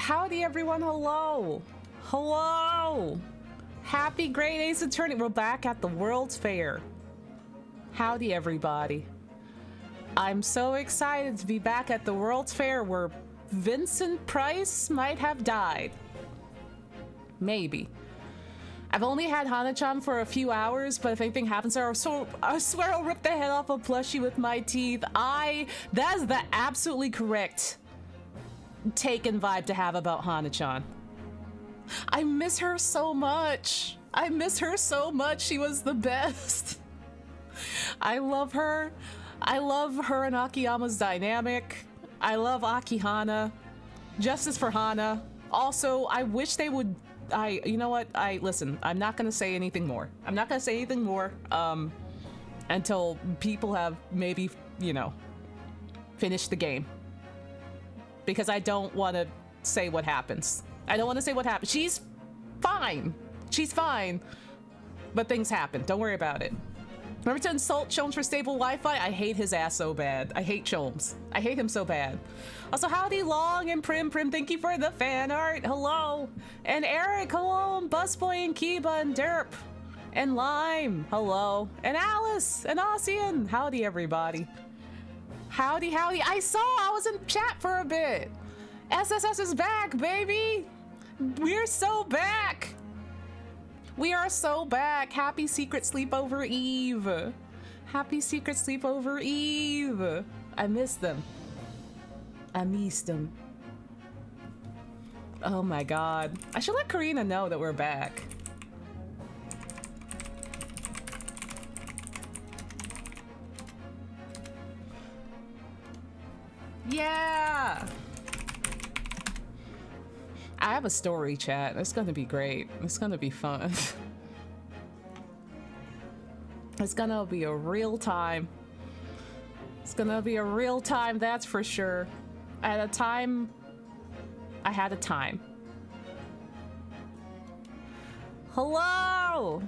Howdy everyone, hello! Hello! Happy Great Ace Attorney, we're back at the World's Fair. Howdy everybody. I'm so excited to be back at the World's Fair where Vincent Price might have died. Maybe. I've only had Hana-chan for a few hours, but if anything happens to her, I swear I'll rip the head off a plushie with my teeth. That's the absolutely correct take and vibe to have about Hana-chan. I miss her so much. I miss her so much. She was the best. I love her. I love her and Akiyama's dynamic. I love Akihana. Justice for Hana. Also, I wish they would... you know what? Listen, I'm not gonna say anything more. I'm not gonna say anything more, until people have maybe, you know, finished the game. Because I don't want to say what happens. I don't want to say what happens. She's fine. She's fine. But things happen. Don't worry about it. Remember to insult Chomes for stable Wi-Fi? I hate his ass so bad. I hate Chomes. I hate him so bad. Also, howdy Long and Prim. Thank you for the fan art. Hello. And Eric, hello. And Busboy and Kiba and Derp. And Lime, hello. And Alice and Ossian. Howdy, everybody. Howdy, howdy. I was in chat for a bit. SSS is back, baby. We're so back. We are so back. Happy Secret Sleepover Eve. Happy Secret Sleepover Eve. I miss them. I missed them. Oh my god. I should let Karina know that we're back. Yeah! I have a story, chat. It's gonna be great. It's gonna be fun. It's gonna be a real time. It's gonna be a real time, that's for sure. At a time, I had a time. Hello!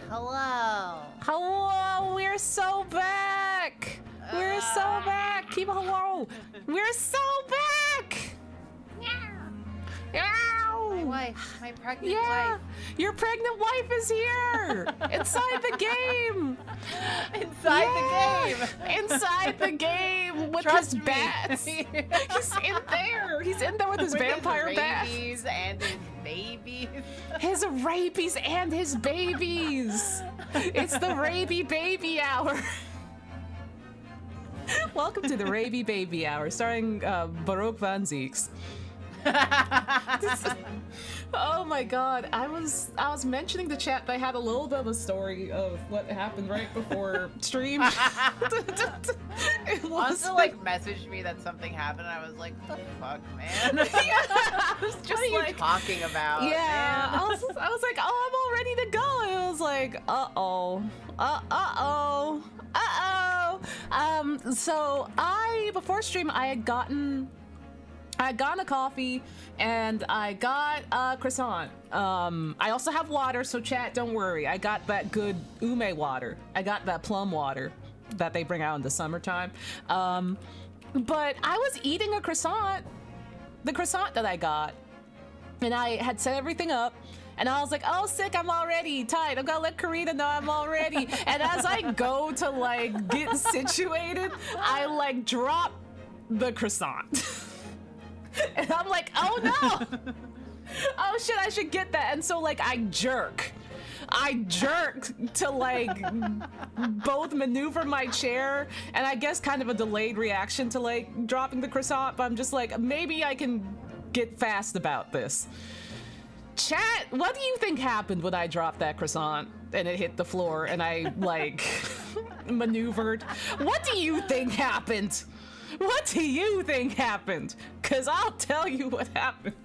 Hello! Hello! We're so back! We're so back! Keep a hello! We're so back! Ow! My wife, my pregnant wife. Your pregnant wife is here! Inside the game! Inside the game! Inside the game with Trust his me. bats! He's in there! He's in there with his vampire bats! His rabies and his babies. His rabies and his babies! It's the Raby Baby Hour! Welcome to the Raby Baby Hour, starring Baroque Van Zieks. Oh my god, I was mentioning to chat that I had a little bit of a story of what happened right before stream. It was Also, like, messaged me that something happened, and I was like, what the fuck, man? Yeah, I was just What are like, you talking about, yeah, man? I was like, oh, I'm all ready to go. And it was like, uh-oh. So before stream, I had gotten a coffee and I got a croissant. I also have water, so chat, don't worry. I got that good ume water. I got that plum water that they bring out in the summertime. But I was eating a croissant, the croissant that I got, and I had set everything up. And I was like, oh, sick, I'm already tight. I'm gonna let Karina know I'm all ready. And as I go to, like, get situated, I, like, drop the croissant. And I'm like, oh, no. Oh, shit, I should get that. And so, like, I jerk to, like, both maneuver my chair and I guess kind of a delayed reaction to, like, dropping the croissant. But I'm just like, maybe I can get fast about this. Chat, what do you think happened when I dropped that croissant and it hit the floor and I, like, maneuvered? What do you think happened? What do you think happened? Because I'll tell you what happened.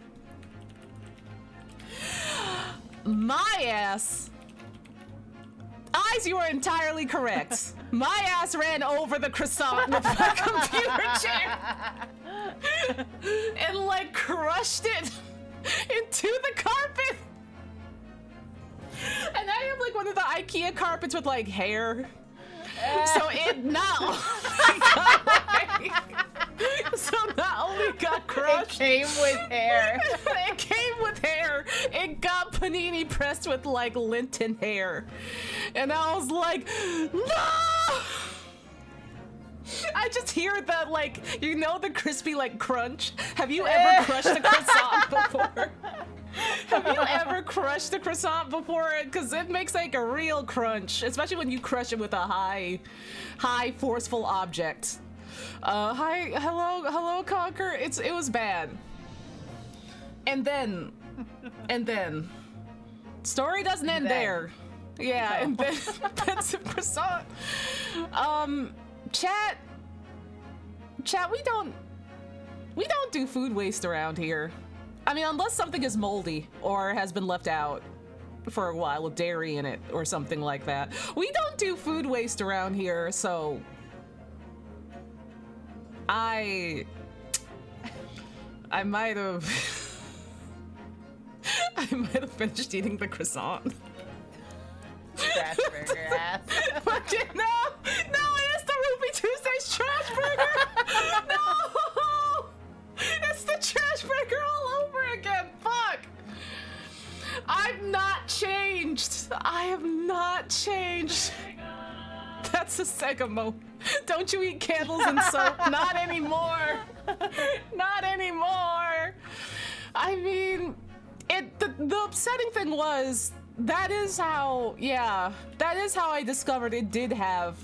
My ass. Eyes, you are entirely correct. My ass ran over the croissant with my computer chair and, like, crushed it into the carpet. And I have, like, one of the IKEA carpets with, like, hair. So it not only got crushed. It came with hair. with like lint and hair. And I was like, no! I just hear that, like, you know, the crispy like crunch. Have you ever crushed a croissant before? Have you ever crushed a croissant before? Because it makes like a real crunch, especially when you crush it with a high forceful object. Hello, Conquer. It was bad. And then, story doesn't end there. Yeah, and then that's a croissant. Chat, we don't do food waste around here. I mean, unless something is moldy or has been left out for a while with dairy in it or something like that. We don't do food waste around here, so I might have finished eating the croissant. Trash burger ass. Fucking no, it is the Ruby Tuesdays trash burger. No, it's the trash burger all over again. Fuck. I've not changed. I have not changed. That's a Sega moment. Don't you eat candles and soap? Not anymore. Not anymore. I mean, the upsetting thing was that is how I discovered it did have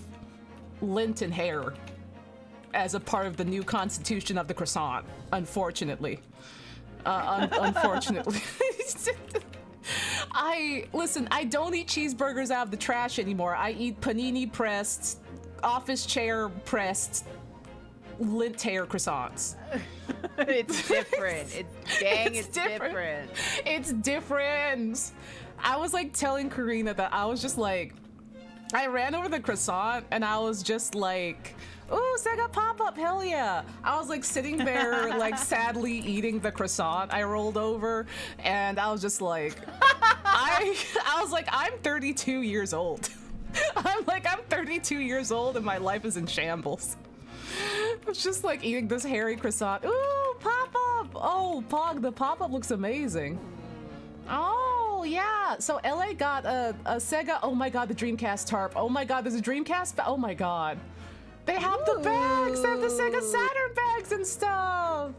lint and hair as a part of the new constitution of the croissant, unfortunately. Unfortunately. I don't eat cheeseburgers out of the trash anymore. I eat panini pressed, office chair pressed, lint hair croissants. It's different. It's different. It's different. I was like telling Karina that I was just like, I ran over the croissant and I was just like, ooh, Sega pop-up, hell yeah. I was like sitting there like sadly eating the croissant. I rolled over and I was just like, I was like, I'm 32 years old. I'm 32 years old and my life is in shambles. I was just like eating this hairy croissant. Ooh, pop-up. Oh, Pog, the pop-up looks amazing. Oh, yeah. So LA got a Sega. Oh my God, the Dreamcast tarp. Oh my God, there's a Dreamcast. Oh my God. They have the bags. They have the Sega Saturn bags and stuff.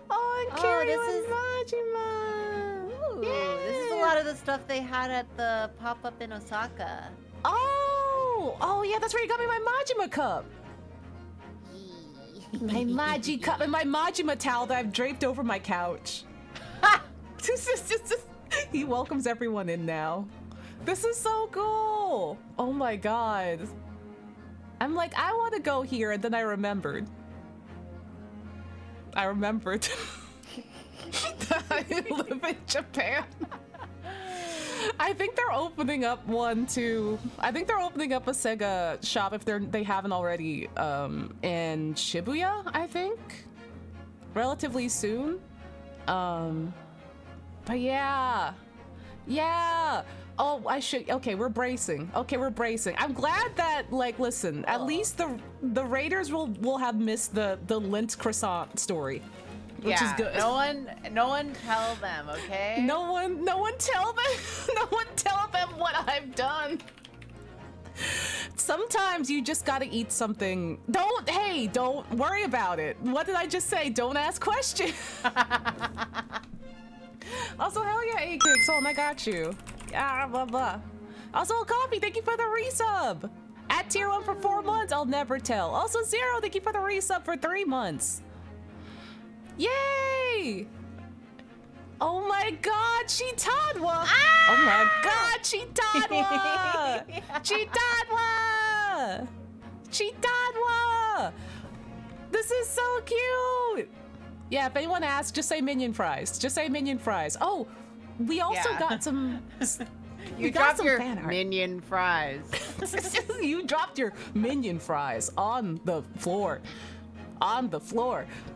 Oh, and Karina and Majima. Ooh, this is a lot of the stuff they had at the pop-up in Osaka. Oh, yeah, that's where you got me my Majima cup. My Maji cup and my Majima towel that I've draped over my couch. He welcomes everyone in now. This is so cool. Oh my God. I'm like, I want to go here, and then I remembered. that I live in Japan. I think they're opening up one too. I think they're opening up a Sega shop if they haven't already in Shibuya, I think. Relatively soon. But yeah. Oh, okay, we're bracing. I'm glad that, like, listen, at least the Raiders will have missed the lint croissant story. Which is good. No one tell them, okay? No one tell them. No one tell them what I've done. Sometimes you just gotta eat something. Don't worry about it. What did I just say? Don't ask questions. Also, hell yeah, A-Kicks. Oh, I got you. Yeah, blah, blah. Also, Coffee, thank you for the resub. At tier 1 for 4 months, I'll never tell. Also, Zero, thank you for the resub for 3 months. Yay! Oh my God, Chitadwa! Ah! Oh my God, Chitadwa! Chitadwa! This is so cute! Yeah, if anyone asks, just say minion fries. Oh, we also got some... You dropped your minion fries. You dropped your minion fries on the floor.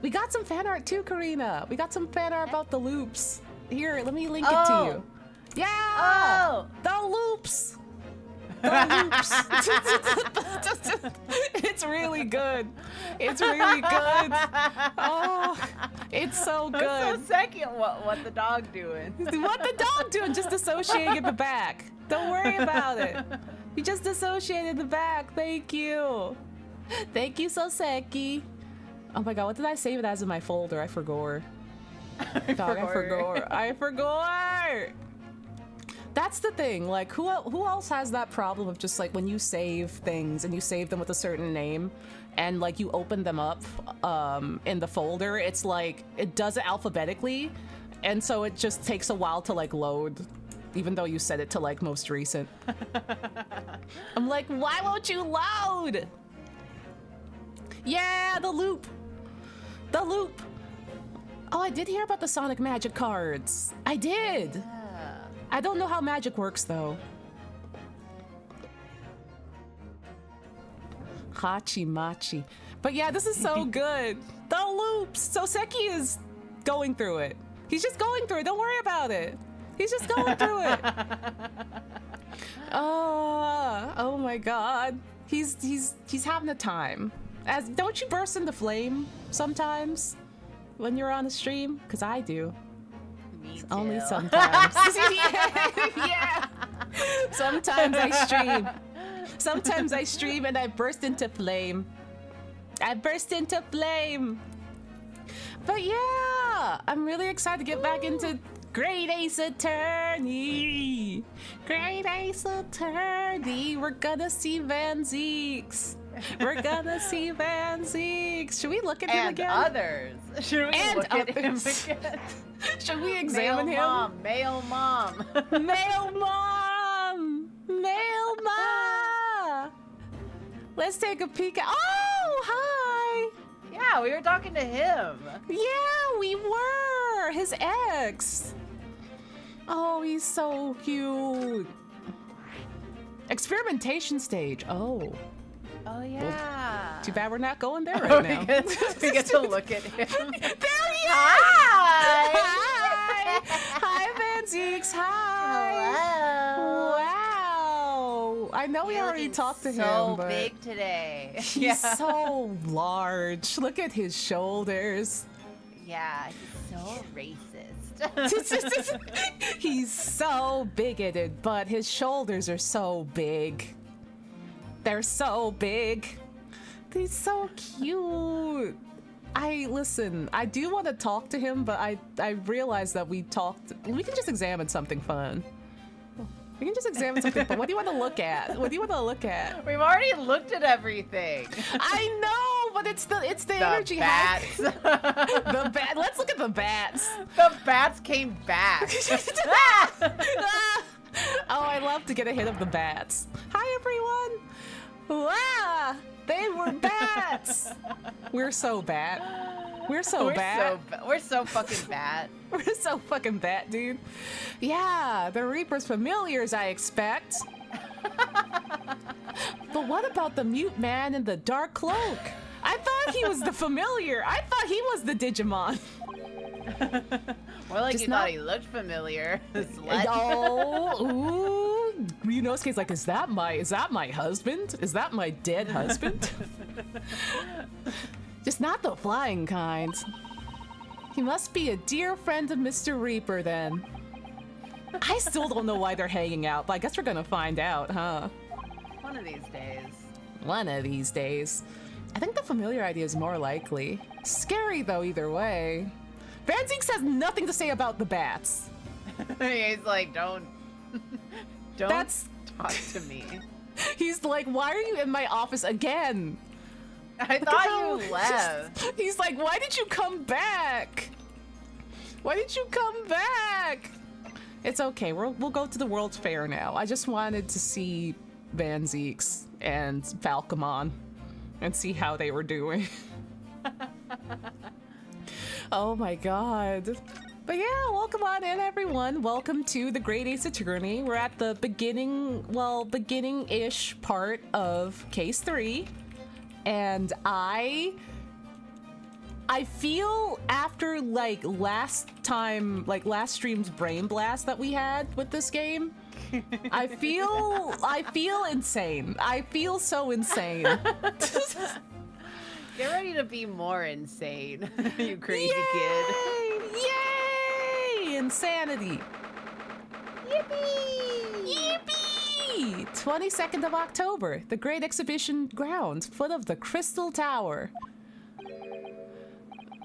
We got some fan art too, Karina. We got some fan art about the loops. Here, let me link it to you. Yeah! The loops! It's really good. Oh, It's so good. I'm so second what the dog doing. What the dog doing? Just dissociating in the back. Don't worry about it. You just dissociated in the back. Thank you. Thank you, Soseki. Oh my god, what did I save it as in my folder? I forgot. I forgot. That's the thing. Like, who else has that problem of just like when you save things and you save them with a certain name, and like you open them up in the folder, it's like it does it alphabetically, and so it just takes a while to like load, even though you set it to like most recent. I'm like, why won't you load? Yeah, the loop. The loop. Oh, I did hear about the Sonic Magic cards. I did. Yeah. I don't know how magic works though. Hachi Machi. But yeah, this is so good. The loops. Soseki is going through it. He's just going through it. Don't worry about it. He's just going through it. Oh my god. He's having a time. Don't you burst into flame sometimes when you're on a stream? Cause I do. Me too. Only sometimes. Yeah. Sometimes I stream. Sometimes I stream and I burst into flame. But yeah, I'm really excited to get back into Great Ace Attorney. Great Ace Attorney. We're gonna see Van Zeeks. We're gonna see Van Zeeks. Should we look at him again? And others. Should we look at him again? Should we examine him? Male mom. Male mom. Male mom. Let's take a peek at. Oh, hi. Yeah, we were talking to him. Yeah, we were. His ex. Oh, he's so cute. Experimentation stage. Oh. Oh yeah. Too bad we're not going there right now. we get to look at him. There he is. Hi. Hi. Hi, Van Zeeks. Hi. Hello. Wow. I know we You're already looking talked to him, so but big today. he's so large. Look at his shoulders. Yeah, he's so racist. He's so bigoted, but his shoulders are so big. They're so big. He's so cute. Listen, I do want to talk to him, but I realized that we can just examine something fun. We can just examine something fun. What do you want to look at? What do you want to look at? We've already looked at everything. I know, but it's the energy bats. The bat. Let's look at the bats. The bats came back. Oh, I love to get a hit of the bats. Hi, everyone. Wow, they were bats. We're so bat. We're so bat. We're so fucking bad. We're so fucking bat, dude. Yeah, the Reaper's familiars, I expect. But what about the mute man in the dark cloak? I thought he was the familiar. I thought he was the Digimon. More like Just you not- thought he looked familiar. Oh, ooh. Ryunosuke's like, is that my husband? Is that my dead husband? Just not the flying kind. He must be a dear friend of Mr. Reaper then. I still don't know why they're hanging out, but I guess we're gonna find out, huh? One of these days. One of these days. I think the familiar idea is more likely. Scary though, either way. Van Zeeks has nothing to say about the bats. He's like, don't That's- talk to me. He's like, why are you in my office again? I thought you left. He's like, why did you come back? Why did you come back? It's okay, we'll go to the World's Fair now. I just wanted to see Van Zeeks and Falcomon and see how they were doing. Oh my god. But yeah, welcome on in, everyone. Welcome to the Great Ace Attorney. We're at the beginning-ish part of Case 3. And I feel after last stream's brain blast that we had with this game, I feel insane. I feel so insane. Get ready to be more insane, you crazy Yay! Yay! Insanity. Yippee! Yippee! 22nd of October, the Great Exhibition Grounds, foot of the Crystal Tower.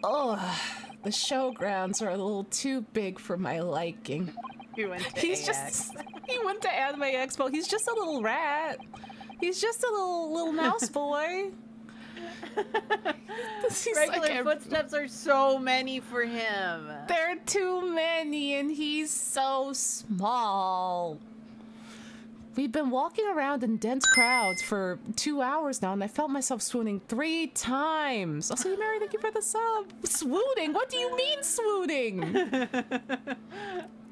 Oh, the showgrounds are a little too big for my liking. He went to He's AX. he went to Anime Expo. He's just a little rat. He's just a little mouse boy. He's Regular like footsteps are so many for him. There are too many, and he's so small. We've been walking around in dense crowds for 2 hours now, and I felt myself swooning 3 times. Also, Mary, thank you for the sub. Swooning? What do you mean swooning?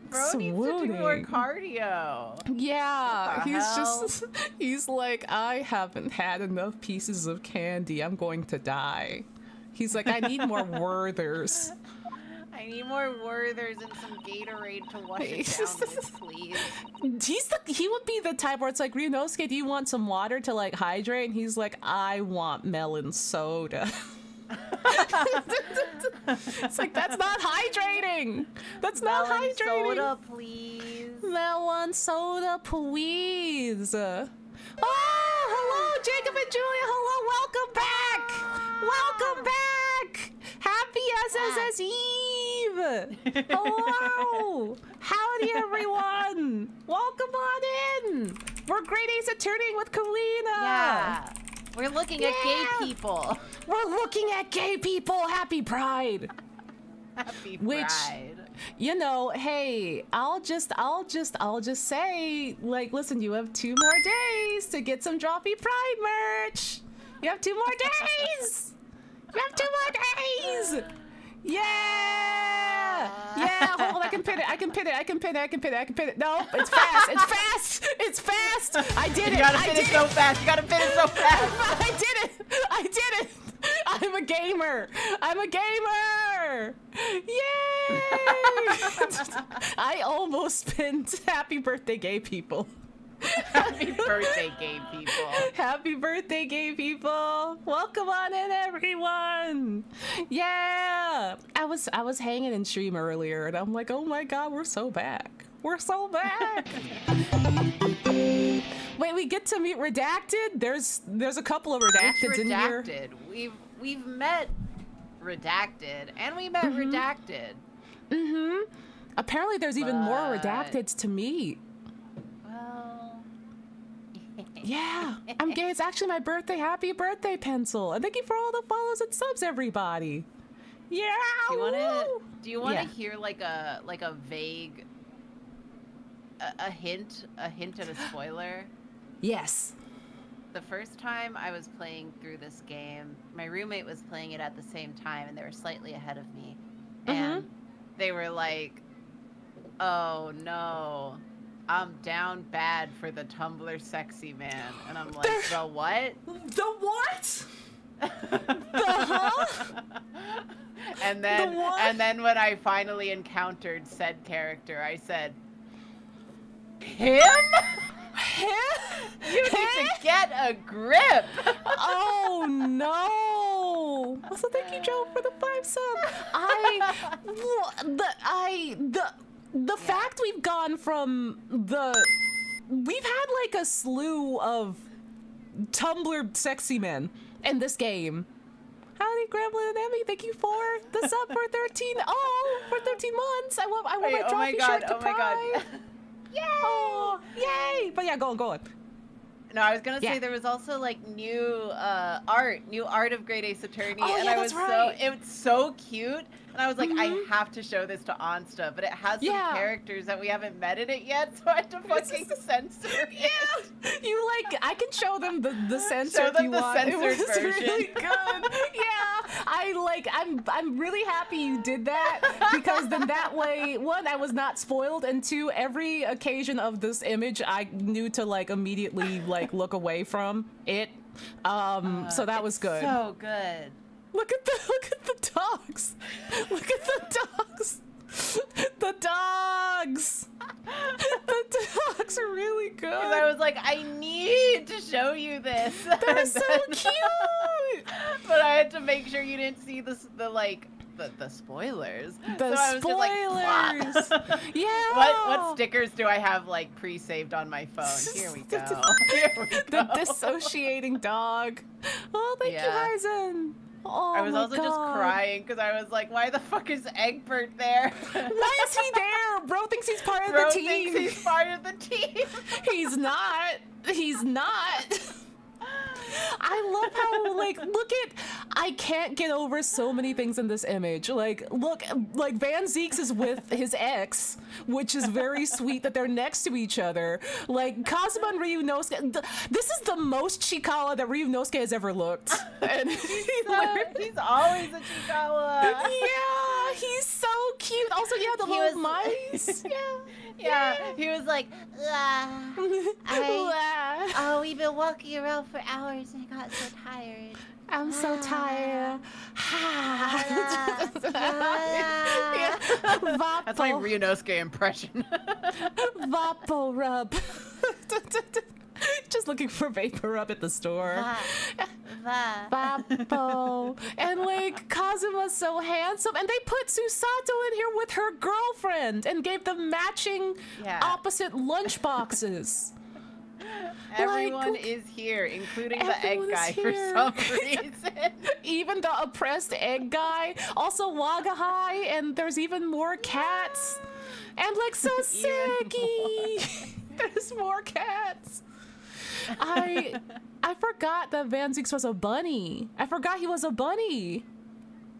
Bro needs to do more cardio. Yeah, What the he's hell? just, he's like, I haven't had enough pieces of candy. I'm going to die. He's like, I need more Werthers. I need more Werthers and some Gatorade to wash it down with, please. He would be the type where it's like, Ryunosuke, do you want some water to like hydrate? And he's like, I want melon soda. It's like, that's not hydrating. That's not Melon hydrating. soda, please. Melon soda, please. Oh, hello, Jacob and Julia. Hello, welcome back. Welcome back. Happy SSS Eve. Hello. Howdy, everyone. Welcome on in. We're Great Ace Attorney with Karina. Yeah. We're looking at gay people. We're looking at gay people. Happy Pride. Happy Which- Pride. You know, hey, I'll just say, like, listen, you have 2 more days to get some Droppy Pride merch. You have 2 more days. You have 2 more days. Yeah. Yeah. Hold on, I can pin it. No, it's fast. It's fast. It's fast. I did it. You gotta I fit did it so fast. You gotta fit it so fast. I did it! I did it! I'm a gamer! I'm a gamer! Yay! I almost pinned happy birthday, gay people. Happy birthday, gay people. Happy birthday, gay people! Welcome on in, everyone! Yeah! I was hanging in stream earlier, and I'm like, oh my god, we're so back. We're so back! Wait, we get to meet Redacted? There's a couple of Redacteds in here. Redacted. We've met Redacted, and we met Redacted. Mm-hmm. Apparently there's even more But- Redacteds to meet. Well, Yeah, I'm gay. It's actually my birthday. Happy birthday, Pencil. And thank you for all the follows and subs, everybody. Yeah. do you want to Yeah. hear like a vague a hint at a spoiler? Yes. The first time I was playing through this game, my roommate was playing it at the same time, and they were slightly ahead of me. And they were like, oh no, I'm down bad for the Tumblr sexy man. And I'm like, the what? The what? The huh? And then when I finally encountered said character, I said, him? You need to get a grip. Oh no! Also, thank you, Joe, for the 5 sub. The fact we've gone from we've had like a slew of Tumblr sexy men in this game. Howdy, Gremlin and Emmy, thank you for the sub for 13. Oh, for 13 months. I want Wait, my trophy shirt to oh my god. Pride. Yay! Oh, yay! But yeah, go on. No, I was gonna Yeah. say there was also like new art of Great Ace Attorney, Oh, and yeah, I was that's right. it's so cute, and I was like, I have to show this to Onsta, but it has some Yeah. characters that we haven't met in it yet, so I had to fucking censor it. Yeah, you like I can show them the censor Show if them you the want. It censored was version. really good. Yeah, I'm really happy you did that because then that way, 1, I was not spoiled, and 2, every occasion of this image I knew to like immediately like look away from it. So that was good. So good. Look at the dogs. Look at the dogs. The dogs. The dogs are really good. 'Cause I was like, I need to show you this. They're so cute. But I wanted to make sure you didn't see the spoilers. The so I was spoilers. Just like, Yeah. What stickers do I have like pre-saved on my phone? Here we go. Here we go. The dissociating dog. Oh, thank you, Hyzen. Oh, I was my also just God. crying because I was like, why the fuck is Egbert there? Why is he there? Bro thinks he's part of Bro the team. thinks he's part of the team. He's not. He's not. I love how, like, look at, I can't get over so many things in this image. Like, look, like, Van Zeeks is with his ex, which is very sweet that they're next to each other. Like, Kazuma and Ryunosuke, this is the most Chikawa that Ryunosuke has ever looked. And He's always a Chikawa. Yeah, he's so cute. Also, yeah, the little mice. Yeah, he was like, oh, we've been walking around for hours and I got so tired. I'm so tired. That's my Ryunosuke impression. Vapo rub. Just looking for vapor rub at the store. Vapo. And like Kazuma's so handsome, and they put Susato in here with her girlfriend and gave them matching opposite lunch boxes. Everyone is here, including the egg guy for some reason. Even the oppressed egg guy. Also Wagahai, and there's even more cats. And like Soseki. There's more cats. I forgot that Van Zeeks was a bunny. I forgot he was a bunny.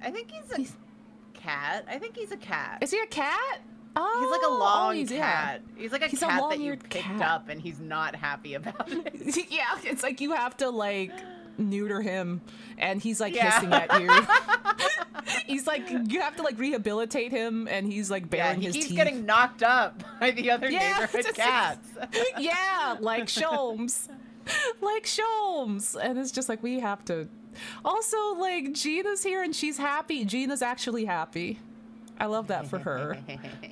I think he's a cat. I think he's a cat. Is he a cat? Oh, he's like a long he's, cat. He's like a he's cat a that you picked up and he's not happy about it. Yeah, it's like you have to like neuter him and he's like hissing at you. He's like, you have to like rehabilitate him and he's like baring his teeth. He keeps getting knocked up by the other neighborhood cats. Yeah, like Sholmes. Like Sholmes. And it's just like, we have to. Also, like, Gina's here and she's happy. Gina's actually happy. I love that for her.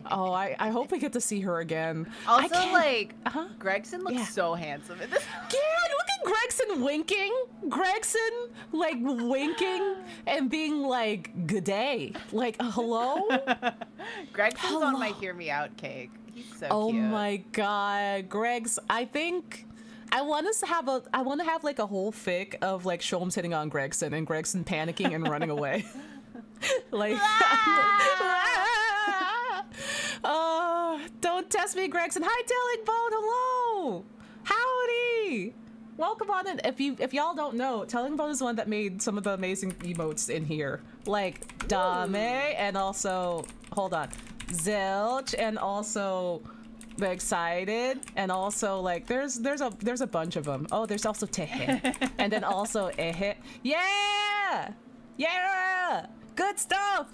Oh, I hope we get to see her again. Also, like, Gregson looks so handsome in this. Yeah, look at Gregson winking. Gregson, like, winking and being like, good day. Like, hello? Gregson's on my Hear Me Out cake. He's so cute. Oh my God. Greg's, I think... I want to have like a whole fic of like Sholmes hitting on Gregson and Gregson panicking and running away. Like, don't test me, Gregson. Hi, Telling Bone. Hello. Howdy. Welcome on in. If y'all don't know, Telling Bone is the one that made some of the amazing emotes in here, like Dame, and also hold on, Zilch, and also the excited, and also like there's a bunch of them. Oh, there's also Tehe, and then also Ehe. Yeah. Good stuff.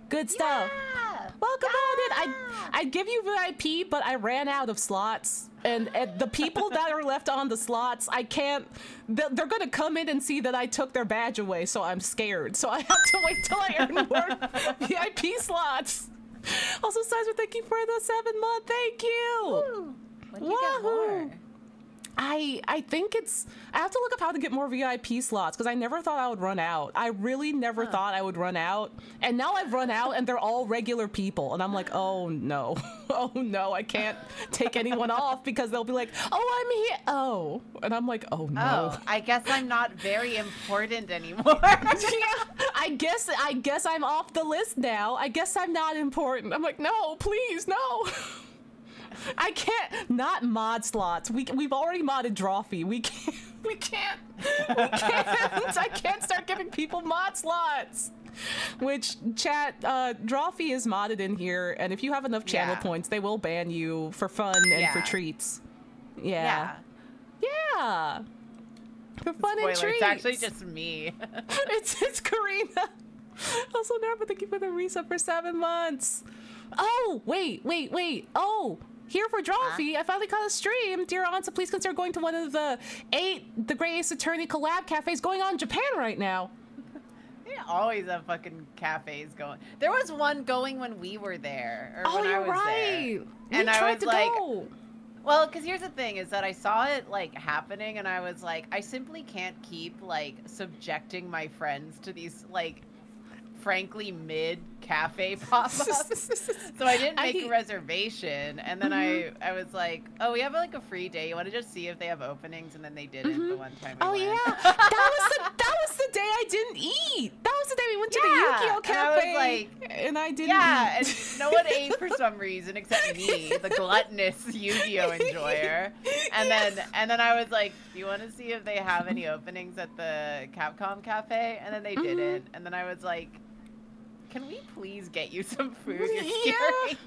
Good stuff. Yeah. Welcome on in. I'd give you VIP, but I ran out of slots. And the people that are left on the slots, I can't... They're going to come in and see that I took their badge away, so I'm scared. So I have to wait till I earn more VIP slots. Also, Sizer, thank you for the 7-month. Thank you. Ooh, when do you get more? I think it's... I have to look up how to get more VIP slots because I never thought I would run out. I really never thought I would run out. And now I've run out and they're all regular people. And I'm like, oh no. Oh no, I can't take anyone off because they'll be like, oh, I'm here. Oh. And I'm like, oh no. Oh, I guess I'm not very important anymore. Yeah, I guess I'm off the list now. I guess I'm not important. I'm like, no, please, no. I can't, not mod slots. We've already modded Drawfee. We can't. I can't start giving people mod slots. Which, chat, Drawfee is modded in here, and if you have enough channel points, they will ban you for fun and for treats. Yeah. For fun and treats. It's actually just me. It's Karina. Also, Nerva, thank you for the resub for 7 months. Oh, wait. Oh, here for Drawfee, I finally caught a stream. Dear Onsta, please consider going to one of the 8 The Grey Ace Attorney collab cafes going on in Japan right now. They always have fucking cafes going. There was one going when we were there. Or when I was there. And I was like, Well, because here's the thing is that I saw it like happening and I was like, I simply can't keep like subjecting my friends to these like frankly mid cafe pop-ups. So I didn't make a reservation, and then I was like, oh, we have like a free day, you want to just see if they have openings? And then they didn't the one time we went. Yeah, that was the day I didn't eat. That was the day we went to the Yu-Gi-Oh cafe, and I didn't eat. And no one ate for some reason except me, the gluttonous Yu-Gi-Oh enjoyer. And then I was like, do you want to see if they have any openings at the Capcom cafe? And then they didn't. And then I was like, can we please get you some food? You're scaring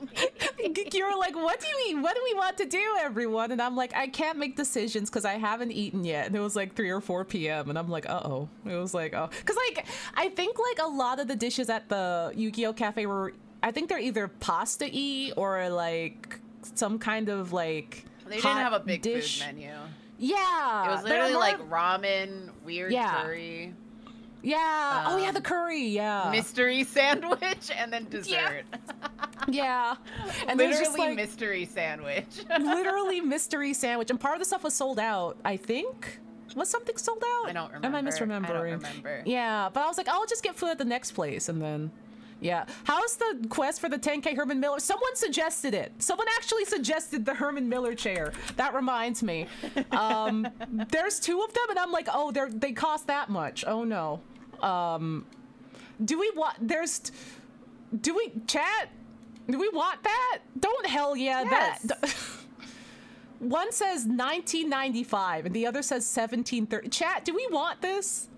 me. You were like, what do you mean? What do we want to do, everyone? And I'm like, I can't make decisions because I haven't eaten yet. And it was like 3 or 4 p.m. And I'm like, uh-oh. It was like, oh. Because, like, I think, like, a lot of the dishes at the Yu-Gi-Oh! Cafe were, I think they're either pasta-y or, like, some kind of, like, they didn't have a big food menu. Yeah. It was literally, like, ramen, weird curry. Yeah. Oh, yeah, the curry. Yeah. Mystery sandwich and then dessert. Yeah. And literally just, like, mystery sandwich. Literally mystery sandwich. And part of the stuff was sold out, I think. Was something sold out? I don't remember. Am I misremembering? I don't remember. Yeah, but I was like, I'll just get food at the next place. And then, yeah. How's the quest for the 10K Herman Miller? Someone suggested it. Someone actually suggested the Herman Miller chair. That reminds me. There's 2 of them, and I'm like, oh, they cost that much. Oh, no. Do we want, chat? Do we want that? Don't hell yeah yes. that. One says 1995 and the other says 1730. Chat, do we want this?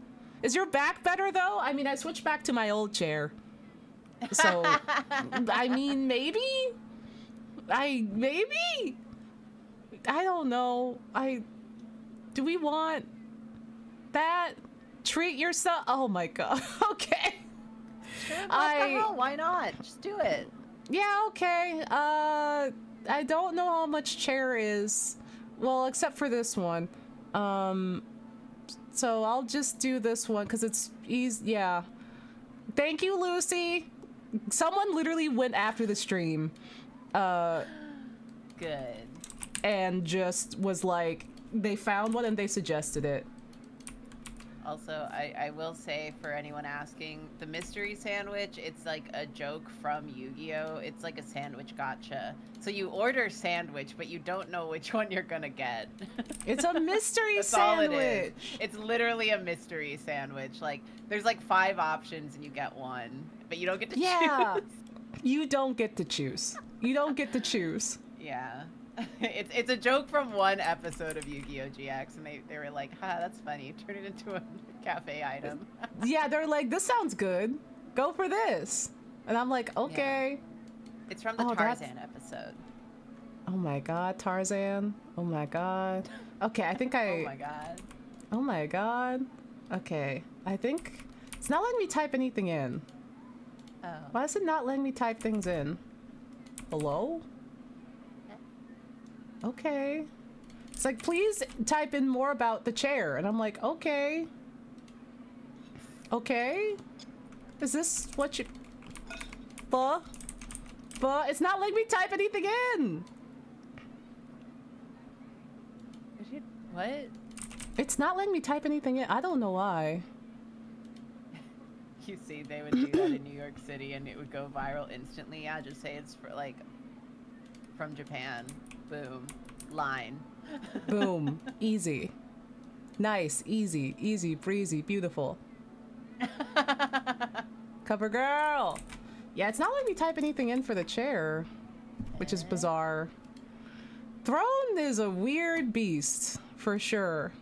Is your back better though? I mean, I switched back to my old chair. So, I mean, maybe? I don't know. Do we want that? Treat yourself. Oh my god. Okay. Sure, what the hell? Why not? Just do it. Yeah, okay. I don't know how much chair is. Well, except for this one. So I'll just do this one because it's easy. Yeah. Thank you, Lucy. Someone literally went after the stream. Good. And just was like, they found one and they suggested it. Also, I will say, for anyone asking, the mystery sandwich, it's like a joke from Yu-Gi-Oh! It's like a sandwich gotcha. So you order sandwich, but you don't know which one you're gonna get. It's a mystery That's sandwich. all it is. It's literally a mystery sandwich. Like, there's like 5 options and you get one, but you don't get to choose. You don't get to choose. You don't get to choose. Yeah. It's a joke from one episode of Yu-Gi-Oh! GX, and they were like, ha, that's funny. Turn it into a cafe item. Yeah, they're like, this sounds good. Go for this. And I'm like, okay. Yeah. It's from the Tarzan episode. Oh my god, Tarzan. Oh my god. Okay, I think Oh my god. Oh my god. Okay, I think it's not letting me type anything in. Oh. Why is it not letting me type things in? Hello? Okay. It's like, please type in more about the chair. And I'm like, okay. Okay. Is this what you... But it's not letting me type anything in. What? It's not letting me type anything in. I don't know why. You see, they would do that in New York City and it would go viral instantly. Yeah, just say it's for like from Japan. Boom. Line. Boom. Easy. Nice. Easy. Easy. Breezy. Beautiful. Cover girl. Yeah, it's not letting me type anything in for the chair, which is bizarre. Throne is a weird beast, for sure.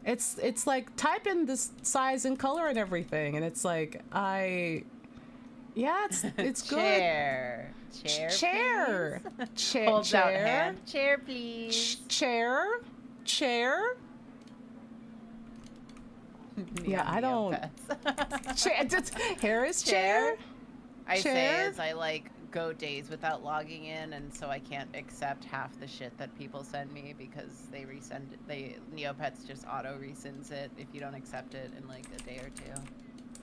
It's like, type in this size and color and everything, and it's like, yeah, it's good. Chair. Chair. Holds out hand. Chair, please. Chair. Yeah, I don't. Hair is chair. I say is I like go days without logging in, and so I can't accept half the shit that people send me because they resend it. Neopets just auto resends it if you don't accept it in like a day or 2.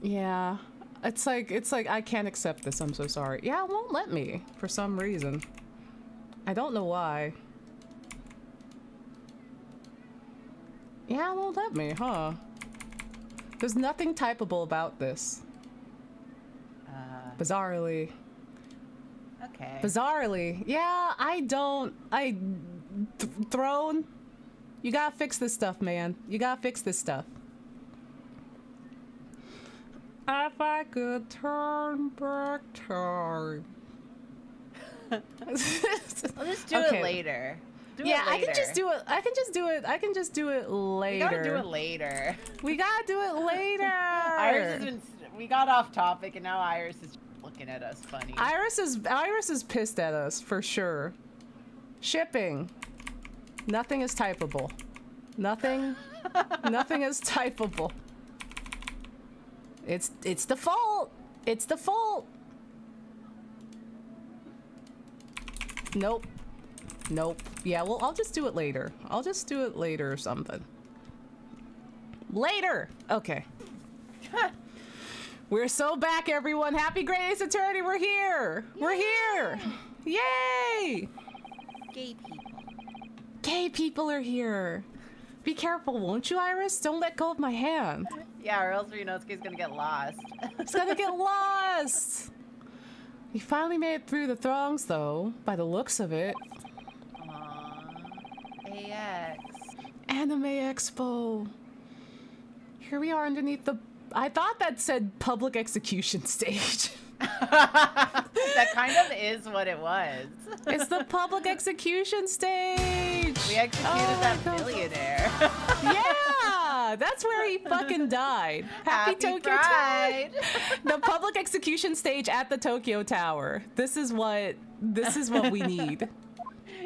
Yeah, it's like I can't accept this. I'm so sorry. Yeah, it won't let me for some reason. I don't know why. Yeah, it won't let me, huh? There's nothing typable about this. Bizarrely. Okay. Bizarrely. Yeah, Throne. You gotta fix this stuff, man. You gotta fix this stuff. If I could turn back time. I'll just do Okay. it later. Do it Yeah, I later. can just do it. I can just do it later. We gotta do it later. We gotta do it later. Iris has been. We got off topic, and now Iris is looking at us funny. Iris is pissed at us for sure. Shipping. Nothing is typable. Nothing is typable. It's default. It's default. Nope. Nope. Yeah, well, I'll just do it later. I'll just do it later or something. Later. Okay. We're so back, everyone. Happy Great Ace Attorney. We're here. Yay. We're here. Yay. Gay people. Gay people are here. Be careful, won't you, Iris? Don't let go of my hand. Yeah, or else Ryunosuke's gonna get lost. It's gonna get lost. We finally made it through the throngs, though, by the looks of it. Aww. AX. Anime Expo. Here we are underneath the... I thought that said public execution stage. That kind of is what it was. It's the public execution stage. We executed that millionaire. Yeah, that's where he fucking died. Happy Tokyo Pride. The public execution stage at the Tokyo Tower. This is what we need.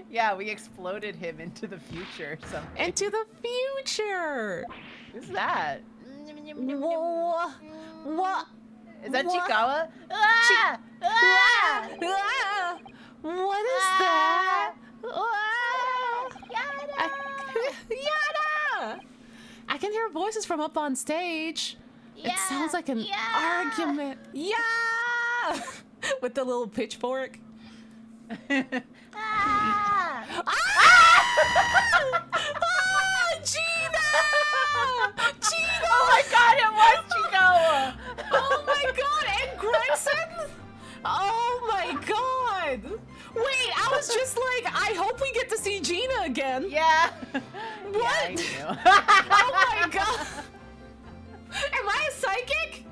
Yeah, we exploded him into the future somehow. Into the future. Who's that? Whoa. What? Is that What? Chikawa? Ah! Ah! Ah! What is that? Ah! Yada! I can hear voices from up on stage. It sounds like an argument. Yeah! With the little pitchfork. Ah! Ah! Gina! Gina! Oh my god, it was Chikawa! Oh my god, and Gregson? Oh my god! Wait, I was just like, I hope we get to see Gina again. Yeah. What? Yeah, Oh my god! Am I a psychic?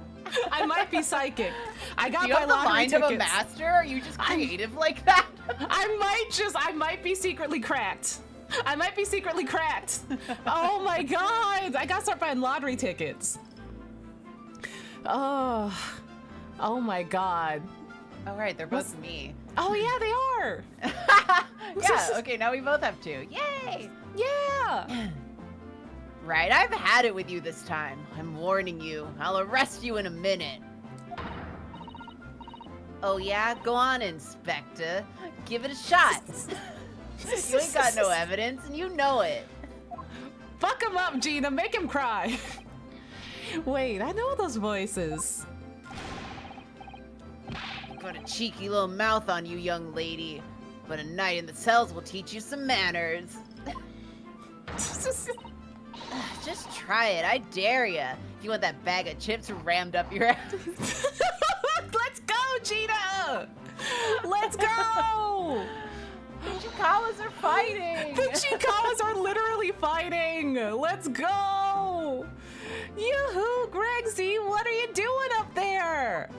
I might be psychic. I got Do you my have the lottery mind tickets. of a master? Are you just creative like that? I might be secretly cracked. I might be secretly cracked. Oh my god! I gotta start buying lottery tickets. Oh my god. Oh right, they're both me. Oh yeah, they are. Yeah, okay, now we both have two. Yay! Yeah. Right, I've had it with you this time. I'm warning you. I'll arrest you in a minute. Oh yeah? Go on, Inspector. Give it a shot. You ain't got no evidence, and you know it. Fuck him up, Gina. Make him cry. Wait, I know those voices. Got a cheeky little mouth on you, young lady. But a night in the cells will teach you some manners. Just try it, I dare ya. If you want that bag of chips rammed up your ass. Let's go, Gina. Let's go. The Chikawas are fighting! The Chikawas are literally fighting! Let's go! Yoo-hoo, Gregsy, what are you doing up there?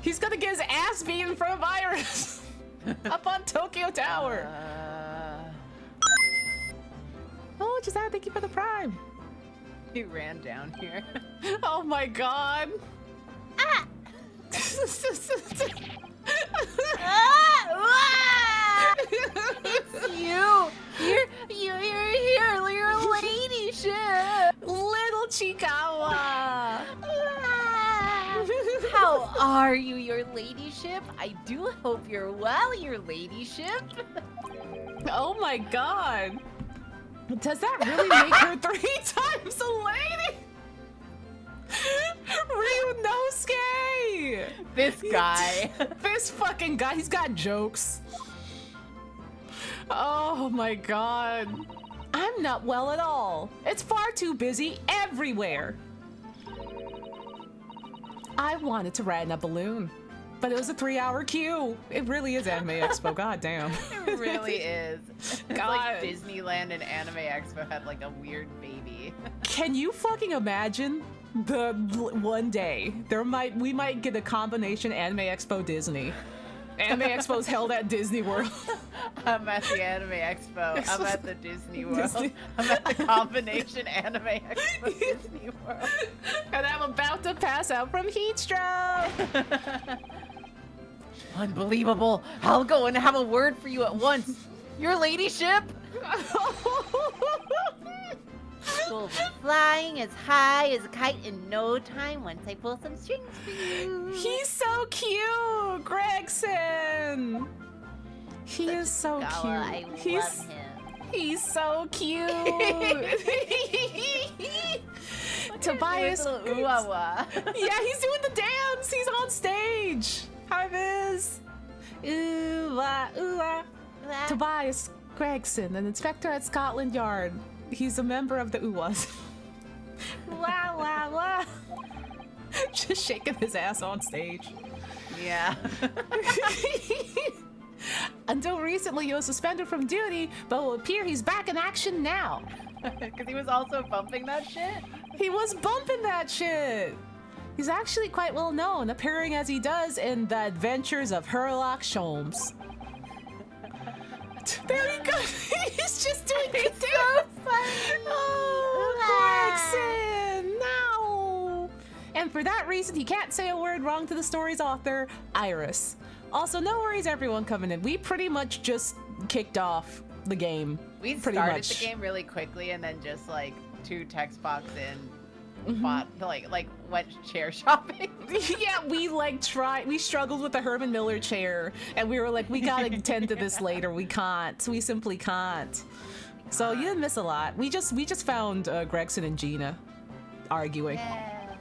He's gonna get his ass beat in front of Iris! Up on Tokyo Tower! Oh, Giselle, thank you for the prime! He ran down here. Oh my god! Ah! It's you! You're here, your ladyship! Little Chikawa! How are you, your ladyship? I do hope you're well, your ladyship. Oh my god! Does that really make her 3 times a lady? Ryunosuke! This guy. This fucking guy, he's got jokes. Oh my god. I'm not well at all. It's far too busy everywhere. I wanted to ride in a balloon, but it was a 3-hour queue. It really is Anime Expo, goddamn. It really is. It's God. like Disneyland and Anime Expo had like a weird baby. Can you fucking imagine the one day we might get a combination Anime Expo Disney. Anime Expo's held at Disney World. I'm at the Anime Expo. I'm at the Disney World. Disney. I'm at the combination Anime Expo Disney World. And I'm about to pass out from heat stroke. Unbelievable. I'll go and have a word for you at once. Your ladyship? We'll be flying as high as a kite in no time once I pull some strings for you. He's so cute, Gregson. He is so cute. I love him. He's so cute. Tobias. Ooh, wah. Yeah, he's doing the dance. He's on stage. Hi, Viz. Ooh, ooh, Tobias Gregson, an inspector at Scotland Yard. He's a member of the UWAs. Wow, wow, wow. Just shaking his ass on stage. Yeah. Until recently, he was suspended from duty, but it will appear he's back in action now. Because he was also bumping that shit? He was bumping that shit. He's actually quite well known, appearing as he does in The Adventures of Sherlock Holmes. There he goes. He's just doing it. So funny. Oh, Gregson, no. And for that reason, he can't say a word wrong to the story's author, Iris. Also, no worries, everyone coming in. We pretty much just kicked off the game. We pretty started much. the game really quickly and then just like 2 text box in, bought like went chair shopping. Yeah, we struggled with the Herman Miller chair, and we were like, we gotta tend to this later. We simply can't. So you didn't miss a lot. We just found Gregson and Gina arguing. Yeah.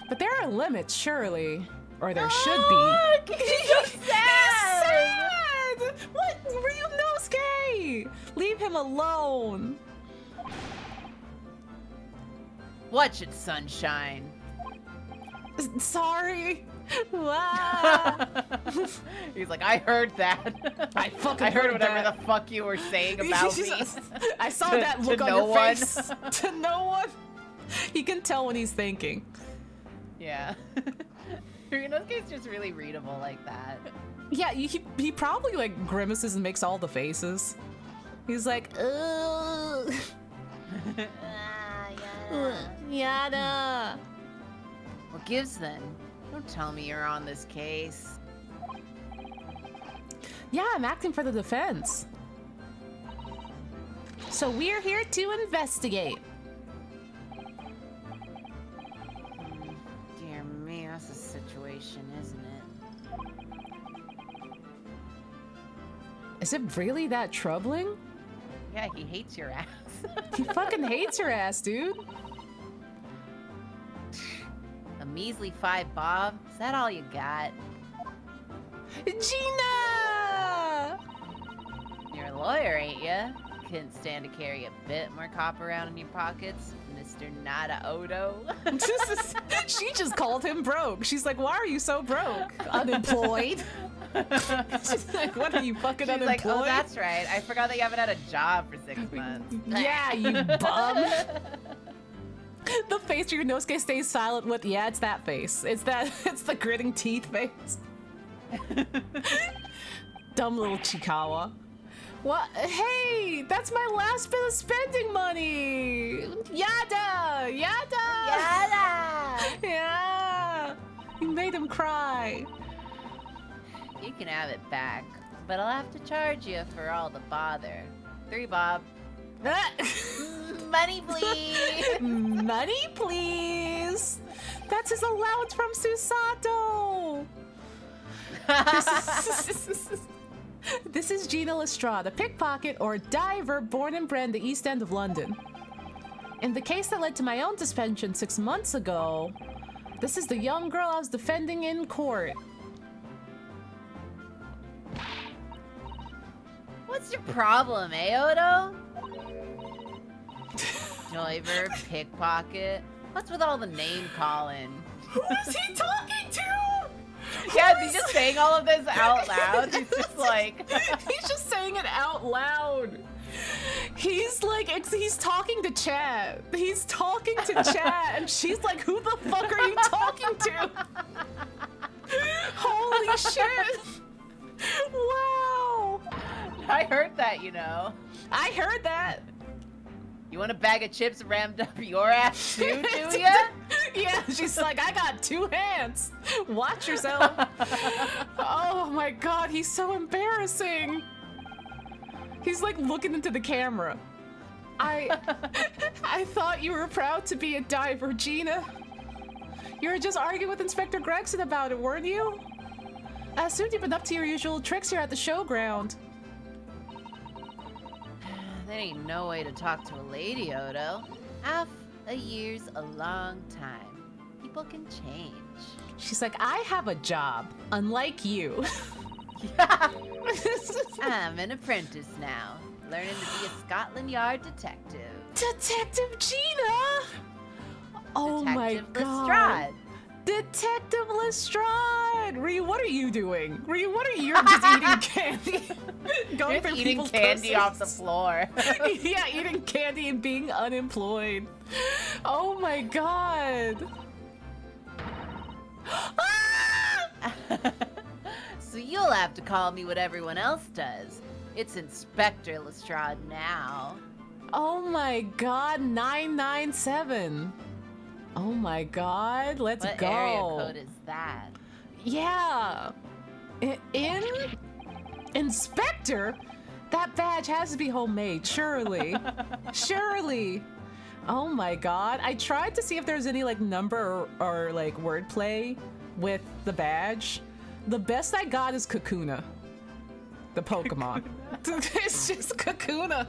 But there are limits, surely. Or there should be. He's so sad. He's sad! What? Ryunosuke! Leave him alone. Watch it, sunshine. Sorry. Wow. He's like, I heard that. I fucking I heard heard whatever that. the fuck you were saying about me. I saw To- that look to on no your one. face. To no one. He can tell when he's thinking. Yeah. Ryunosuke's just really readable like that. Yeah, he probably like grimaces and makes all the faces. He's like, ugh. Yada. What gives then? Don't tell me you're on this case. Yeah, I'm acting for the defense. So we're here to investigate. Dear me, that's a situation, isn't it? Is it really that troubling? Yeah, he hates your ass. He fucking hates your ass, dude. A measly 5 bob? Is that all you got? Gina! You're a lawyer, ain't ya? Couldn't stand to carry a bit more cop around in your pockets, Mr. Nada Odo. She just called him broke. She's like, why are you so broke? Unemployed? She's like, what are you fucking She's unemployed? like, oh, that's right. I forgot that you haven't had a job for 6 months. Yeah, you bum. The face Ryunosuke stays silent with, yeah, it's that face. It's the gritting teeth face. Dumb little Chikawa. What? Hey, that's my last bit of spending money. Yada! Yada! Yada! Yeah! You made him cry. You can have it back, but I'll have to charge you for all the bother. 3 bob. Money, please. Money, please. That's his allowance from Susato. This is Gina Lestrade, a pickpocket or diver born and bred in the East End of London. In the case that led to my own suspension 6 months ago, this is the young girl I was defending in court. What's your problem, eh, Odo? Driver, pickpocket. What's with all the name calling? Who is he talking to? Yeah, is he just saying all of this out loud? He's just like... He's just saying it out loud. He's like, he's talking to chat. He's talking to chat, and she's like, who the fuck are you talking to? Holy shit. Wow. I heard that, you know. I heard that. You want a bag of chips rammed up your ass too, do ya? Yeah, she's like, I got 2 hands. Watch yourself. Oh my god, he's so embarrassing. He's like looking into the camera. I thought you were proud to be a diver, Gina. You were just arguing with Inspector Gregson about it, weren't you? I assumed you've been up to your usual tricks here at the showground. That ain't no way to talk to a lady, Odo. Half a year's a long time. People can change. She's like, I have a job, unlike you. I'm an apprentice now, learning to be a Scotland Yard detective. Detective Gina! Oh my Detective god. Lestrade. Detective Lestrade! Ree, what are you doing? Ree, what are you? You're just eating candy. Going You're for eating people's candy off the pussies. floor. Yeah, eating candy and being unemployed. Oh my god. Ah! So you'll have to call me what everyone else does. It's Inspector Lestrade now. Oh my god, 997. Oh my god, let's What go. area code is that? Yeah. In Inspector? That badge has to be homemade, surely. Surely. Oh my god. I tried to see if there's any like number or like wordplay with the badge. The best I got is Kakuna. The Pokemon. It's just Kakuna.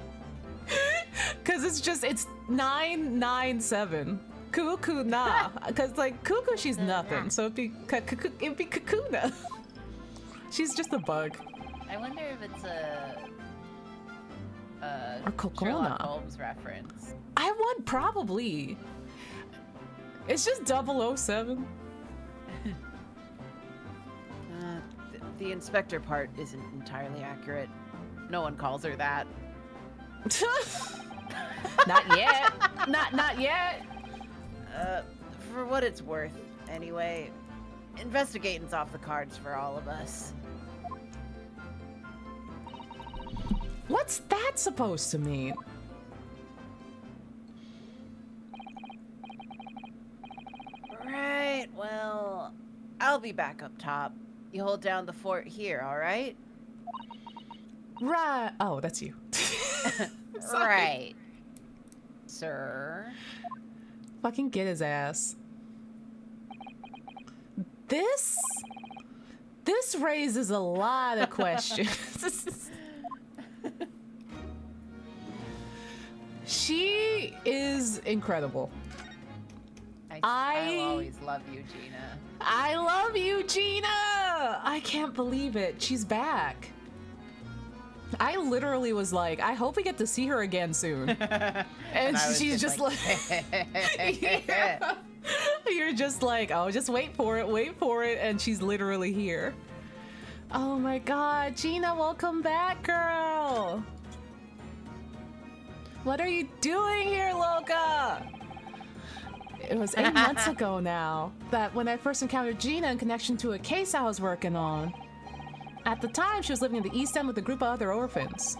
Cause it's 997. Kukuna. Cause like Cuckoo, she's nothing. So it'd be Kakuna. She's just a bug. I wonder if it's a Or Kokona. Sherlock Holmes reference. I want probably. It's just 007. The inspector part isn't entirely accurate. No one calls her that. Not yet. Not yet. For what it's worth, anyway, investigating's off the cards for all of us. What's that supposed to mean? Right, well, I'll be back up top. You hold down the fort here, all right? Right. Oh, that's you. Sorry. Right. Sir. Fucking get his ass. This raises a lot of questions. She is incredible. I always love you, Gina. I love you, Gina! I can't believe it. She's back. I literally was like, I hope we get to see her again soon. And I was she's just like, yeah. You're just like, oh, just wait for it. And she's literally here. Oh my god, Gina, welcome back, girl. What are you doing here, Loca? It was 8 months ago now that when I first encountered Gina in connection to a case I was working on. At the time, she was living in the East End with a group of other orphans.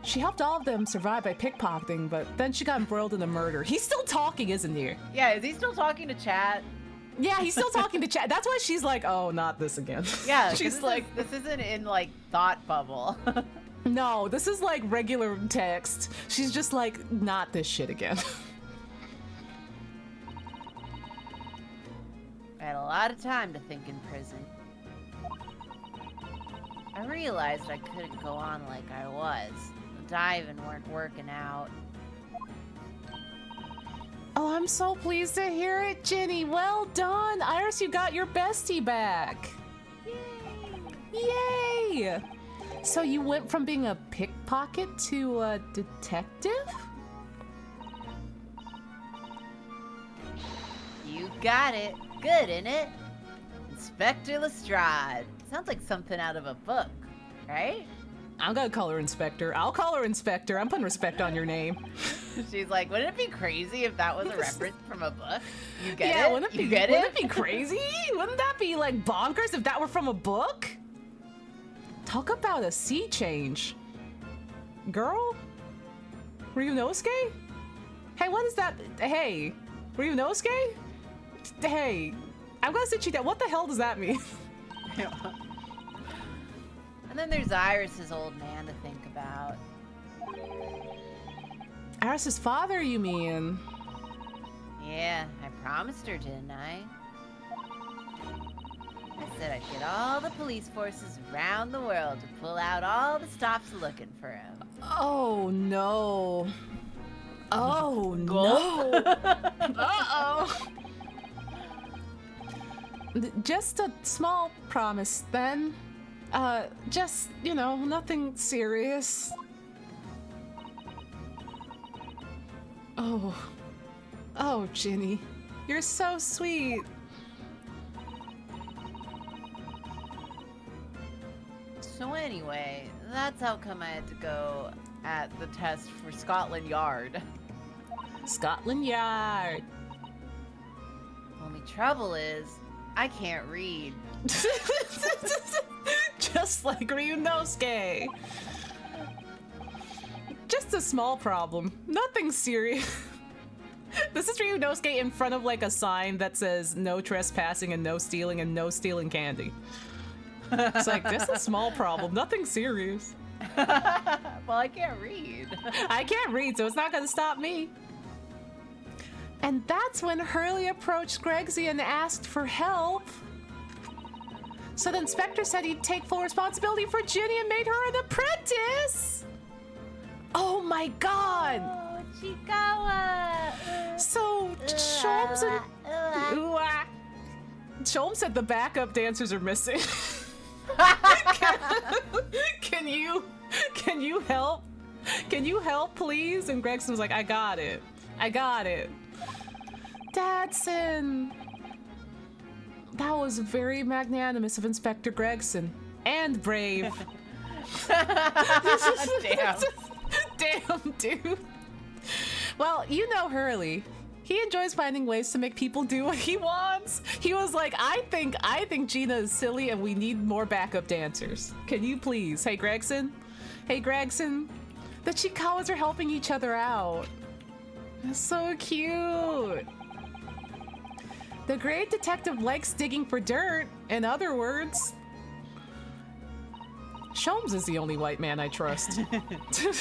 She helped all of them survive by pickpocketing, but then she got embroiled in a murder. He's still talking, isn't he? Yeah, is he still talking to chat? Yeah, he's still talking to chat. That's why she's like, oh, not this again. Yeah, she's like, this isn't in like thought bubble. no, this is like regular text. She's just like, not this shit again. I had a lot of time to think in prison. I realized I couldn't go on like I was. The diving weren't working out. Oh, I'm so pleased to hear it, Jenny. Well done. Iris, you got your bestie back. Yay! Yay! So you went from being a pickpocket to a detective? You got it. Good, innit? Inspector Lestrade. Sounds like something out of a book, right? I'm gonna call her Inspector. I'll call her Inspector. I'm putting respect on your name. She's like, wouldn't it be crazy if that was a reference from a book? You get Yeah, it? wouldn't it You be, get wouldn't it? it be crazy? Wouldn't that be like bonkers if that were from a book? Talk about a sea change. Girl? Ryunosuke? Hey, what is that? Hey, Ryunosuke? Hey, I'm gonna sit you down. What the hell does that mean? And then there's Iris's old man to think about. Aris's father, you mean? Yeah, I promised her, didn't I? I said I'd get all the police forces around the world to pull out all the stops looking for him. Oh no. Oh no. Uh-oh. Just a small promise then. Just, you know, nothing serious. Oh. Oh, Ginny. You're so sweet. So anyway, that's how come I had to go at the test for Scotland Yard. Scotland Yard. Only trouble is, I can't read. Just like Ryunosuke. Just a small problem. Nothing serious. This is Ryunosuke in front of like a sign that says no trespassing and no stealing candy. It's like, just a small problem. Nothing serious. Well, I can't read. I can't read, so it's not gonna stop me. And that's when Hurley approached Gregsy and asked for help. So the inspector said he'd take full responsibility for Ginny and made her an apprentice. Oh my god! Oh, Chikawa! So Sholmes and Sholmes said the backup dancers are missing. Can you help? Can you help, please? And Gregson was like, I got it. Dadson. That was very magnanimous of Inspector Gregson. And brave. Damn. Damn, dude. Well, you know Hurley. He enjoys finding ways to make people do what he wants. He was like, I think Gina is silly and we need more backup dancers. Can you please? Hey, Gregson. Hey, Gregson. The Chikawas are helping each other out. That's so cute. The great detective likes digging for dirt, in other words. Sholmes is the only white man I trust. So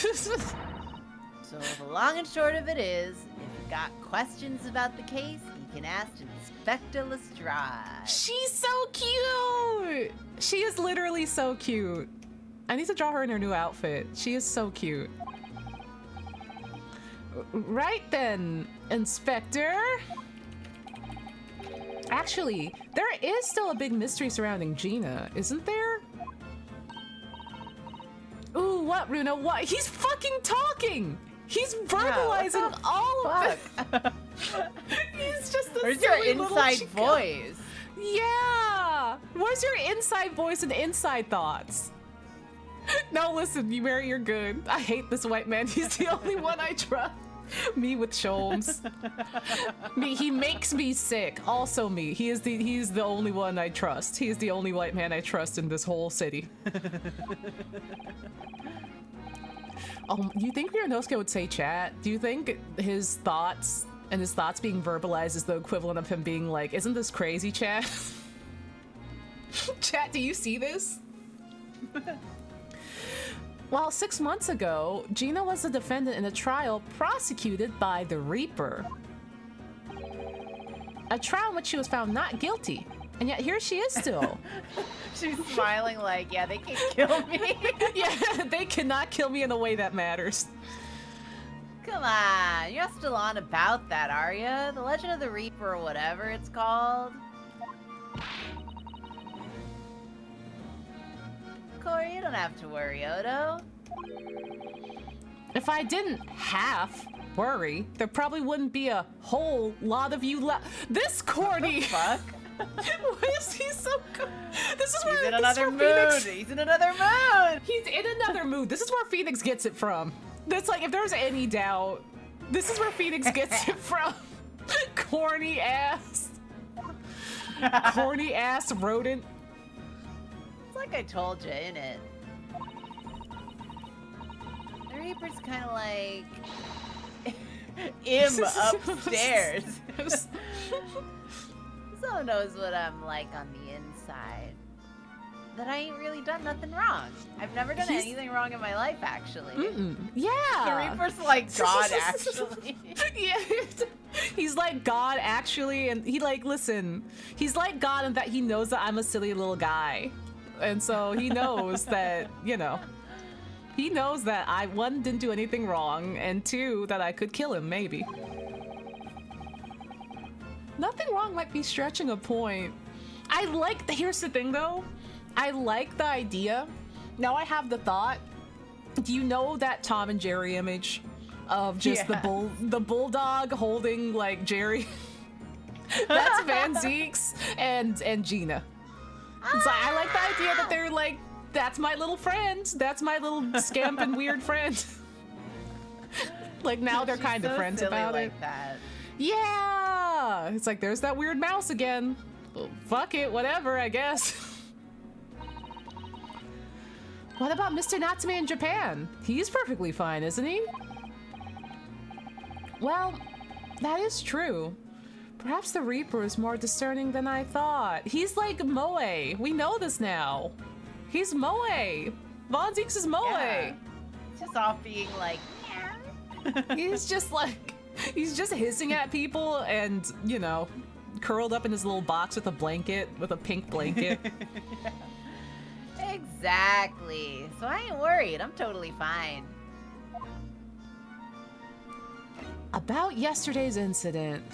the long and short of it is, if you've got questions about the case, you can ask Inspector Lestrade. She's so cute! She is literally so cute. I need to draw her in her new outfit. She is so cute. Right then, Inspector. Actually, there is still a big mystery surrounding Gina, isn't there? Ooh, what, Runo? What? He's fucking talking! He's verbalizing all of it. He's just a Where's your silly little inside chica. voice? Yeah! Where's your inside voice and inside thoughts? No, listen, you're good. I hate this white man. He's the only one I trust. Me with Sholmes. Me, he makes me sick. Also me. He's the only one I trust. He is the only white man I trust in this whole city. You think Ryunosuke would say chat? Do you think his thoughts being verbalized is the equivalent of him being like, isn't this crazy, chat? Chat, do you see this? Well, 6 months ago, Gina was the defendant in a trial prosecuted by the Reaper. A trial in which she was found not guilty, and yet here she is still. She's smiling like, yeah, they can kill me. Yeah, they cannot kill me in a way that matters. Come on, you're still on about that, are you? The Legend of the Reaper or whatever it's called. Corey. You don't have to worry, Odo. If I didn't half worry, there probably wouldn't be a whole lot of you left. This corny. Fuck. Why is he so good? This is where He's in this is another where mood. Phoenix, He's in another mood. he's in another mood. This is where Phoenix gets it from. That's like, if there's any doubt, this is where Phoenix gets it from. Corny ass rodent. It's like I told you, innit? The Reaper's kind of like him upstairs. Someone knows what I'm like on the inside. That I ain't really done nothing wrong. I've never done anything wrong in my life, actually. Yeah. The Reaper's like God, actually. Yeah. He's like God, actually, and he like, listen, he's like God in that he knows that I'm a silly little guy. And so he knows that, you know, he knows that I, one, didn't do anything wrong, and two, that I could kill him, maybe. Nothing wrong might be stretching a point. I like, here's the thing though. I like the idea. Now I have the thought. Do you know that Tom and Jerry image of just the bulldog holding like Jerry? That's Van Zeeks and Gina. So I like the idea that they're like, that's my little friend. That's my little scamp and weird friend. Like now they're kind of friends about it. That. Yeah, it's like there's that weird mouse again. Well, fuck it, whatever, I guess. What about Mr. Natsume in Japan? He's perfectly fine, isn't he? Well, that is true. Perhaps the Reaper is more discerning than I thought. He's like Moe. We know this now. He's Moe. Von Zeeks is Moe. Yeah. It's just off being like, He's just like, he's just hissing at people and, you know, curled up in his little box with a blanket, with a pink blanket. Exactly. So I ain't worried. I'm totally fine. About yesterday's incident.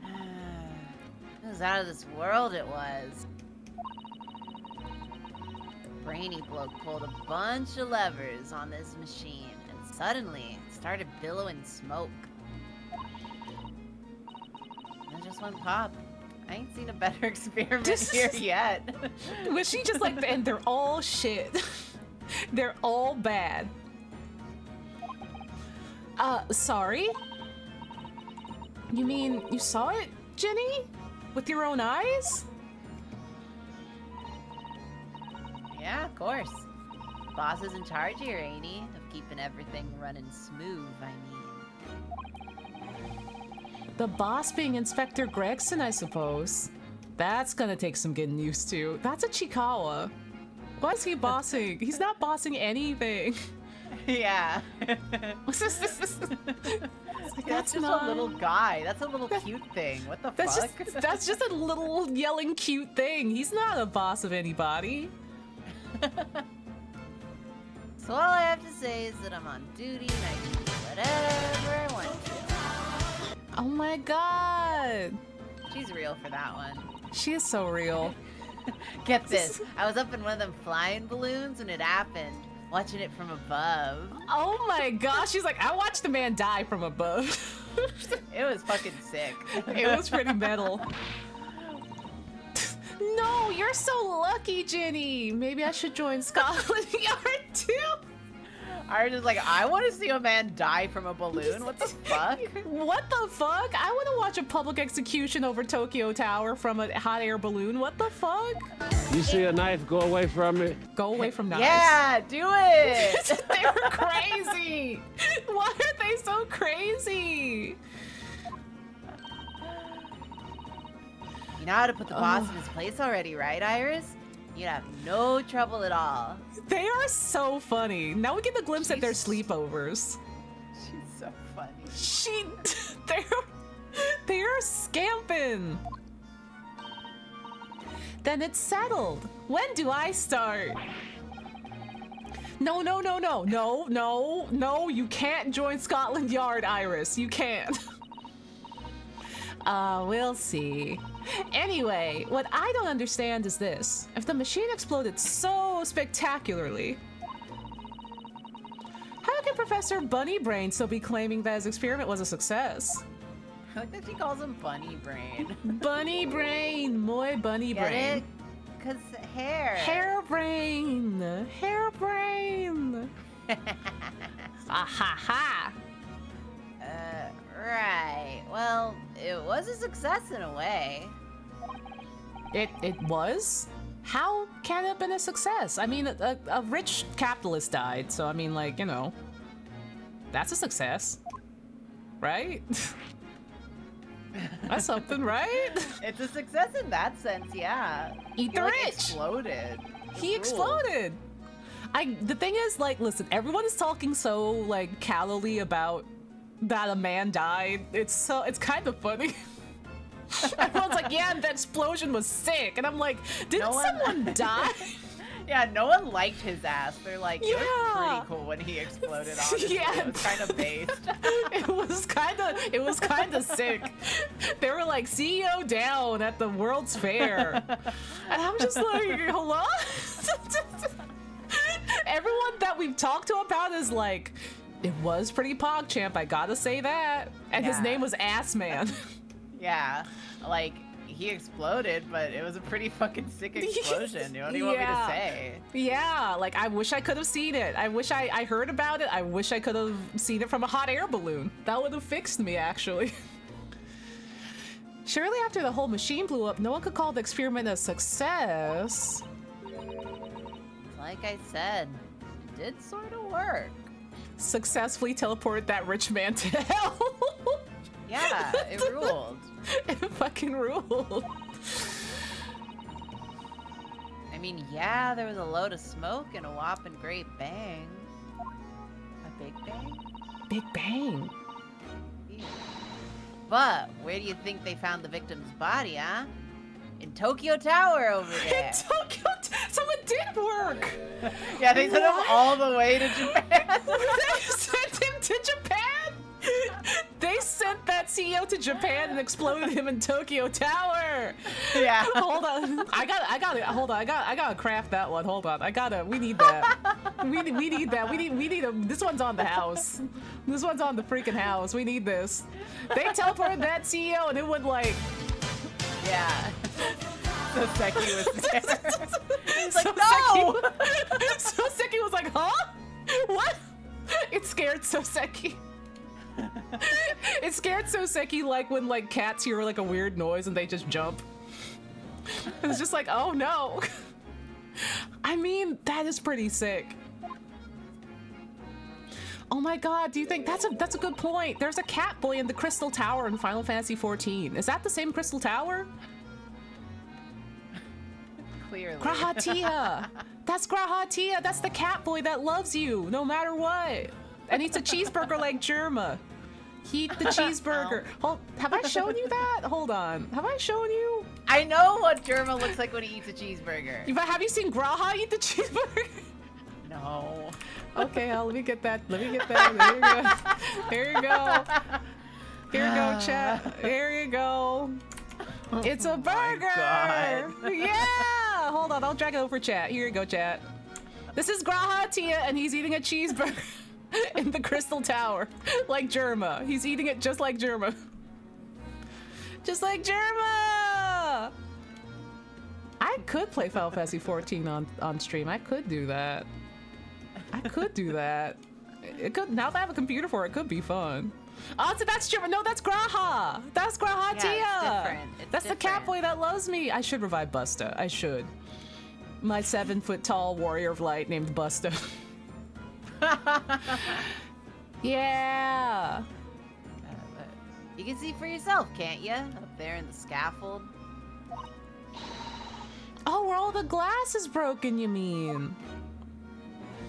It was out of this world, it was. The brainy bloke pulled a bunch of levers on this machine, and suddenly it started billowing smoke. And it just went pop. I ain't seen a better experiment here yet. Was she just like, and they're all shit. They're all bad. Sorry? You mean you saw it, Jenny? With your own eyes? Yeah, of course. Boss is in charge here, ain't he? Of keeping everything running smooth, I mean. The boss being Inspector Gregson, I suppose. That's gonna take some getting used to. That's a Chikawa. Why is he bossing? He's not bossing anything. Yeah. It's like, That's just not a little guy. That's a little cute thing. What the That's fuck? that's just a little yelling cute thing. He's not a boss of anybody. So all I have to say is that I'm on duty and I can do whatever I want to. Oh my god. She's real for that one. She is so real. Get this. I was up in one of them flying balloons when it happened, watching it from above. Oh my gosh. She's like, I watched the man die from above. It was fucking sick. It was pretty metal. No, you're so lucky, Jenny. Maybe I should join Scotland Yard too. I was just like, I want to see a man die from a balloon. What the fuck? What the fuck? I want to watch a public execution over Tokyo Tower from a hot air balloon. What the fuck? You see a knife, go away from it. Go away from knives. Yeah, do it. They were crazy. Why are they so crazy? You know how to put the boss in his place already, right, Iris? You'd have no trouble at all. They are so funny. Now we get the glimpse at their sleepovers. She's so funny. They're scamping. Then it's settled. When do I start? No, you can't join Scotland Yard, Iris. You can't. We'll see. Anyway, what I don't understand is this. If the machine exploded so spectacularly, how can Professor Bunny Brain still be claiming that his experiment was a success? I like that she calls him Bunny Brain. Bunny Brain! Muy Bunny Get Brain. it? Cause hair. Hair brain! Hair brain! Ah ha ha! Right. Well, it was a success in a way. It was? How can it have been a success? I mean, a rich capitalist died, so I mean, like, you know, that's a success, right? That's something, right? It's a success in that sense, yeah. Eat He, the like, rich! exploded. He Ruled. exploded! The thing is, like, listen, everyone is talking so, like, callowly about that a man died. It's kind of funny. Everyone's like, yeah, that explosion was sick. And I'm like, didn't someone die? Yeah, no one liked his ass. They're like, it was Yeah. pretty cool when he exploded, honestly. Yeah. It was kind of based. It was kind of sick. They were like, CEO down at the World's Fair. And I'm just like, hello? Everyone that we've talked to about is like, it was pretty PogChamp, I gotta say that. And his Yeah. name was Ass Man. Yeah, like, he exploded, but it was a pretty fucking sick explosion. What do you want me to Yeah. say? Yeah, like, I wish I could have seen it. I wish I heard about it. I wish I could have seen it from a hot air balloon. That would have fixed me, actually. Surely after the whole machine blew up, no one could call the experiment a success. Like I said, it did sort of work. Successfully teleported that rich man to hell. Yeah, it ruled. It fucking ruled. I mean, yeah, there was a load of smoke and a whopping great bang. A big bang? Big bang. Yeah. But where do you think they found the victim's body, huh? In Tokyo Tower over there. Tokyo, someone did work. Yeah, they sent him all the way to Japan. They sent him to Japan. They sent that CEO to Japan and exploded him in Tokyo Tower. Yeah. Hold on, hold on, I gotta craft that one. Hold on, we need that. We need that. We need this one's on the house. This one's on the freaking house. We need this. They teleported that CEO and it went like. Yeah. So Seki was there. He's like, So no! Soseki was like, huh? What? It scared Soseki. It scared Soseki like when like cats hear like a weird noise and they just jump. It was just like, oh no. I mean, that is pretty sick. Oh my god, do you think that's a good point? There's a cat boy in the Crystal Tower in Final Fantasy XIV. Is that the same Crystal Tower? Clearly. Grahatia! That's Grahatia! That's the cat boy that loves you, no matter what! And eats a cheeseburger like Germa. He eat the cheeseburger. Have I shown you that? Hold on. Have I shown you? I know what Germa looks like when he eats a cheeseburger. Have you seen Graha eat the cheeseburger? No. Okay, let me get that. Let me get that. There you go. Here you go, chat. Here you go. It's a burger! God. Yeah! Hold on, I'll drag it over chat. Here you go, chat. This is Grahatia, and he's eating a cheeseburger in the Crystal Tower. Like Germa. He's eating it just like Germa. Just like Germa! I could play Final Fantasy XIV on stream. I could do that. I could do that. It could, now that I have a computer for it, could be fun. Oh, so that's Germa. No, that's Graha. That's Grahatia. Yeah, it's different. It's that's the cat boy that loves me. I should revive Busta. I should. My 7-foot-tall warrior of light named Busta. Yeah. You can see for yourself, can't you? Up there in the scaffold. Oh, where all the glass is broken, you mean?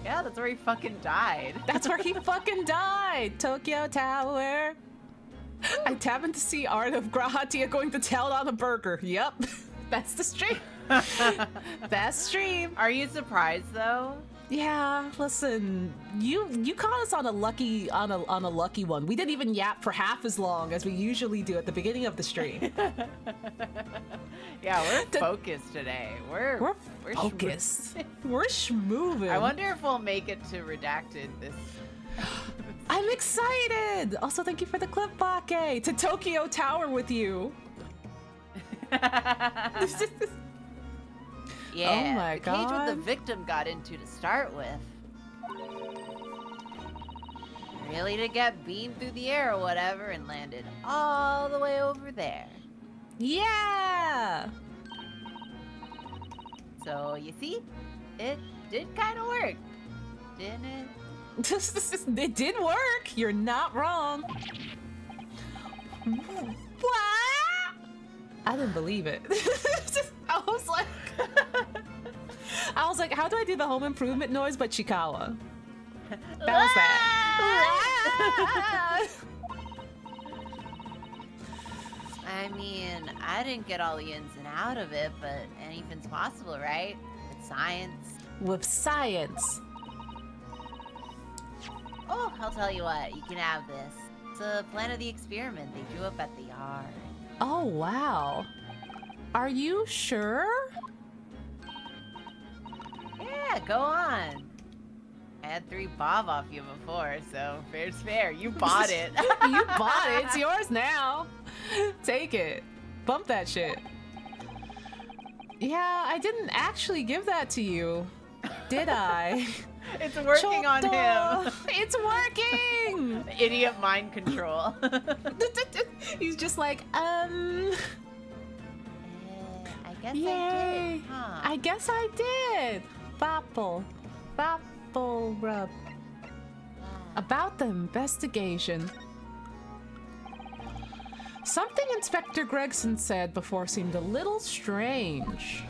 Yeah, that's where he fucking died. That's where he fucking died. Tokyo Tower. I happened to see art of Grahatia going to town on a burger. Yep. That's the stream. That's stream. Are you surprised though? Yeah, listen, you caught us on a lucky one. We didn't even yap for half as long as we usually do at the beginning of the stream. Yeah, we're focused today. We're focused. We're schmoving. I wonder if we'll make it to redacted this. I'm excited. Also, thank you for the clip, Bake. To Tokyo Tower with you. Yeah, Oh my the cage God. what the victim got into to start with. Really to get beamed through the air or whatever and landed all the way over there. Yeah. So, you see? It did kind of work, didn't it? It did work. You're not wrong. What? I didn't believe it. I was like, how do I do the home improvement noise but Chikawa? That was that. I mean, I didn't get all the ins and out of it, but anything's possible, right? It's science. With science. Oh, I'll tell you what, you can have this. It's a plan of the experiment they drew up at the yard. Oh, wow. Are you sure? Yeah, go on. I had 3 bob off you before, so fair's fair. You bought it. You bought it. It's yours now. Take it. Bump that shit. Yeah, I didn't actually give that to you, did I? It's working on him. It's working. Idiot mind control. He's just like, I guess I yay. did, huh? I guess I did. Bopple. Bopple rub. About the investigation. Something Inspector Gregson said before seemed a little strange.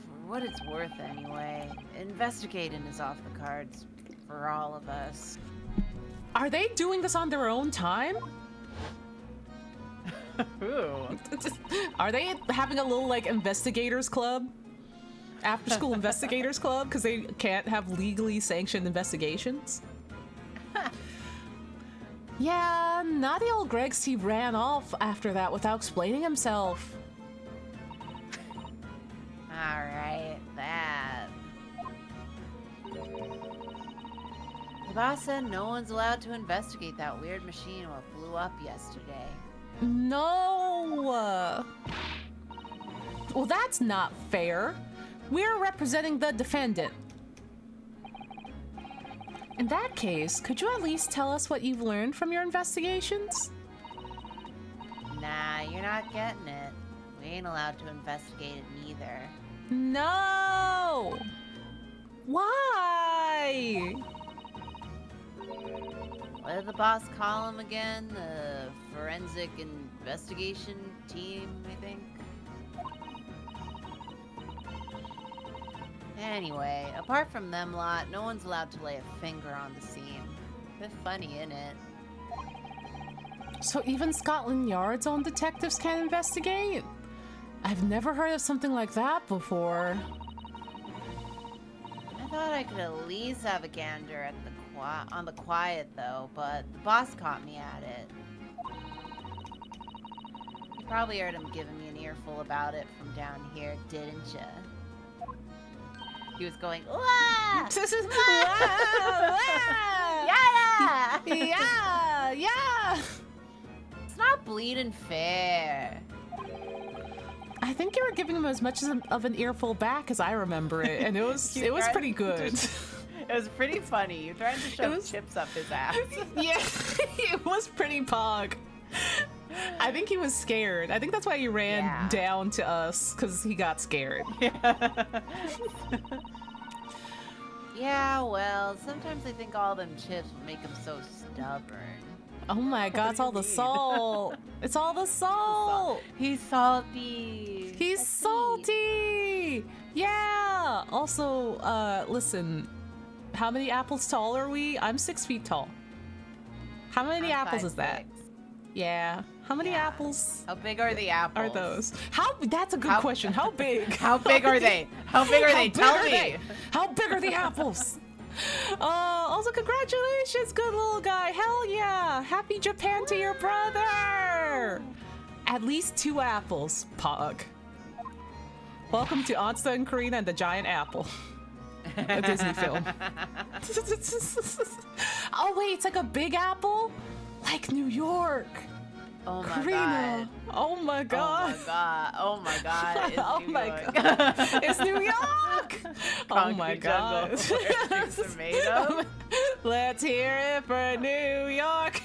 For what it's worth, anyway, investigating is off the cards for all of us. Are they doing this on their own time? Ooh. Are they having a little, like, investigators club? After school investigators club? Because they can't have legally sanctioned investigations? Yeah, naughty old Gregsy ran off after that without explaining himself. Alright, that. The boss said no one's allowed to investigate that weird machine what blew up yesterday. No! Well, that's not fair. We're representing the defendant. In that case, could you at least tell us what you've learned from your investigations? Nah, you're not getting it. We ain't allowed to investigate it neither. No! Why? What did the boss call him again? The forensic investigation team, I think? Anyway, apart from them lot, no one's allowed to lay a finger on the scene. Bit funny, innit? So even Scotland Yard's own detectives can't investigate? I've never heard of something like that before. I thought I could at least have a gander at the on the quiet though, but the boss caught me at it. You probably heard him giving me an earful about it from down here, didn't ya? He was going, wah! Wah! Yeah! Yeah! Yeah! It's not bleeding fair. I think you were giving him as much of an earful back as I remember it, and it was pretty good. It was pretty funny. You trying to shove chips up his ass. Yeah, it was pretty pog. I think he was scared. I think that's why he ran down to us, because he got scared. Yeah, well, sometimes I think all them chips would make him so stubborn. Oh my god, it's all the salt. It's all the salt. He's salty. He's salty. Yeah. Also, listen, how many apples tall are we? I'm 6 feet tall. How many apples is that? 5'6". Yeah. How many Yeah. apples How big are the apples? are those? That's a good question. How big? How big are they? How big are they? big Tell are me. they? How big are the apples? Also, congratulations, good little guy. Hell yeah. Happy Japan to your brother. At least 2 apples, Pog. Welcome to Onsta and Karina and the Giant Apple. A Disney film. Oh, wait, it's like a big apple? Like New York. Oh my Karina. god. Oh my god. Oh my god. It's Oh New my York. god. It's New York. Oh my Concrete god. jungle where things are made of. Let's hear it for New York.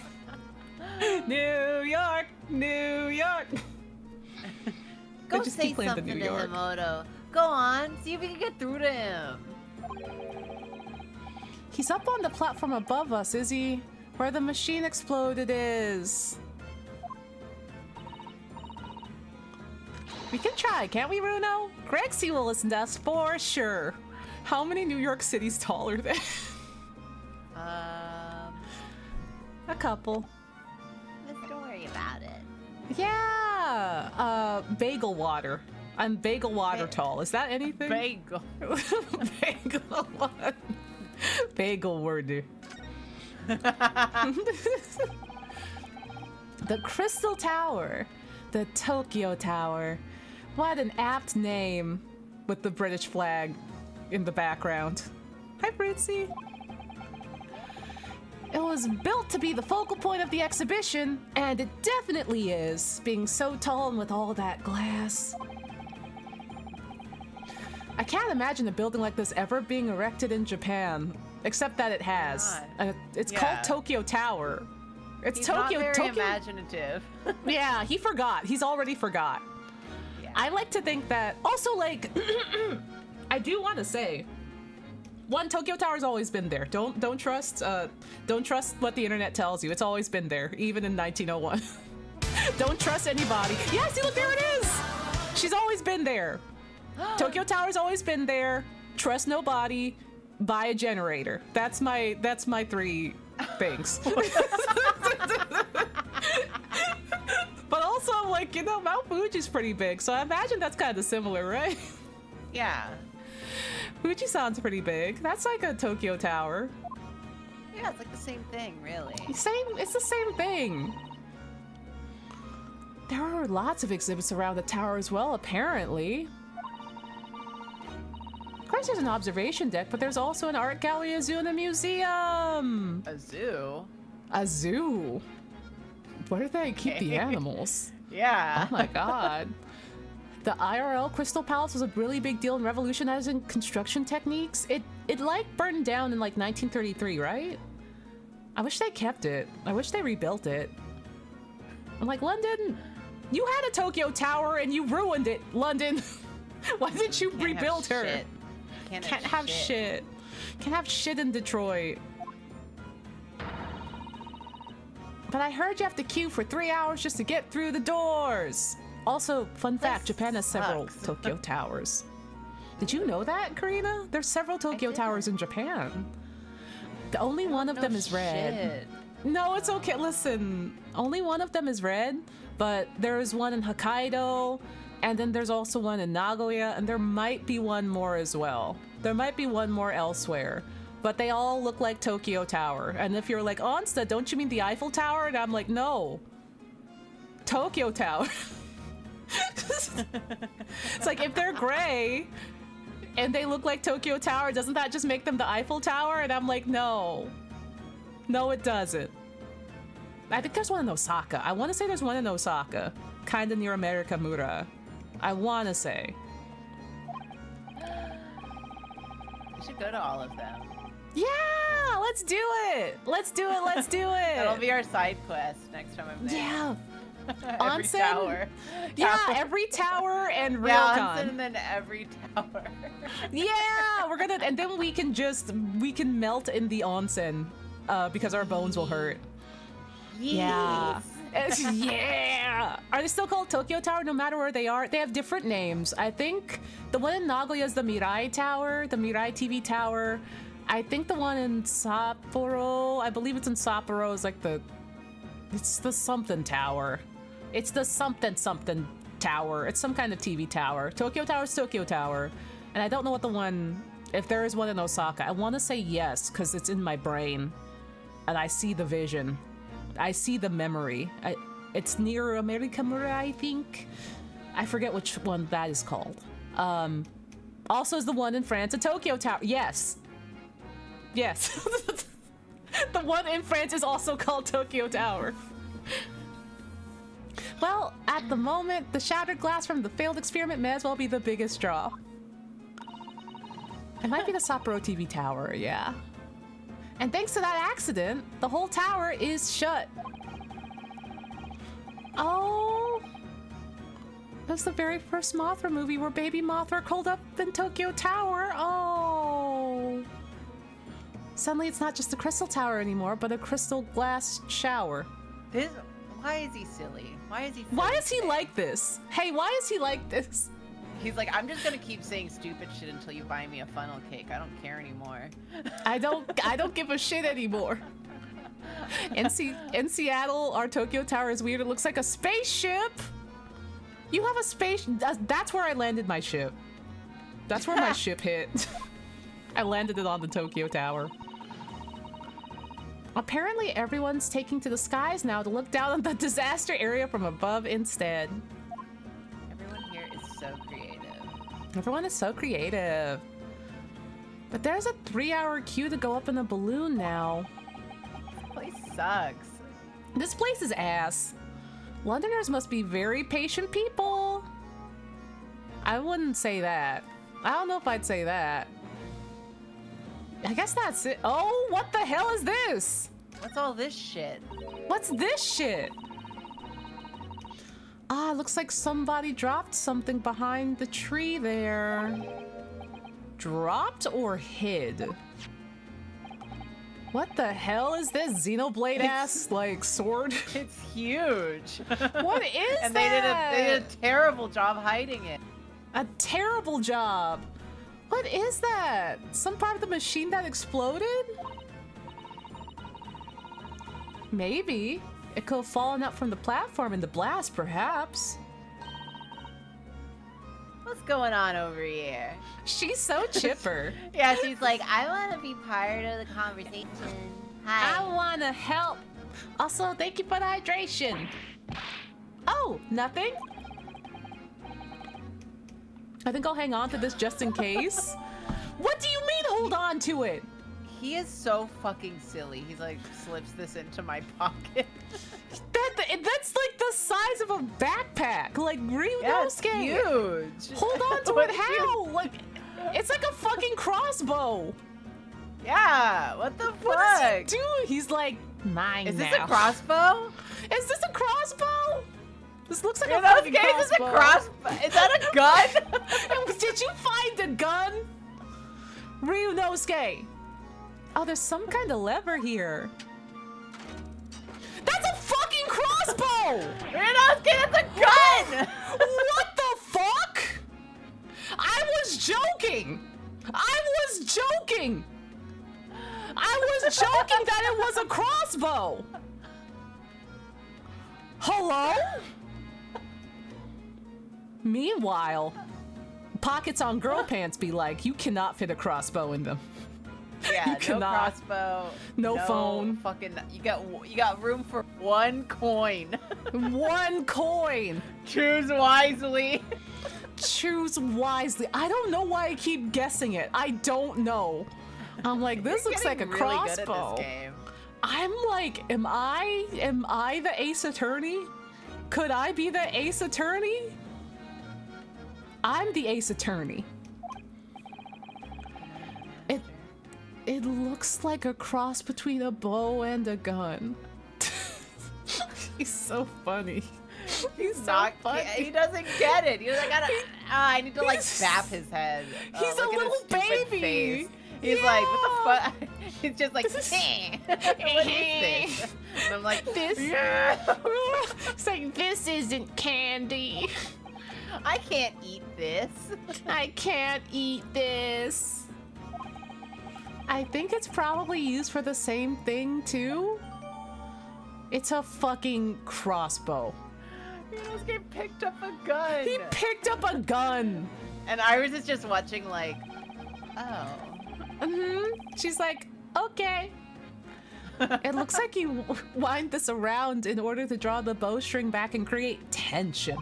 New York. New York. Go just say keep playing the something New to York. him, Odo. Go on. See if we can get through to him. He's up on the platform above us, is he? Where the machine exploded is. We can try, can't we, Runo? Grexy will listen to us for sure. How many New York cities tall are there? A couple. Let's don't worry about it. Yeah. Bagel water. I'm bagel water tall. Is that anything? Bagel. Bagel water. Bagel word. The Crystal Tower. The Tokyo Tower. What an apt name with the British flag in the background. Hi, Britzy. It was built to be the focal point of the exhibition, and it definitely is, being so tall and with all that glass. I can't imagine a building like this ever being erected in Japan, except that it has. It's called Tokyo Tower. It's He's Tokyo. not very Tokyo. imaginative. Yeah, he forgot. He's already forgot. Yeah. I like to think that. Also, like, I do want to say, one, Tokyo Tower's always been there. Don't trust what the internet tells you. It's always been there, even in 1901. Don't trust anybody. Yeah, see, look, there it is. She's always been there. Tokyo Tower's always been there. Trust nobody. Buy a generator. That's my 3 things. But also, like, you know, Mount Fuji's pretty big, so I imagine that's kind of similar, right? Yeah. Fuji-san's pretty big. That's like a Tokyo Tower. Yeah, it's like the same thing, really. It's the same thing. There are lots of exhibits around the tower as well, apparently. Of course, there's an observation deck, but there's also an art gallery, a zoo, and a museum. A zoo? A zoo? Where do they keep the Okay. animals? Yeah. Oh my god. The IRL Crystal Palace was a really big deal in revolutionizing construction techniques. It like burned down in like 1933, right? I wish they kept it. I wish they rebuilt it. I'm like, London, you had a Tokyo Tower and you ruined it, London. Why didn't you Can't rebuild have her? shit. Can't have shit. Can't have shit in Detroit. But I heard you have to queue for 3 hours just to get through the doors. Also, fun fact, Japan has several sucks. Tokyo Towers. Did you know that, Karina? There's several Tokyo Towers in Japan. The only one of them is red. Shit. No, it's okay. Listen, only one of them is red, but there is one in Hokkaido, and then there's also one in Nagoya, and there might be one more as well. There might be one more elsewhere, but they all look like Tokyo Tower. And if you're like, Onsta, don't you mean the Eiffel Tower? And I'm like, no. Tokyo Tower. It's like, if they're gray and they look like Tokyo Tower, doesn't that just make them the Eiffel Tower? And I'm like, no. No, it doesn't. I think there's one in Osaka. I want to say there's one in Osaka. Kind of near America Mura. I want to say. We should go to all of them. Yeah, let's do it. Let's do it. Let's do it. That'll be our side quest next time I'm there. Yeah. Every Onsen. tower. Yeah, Tower. every tower and Yeah, Realcon. Onsen and then every tower. Yeah, we're gonna, and then we can melt in the onsen because our bones will hurt. Yeah. Yeah. Are they still called Tokyo Tower no matter where they are? They have different names. I think the one in Nagoya is the Mirai Tower, the Mirai TV Tower. I think the one in Sapporo, I believe it's in Sapporo, is like it's the something tower. It's the something something tower. It's some kind of TV tower. Tokyo Tower is Tokyo Tower. And I don't know what the one, if there is one in Osaka. I want to say yes, because it's in my brain. And I see the vision. I see the memory. It's near America Mura, I think. I forget which one that is called. Also is the one in France, a Tokyo Tower. Yes. Yes. The one in France is also called Tokyo Tower. Well, at the moment, the shattered glass from the failed experiment may as well be the biggest draw. It might be the Sapporo TV Tower, yeah. And thanks to that accident, the whole tower is shut. Oh. That's the very first Mothra movie where baby Mothra curled up in Tokyo Tower. Oh. Suddenly it's not just a crystal tower anymore, but a crystal glass shower. Why is he silly? Why is he silly Why is he today? like this? Hey, why is he like this? He's like, I'm just gonna keep saying stupid shit until you buy me a funnel cake. I don't care anymore. I don't give a shit anymore. In Seattle, our Tokyo Tower is weird. It looks like a spaceship. You have a space. That's where I landed my ship. That's where my ship hit. I landed it on the Tokyo Tower. Apparently, everyone's taking to the skies now to look down on the disaster area from above instead. Everyone here is so creative. Everyone is so creative. But there's a 3-hour queue to go up in a balloon now. This place sucks. This place is ass. Londoners must be very patient people. I wouldn't say that. I don't know if I'd say that. I guess that's it. Oh, what the hell is this? What's all this shit? What's this shit? Ah, looks like somebody dropped something behind the tree there. Dropped or hid? What the hell is this Xenoblade ass like sword? It's huge. What is and that? they did a terrible job hiding it. A terrible job. What is that? Some part of the machine that exploded? Maybe. It could have fallen out from the platform in the blast, perhaps. What's going on over here? She's so chipper. Yeah, she's like, I want to be part of the conversation. Hi. I want to help. Also, thank you for the hydration. Oh, nothing? I think I'll hang on to this just in case. What do you mean hold on to it? He is so fucking silly. He's like, slips this into my pocket. That's like the size of a backpack. Like, Yeah, it's Ryunosuke. huge. Hold on to What it did you- how? Like, it's like a fucking crossbow. Yeah, what the fuck? What does he do? He's like, mine Is this now. a crossbow? Is this a crossbow? This looks like You a know, fucking is this a crossbow. crossbow? Is that a gun? Did you find a gun? Ryunosuke. Oh, there's some kind of lever here. That's a fucking crossbow! Ryunosuke, that's a gun! What the fuck? I was joking! I was joking that it was a crossbow! Hello? Meanwhile, pockets on girl pants be like, you cannot fit a crossbow in them. Yeah, You no cannot. crossbow. No phone. Fucking, you got room for one coin. One coin. Choose wisely. Choose wisely. I don't know why I keep guessing it. I don't know. I'm like, this You're looks like a getting really good at crossbow. this game. I'm like, am I the ace attorney? Could I be the ace attorney? I'm the ace attorney. It looks like a cross between a bow and a gun. He's so funny. He's so Not, funny. he doesn't get it. He's like, I need to like He's- zap his head. he's a look at his little stupid baby. face. He's like, what the fuck? He's just like, This is- what is this? And I'm like, This- yeah. It's like, this isn't candy. I can't eat this. I can't eat this. I think it's probably used for the same thing too. It's a fucking crossbow. Inosuke picked up a gun. He picked up a gun. And Iris is just watching like, oh. She's like, okay. It looks like you wind this around in order to draw the bowstring back and create tension.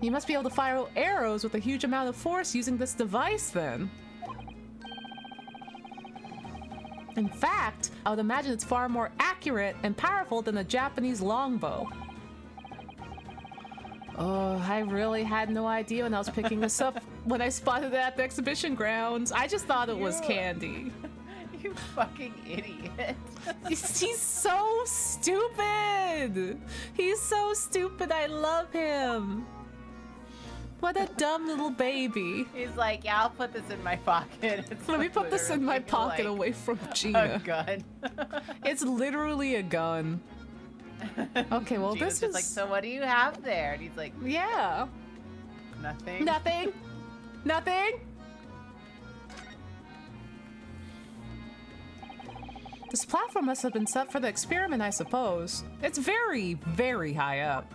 You must be able to fire arrows with a huge amount of force using this device then. In fact, I would imagine it's far more accurate and powerful than a Japanese longbow. Oh, I really had no idea when I was picking this up when I spotted it at the exhibition grounds. I just thought it was candy. You fucking idiot. He's so stupid. He's so stupid. I love him. What a dumb little baby. He's like, yeah, I'll put this in my pocket. It's Let me put this in my pocket like away from a Gina. gun. It's literally a gun. Okay, well, Gina's this just is like, so what do you have there? And he's like, yeah. nothing. Nothing. Nothing. This platform must have been set for the experiment, I suppose. It's very, very high up.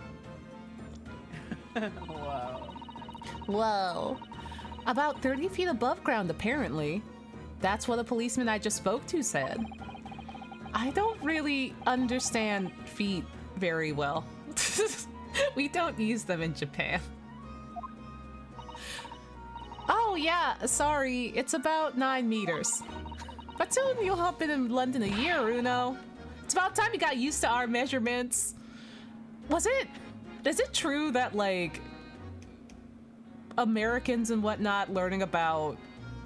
Whoa. Whoa. About 30 feet above ground, apparently. That's what a policeman I just spoke to said. I don't really understand feet very well. We don't use them in Japan. Oh yeah, sorry. It's about 9 meters. But soon you'll have been in London a year, Uno. It's about time you got used to our measurements. Is it true that, like, Americans and whatnot learning about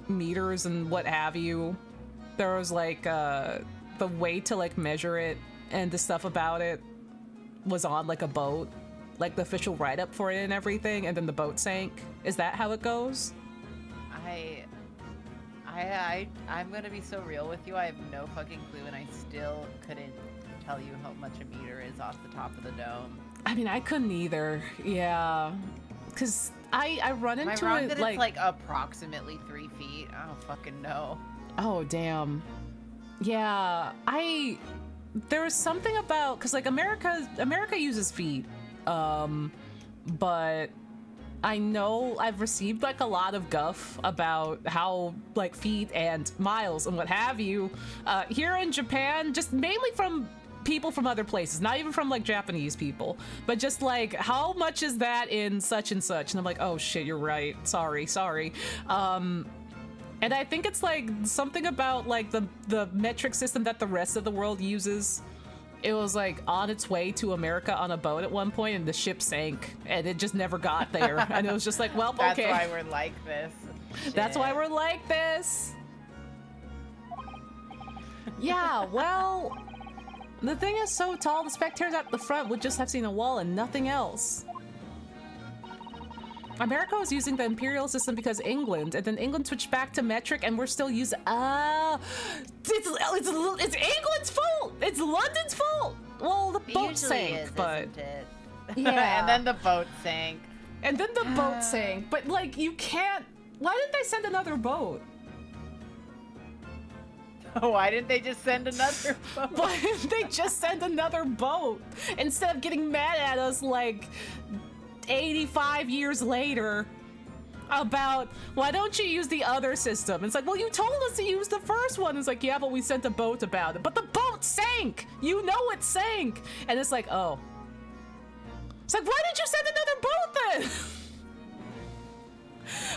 meters and what have you, there was, like, the way to, like, measure it and the stuff about it was on, like, a boat? Like, the official write-up for it and everything, and then the boat sank? Is that how it goes? I'm gonna be so real with you. I have no fucking clue, and I still couldn't tell you how much a meter is off the top of the dome. I mean, I couldn't either. Yeah, because I run into Am I wrong it that like it's like approximately 3 feet? I don't fucking know. Oh damn. Yeah, there was something about because like America uses feet, but I know I've received like a lot of guff about how like feet and miles and what have you here in Japan, just mainly from people from other places, not even from like Japanese people, but just like how much is that in such and such, and I'm like, oh shit, you're right, sorry. And I think it's like something about like the metric system that the rest of the world uses. It was like on its way to America on a boat at one point, and the ship sank, and it just never got there. And it was just like, well, That's okay. why we're like this. That's why we're like this. Yeah, well, the thing is so tall, the spectators at the front would just have seen a wall and nothing else. America was using the imperial system because England, and then England switched back to metric, and we're still using. It's England's fault. It's London's fault. Well, the boat sank, but isn't it? yeah, And then the boat sank. And then the boat sank. But like, you can't. Why didn't they send another boat? Why didn't they just send another boat? Why didn't they just send another boat instead of getting mad at us like 85 years later about why don't you use the other system? It's like, well, you told us to use the first one. It's like, yeah, but we sent a boat about it, but the boat sank, you know, it sank. And it's like, oh, it's like, why did you send another boat then?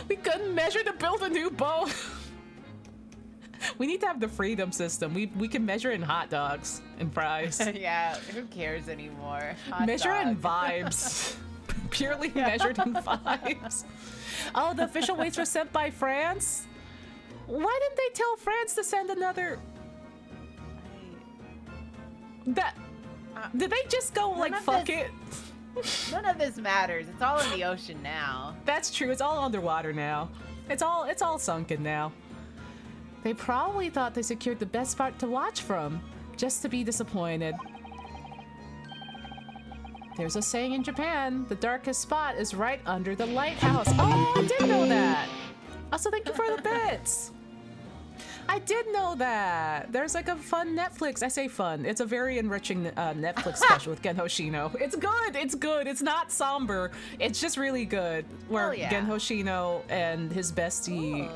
We couldn't measure to build a new boat. We need to have the freedom system. We can measure in hot dogs and fries. Yeah, who cares anymore? Hot Measure in dog. vibes. Purely measured in vibes. Oh, the official weights were sent by France? Why didn't they tell France to send another? Did they just go like, fuck it? None of this matters. It's all in the ocean now. That's true. It's all underwater now. It's all sunken now. They probably thought they secured the best spot to watch from, just to be disappointed. There's a saying in Japan, the darkest spot is right under the lighthouse. Oh, I didn't know that. Also, thank you for the bits. I did know that. There's like a fun Netflix. I say fun. It's a very enriching Netflix special with Gen Hoshino. It's good. It's good. It's not somber. It's just really good. Where Gen Hoshino and his bestie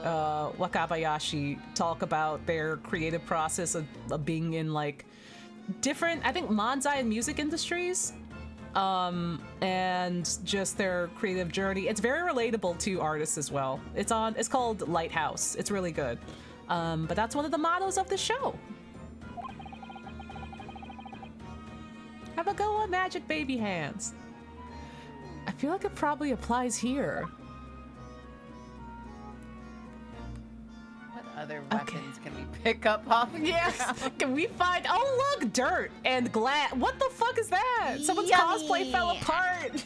Wakabayashi talk about their creative process of being in like different, I think, manzai and music industries. And just their creative journey. It's very relatable to artists as well. It's called Lighthouse. It's really good. But that's one of the mottos of the show. Have a go on magic baby hands. I feel like it probably applies here. What other weapons can we pick up off the ground? Can we find... Oh, look! Dirt and glass. What the fuck is that? Someone's cosplay fell apart.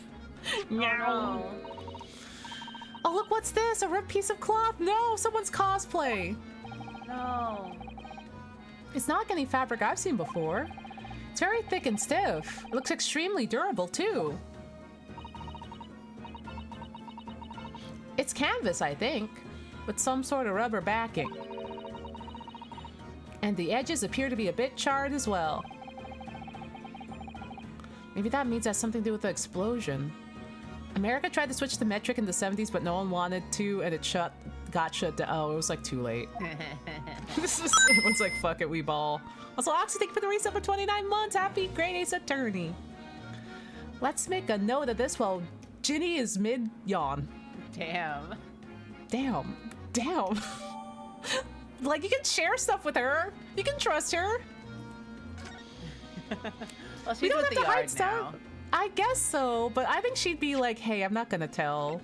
No. Oh, look, what's this? A ripped piece of cloth? No, someone's cosplay. No. It's not like any fabric I've seen before. It's very thick and stiff. It looks extremely durable, too. It's canvas, I think, with some sort of rubber backing. And the edges appear to be a bit charred as well. Maybe that means it has something to do with the explosion. America tried to switch to metric in the 70s, but no one wanted to, and it got shut down. Oh, it was like too late. Everyone's like, fuck it, we ball. Also, Oxy, thank you for the reset for 29 months. Happy Great Ace Attorney. Let's make a note of this while Ginny is mid-yawn. Damn. Damn. Damn. Like, you can share stuff with her. You can trust her. Well, she's we don't with have the to hide yard stuff. now. I guess so, but I think she'd be like, hey, I'm not gonna tell.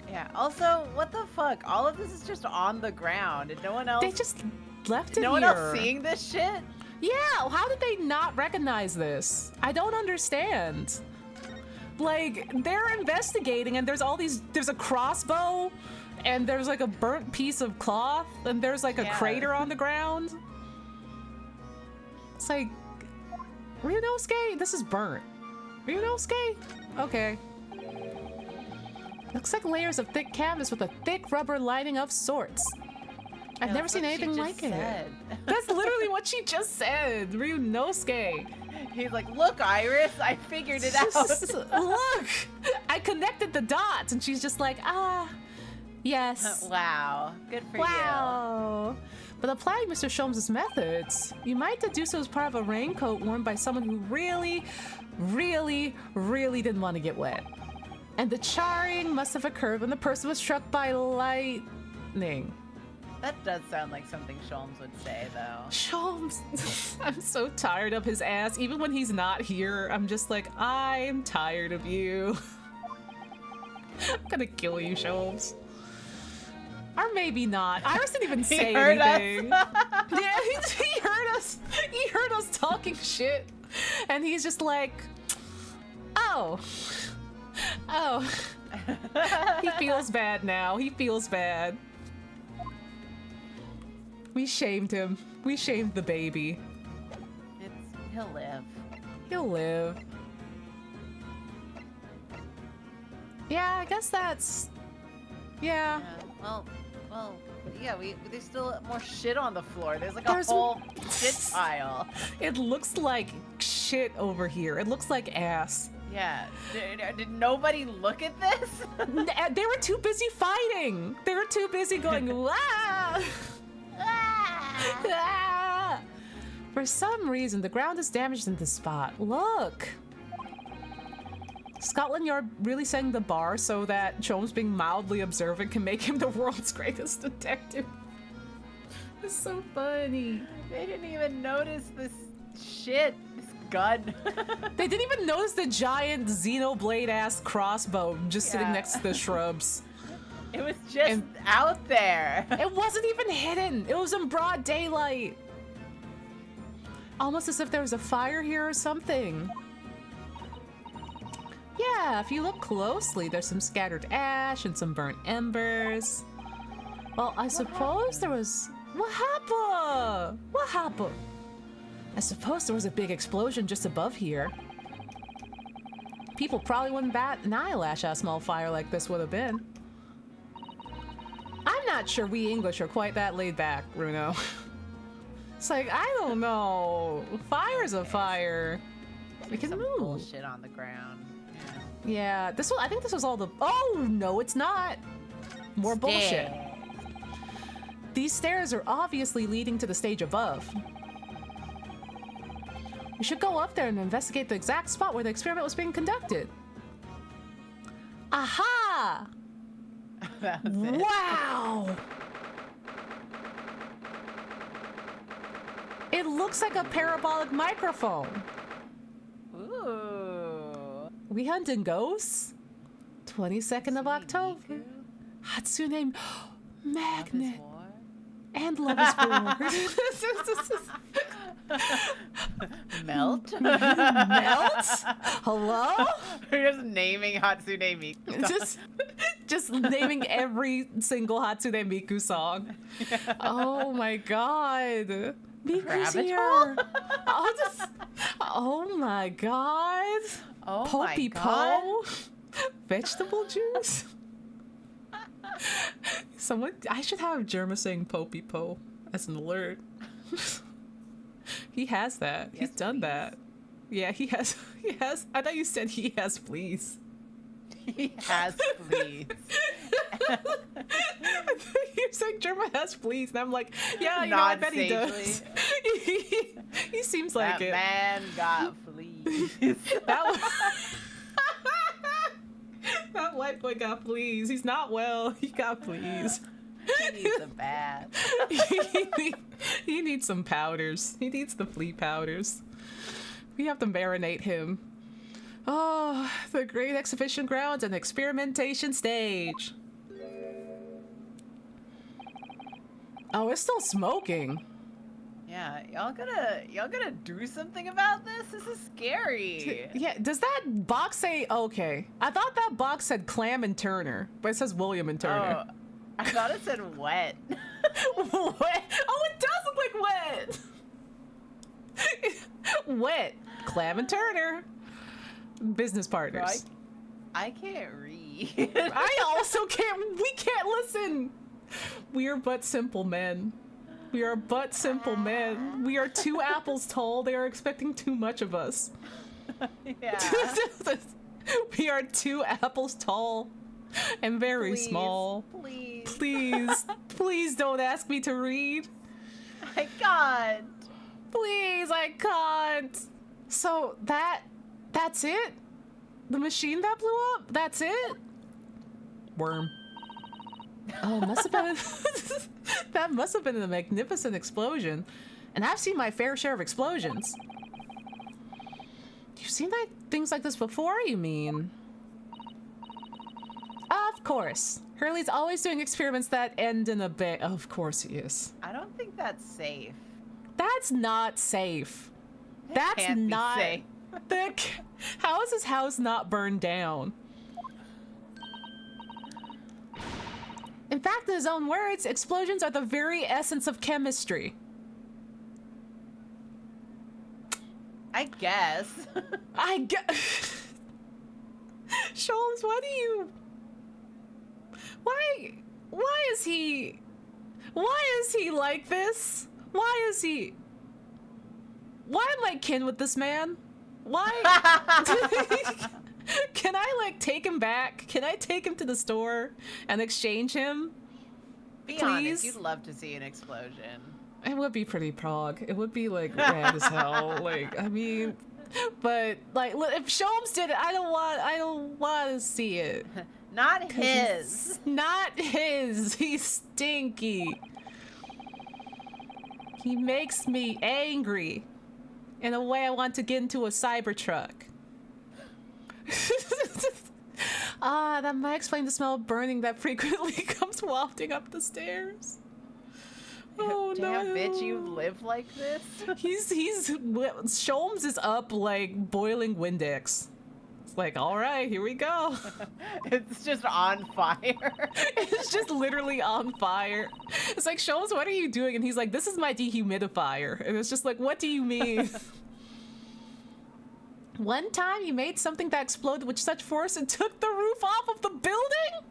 Yeah, also, what the fuck? All of this is just on the ground and no one else... They just left it no here. one else seeing this shit? Yeah, how did they not recognize this? I don't understand. Like, they're investigating and there's a crossbow and there's like a burnt piece of cloth and there's like a crater on the ground. It's like, Ryunosuke, this is burnt. Ryunosuke? Okay. Looks like layers of thick canvas with a thick rubber lining of sorts. I've never seen anything like it. That's literally what she just said. Ryunosuke. He's like, look, Iris, I figured it out. Look, I connected the dots, and she's just like, yes. Wow, good for you. Wow. But applying Mr. Sholmes' methods, you might deduce it was part of a raincoat worn by someone who really, really, really didn't want to get wet. And the charring must have occurred when the person was struck by lightning. That does sound like something Sholmes would say, though. Sholmes, I'm so tired of his ass. Even when he's not here, I'm just like, I'm tired of you. I'm gonna kill you, Sholmes. Or maybe not. Iris didn't even say anything. Yeah, he heard us. He heard us talking shit. And he's just like, oh. He feels bad now. He feels bad. We shamed him. We shamed the baby. He'll live. He'll live. Yeah, I guess that's... Yeah. Well, yeah, there's still more shit on the floor. There's like a whole shit pile. It looks like shit over here. It looks like ass. Yeah. Did nobody look at this? They were too busy fighting. They were too busy going, wow. Ah! For some reason, the ground is damaged in this spot. Look! Scotland Yard really setting the bar so that Sholmes being mildly observant can make him the world's greatest detective. It's so funny. They didn't even notice this shit. This gun. They didn't even notice the giant Xenoblade-ass crossbow just sitting next to the shrubs. It was just out there. It wasn't even hidden. It was in broad daylight. Almost as if there was a fire here or something. Yeah, if you look closely, there's some scattered ash and some burnt embers. Well, I suppose there was... What happened? What happened? I suppose there was a big explosion just above here. People probably wouldn't bat an eyelash at a small fire like this would have been. I'm not sure we English are quite that laid back, Bruno. It's like, I don't know. Fire's a fire. We can Some move. bullshit on the ground. Yeah, this was. I think this was all the. Oh no, it's not. More bullshit. These stairs are obviously leading to the stage above. We should go up there and investigate the exact spot where the experiment was being conducted. Aha! That was it. Wow! It looks like a parabolic microphone. Ooh. We hunting ghosts? 22nd of October. Miku, Hatsune Magnet. Love And Love is War. is War. Melt? Melt? Hello? We're just naming Hatsune Miku. just naming every single Hatsune Miku song. Oh my god. Miku's Rabbit here. hole? Oh my god. Oh Popey my god. Po. Vegetable juice. Someone, I should have Jerma saying Popey Po as an alert. He has that. Yes, He's done please. that. Yeah, he has. He has. I thought you said he has fleas. He has fleas. I thought you said Jerma has fleas, and I'm like, yeah, you know, I Nod bet he does. sagely. He seems like That it. man got fleas. That was. That white boy got fleas. He's not well. He got fleas. He needs a bath. He needs some powders. He needs the flea powders. We have to marinate him. Oh, the great exhibition grounds and experimentation stage. Oh, it's still smoking. Yeah, y'all gonna do something about this? This is scary. Yeah, does that box say okay? I thought that box said Clam and Turner, but it says William and Turner. Oh, I thought it said wet. Wet? Oh, it does look like wet. Wet. Clam and Turner. Business partners. I can't read. I also can't. We can't listen. We are but simple men. We are but simple men. We are 2 apples tall. They are expecting too much of us. Yeah. We are 2 apples tall and very Please, small. Please. Please, please don't ask me to read. I can't. Please, I can't. So that's it? The machine that blew up? That's it? Worm. Oh, must have been that must have been a magnificent explosion. And I've seen my fair share of explosions. You've seen things like this before, you mean? Of course. Hurley's always doing experiments that end in a bit. Of course he is. I don't think that's safe. That's not safe. It That's can't be not safe. How is his house not burned down? In fact, in his own words, explosions are the very essence of chemistry. I guess. I get. Sholmes, why do you? Why is he? Why is he like this? Why is he? Why am I kin with this man? Why? Can I like take him back? Can I take him to the store and exchange him? Be Please? honest, you'd love to see an explosion. It would be pretty prog. It would be like rad as hell. Like, I mean, but like, if Sholmes did it, I don't want to see it. Not 'Cause his. it's not his. He's stinky. He makes me angry. In a way, I want to get into a cybertruck. That might explain the smell of burning that frequently comes wafting up the stairs. Oh Damn, no. bitch, you live like this? Sholmes is up like boiling Windex. It's like, all right, here we go. It's just on fire. It's just literally on fire. It's like, Sholmes, what are you doing? And he's like, this is my dehumidifier. And it's just like, what do you mean? One time you made something that exploded with such force and took the roof off of the building?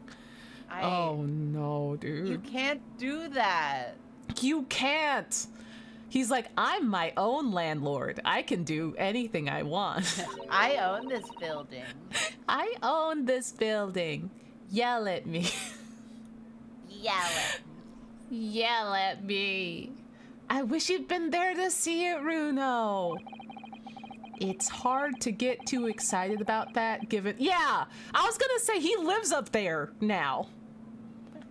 Oh no, dude. You can't do that. You can't. He's like, I'm my own landlord. I can do anything I want. I own this building. I own this building. Yell at me. Yell it. Yell at me. I wish you'd been there to see it, Runo. It's hard to get too excited about that, given... Yeah, I was gonna say he lives up there now.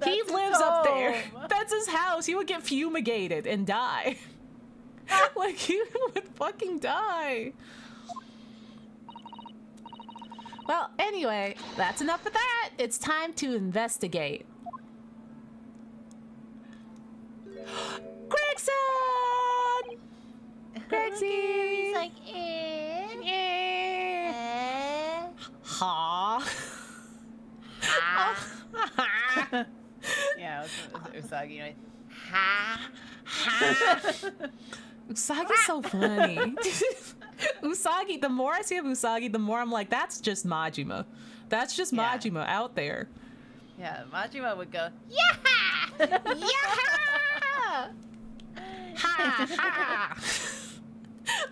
He lives up there. That's his house. He would get fumigated and die. Like, he would fucking die. Well, anyway, that's enough of that. It's time to investigate. Gregson! Gregsy! He's like, Ha. Yeah, Usagi, like, ha. Usagi's so funny. Usagi, the more I see of Usagi, the more I'm like, that's just Majima. That's just Yeah. Majima out there. Yeah, Majima would go, yeah! Yeah! Ha ha!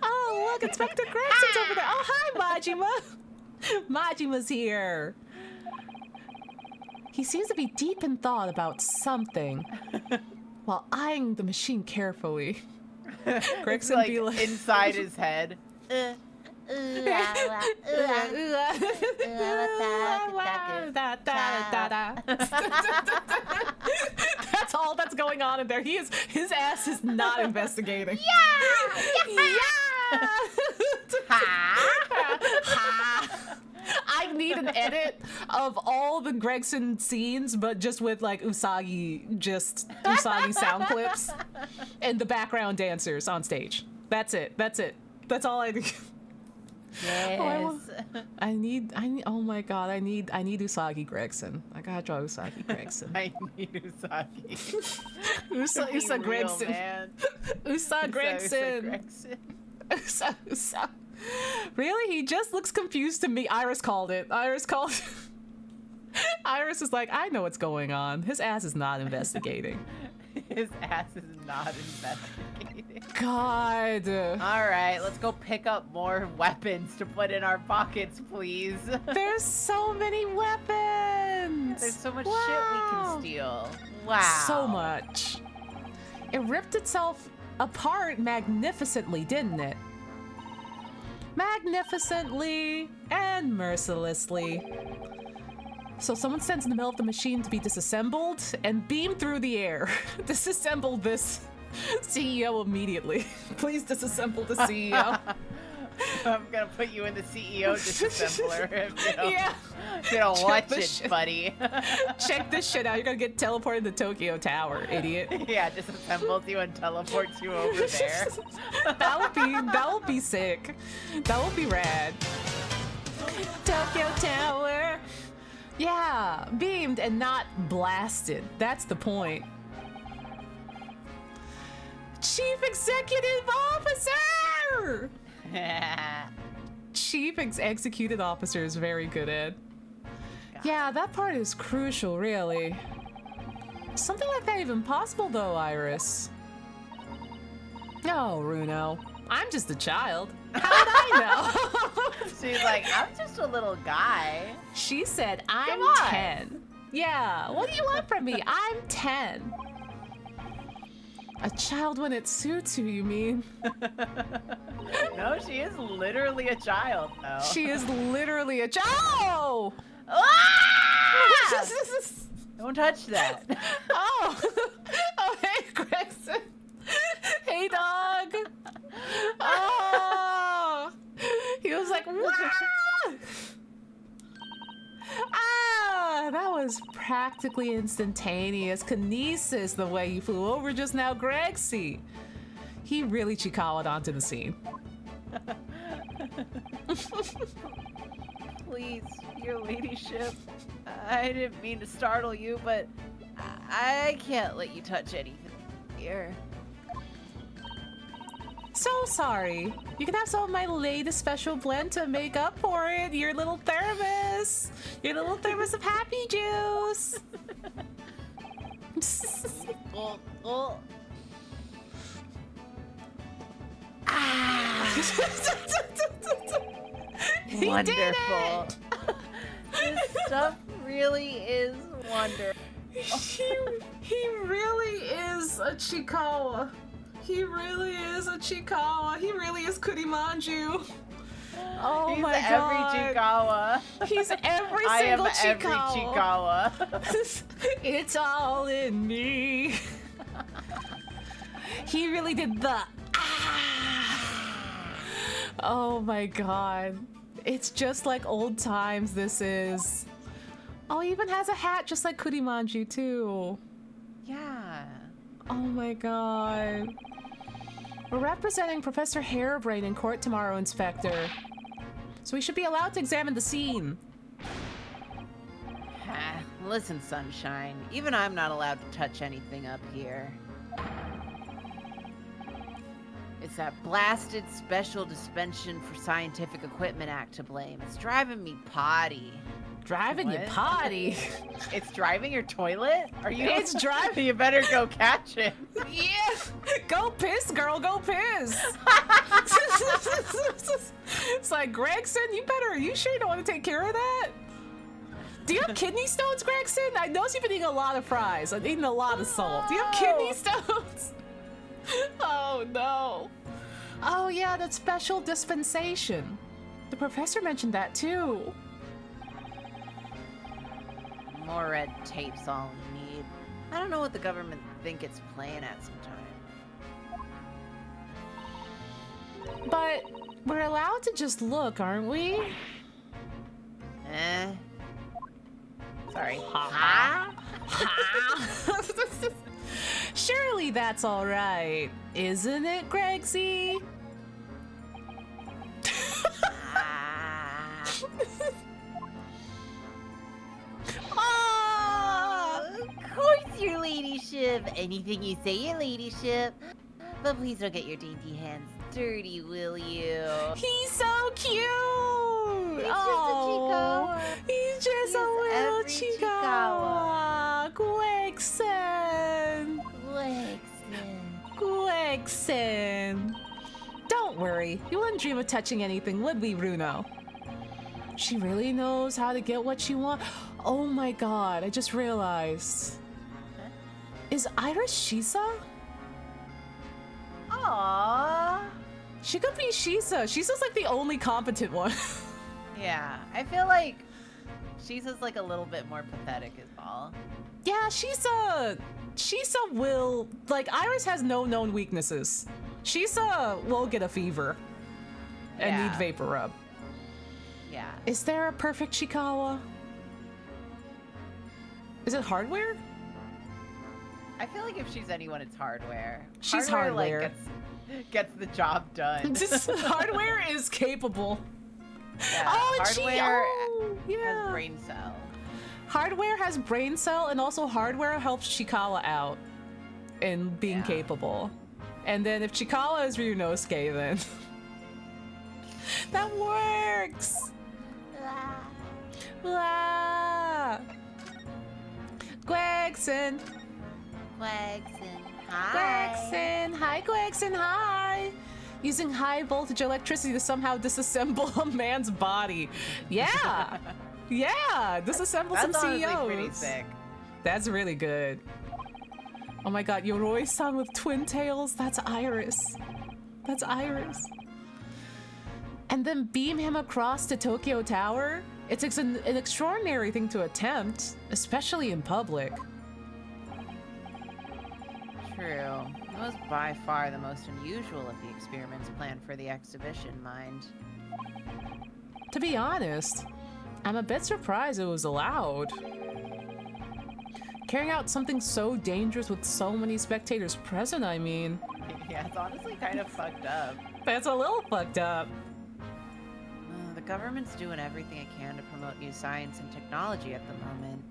Oh, look, Inspector Gregson's over there. Oh, hi, Majima. Majima's here. He seems to be deep in thought about something while eyeing the machine carefully. Gregson like be like... inside his head. That's all that's going on in there. His ass is not investigating. Yeah! I need an edit of all the Gregson scenes, but just with like Usagi sound clips and the background dancers on stage. That's it. That's all I do. Yes. I need, oh my god, I need Usagi Gregson. I gotta draw Usagi Gregson. I need Usagi. Usa Gregson. Usa Gregson. Usa. Really? He just looks confused to me. Iris called it. Iris is like, I know what's going on. His ass is not investigating. His ass is not investigating. God. All right, let's go pick up more weapons to put in our pockets, please. There's so many weapons. There's so much shit we can steal. Wow. So much. It ripped itself apart magnificently, didn't it? Magnificently and mercilessly. So someone stands in the middle of the machine to be disassembled and beamed through the air. Disassemble this CEO immediately. Please disassemble the CEO. I'm gonna put you in the CEO disassembler if you don't, Yeah. if you don't Check watch the it, shit. buddy. Check this shit out. You're gonna get teleported to Tokyo Tower, idiot. Yeah, disassembles you and teleports you over there. That would be sick. That would be rad. Tokyo Tower. Yeah, beamed and not blasted. That's the point. Chief Executive Officer! Chief Executed Officer is very good at. Yeah, that part is crucial, really. Something like that even possible, though, Iris? No, Runo. I'm just a child. How would I know? She's like, I'm just a little guy. She said, I'm Come on. 10. Yeah, what do you want from me? I'm 10. A child when it suits you mean? No, she is literally a child, though. She is literally a child. Ah! Don't touch that. Oh. Oh, hey, Gregson. Hey, dog. Oh. He was like, "Wah!" Ah, that was practically instantaneous kinesis the way you flew over just now, Gregsy. He really Chikawa'd onto the scene. Please, your ladyship. I didn't mean to startle you, but I can't let you touch anything here. So sorry. You can have some of my latest special blend to make up for it. Your little thermos. Your little thermos of happy juice. He Wonderful. did it! This stuff really is wonderful. He really is a Chikawa. He really is a Chikawa. He really is Kurimanju. Oh He's my every god. Chikawa. He's every I am single every Chikawa. Chikawa. It's all in me. He really did the Oh my god. It's just like old times, this is. Oh, he even has a hat just like Kurimanju too. Yeah. Oh my god. We're representing Professor Harebrain in court tomorrow, Inspector. So we should be allowed to examine the scene. Listen, Sunshine. Even I'm not allowed to touch anything up here. It's that blasted Special Dispensation for Scientific Equipment Act to blame. It's driving me potty. Driving you What? potty. It's driving your toilet? Are you? It's driving. You better go catch it. Yeah! Go piss, girl, go piss! It's like, Gregson, you sure you don't want to take care of that? Do you have kidney stones, Gregson? I noticed you've been eating a lot of fries. I've eaten a lot of salt. Do you have kidney stones? Oh no. Oh yeah, that special dispensation. The professor mentioned that too. More red tape's all we need. I don't know what the government think it's playing at sometime. But we're allowed to just look, aren't we? Sorry. Surely that's all right, isn't it, Gregsy? Of course, your ladyship. Anything you say, your ladyship. But please don't get your dainty hands dirty, will you? He's so cute. He's just a Chihuahua. He's just He's a little every Chihuahua. Gregson. Gregson. Don't worry. You wouldn't dream of touching anything, would we, Runo? She really knows how to get what she wants. Oh my god, I just realized. Huh? Is Iris Shisa? Aww. She could be Shisa. Shisa's like the only competent one. Yeah, I feel like she's just like a little bit more pathetic as well. Yeah, Shisa will, like, Iris has no known weaknesses. Shisa will get a fever and Yeah. need vapor rub. Yeah. Is there a perfect Chikawa? Is it hardware? I feel like if she's anyone, it's hardware. She's Like, hardware. gets the job done. Hardware is capable. Yeah, Oh, and hardware yeah. has brain cell. Hardware has brain cell, and also hardware helps Chikawa out in being Yeah. capable. And then if Chikawa is Ryunosuke, then that works. Ah. Gregson. Gregson. Hi, Gregson. Hi. Using high voltage electricity to somehow disassemble a man's body. Yeah. Yeah. Disassemble some That's honestly CEOs. pretty sick. That's really good. Oh my god, Yoroi-san with twin tails? That's Iris. That's Iris. And then beam him across to Tokyo Tower? It's an extraordinary thing to attempt, especially in public. True. It was by far the most unusual of the experiments planned for the exhibition, mind. To be honest, I'm a bit surprised it was allowed. Carrying out something so dangerous with so many spectators present, I mean. Yeah, it's honestly kind of fucked up. That's a little fucked up. The government's doing everything it can to promote new science and technology at the moment.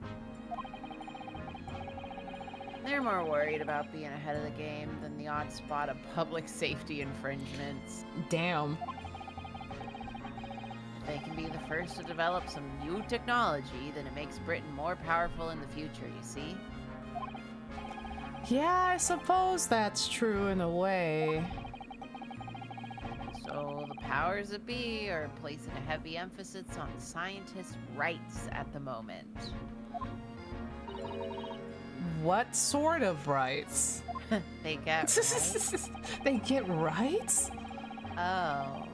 They're more worried about being ahead of the game than the odd spot of public safety infringements. Damn. If they can be the first to develop some new technology, then it makes Britain more powerful in the future, you see? Yeah, I suppose that's true in a way. powers that be are placing a heavy emphasis on scientists' rights at the moment. What sort of rights? They get rights? They get rights? Oh.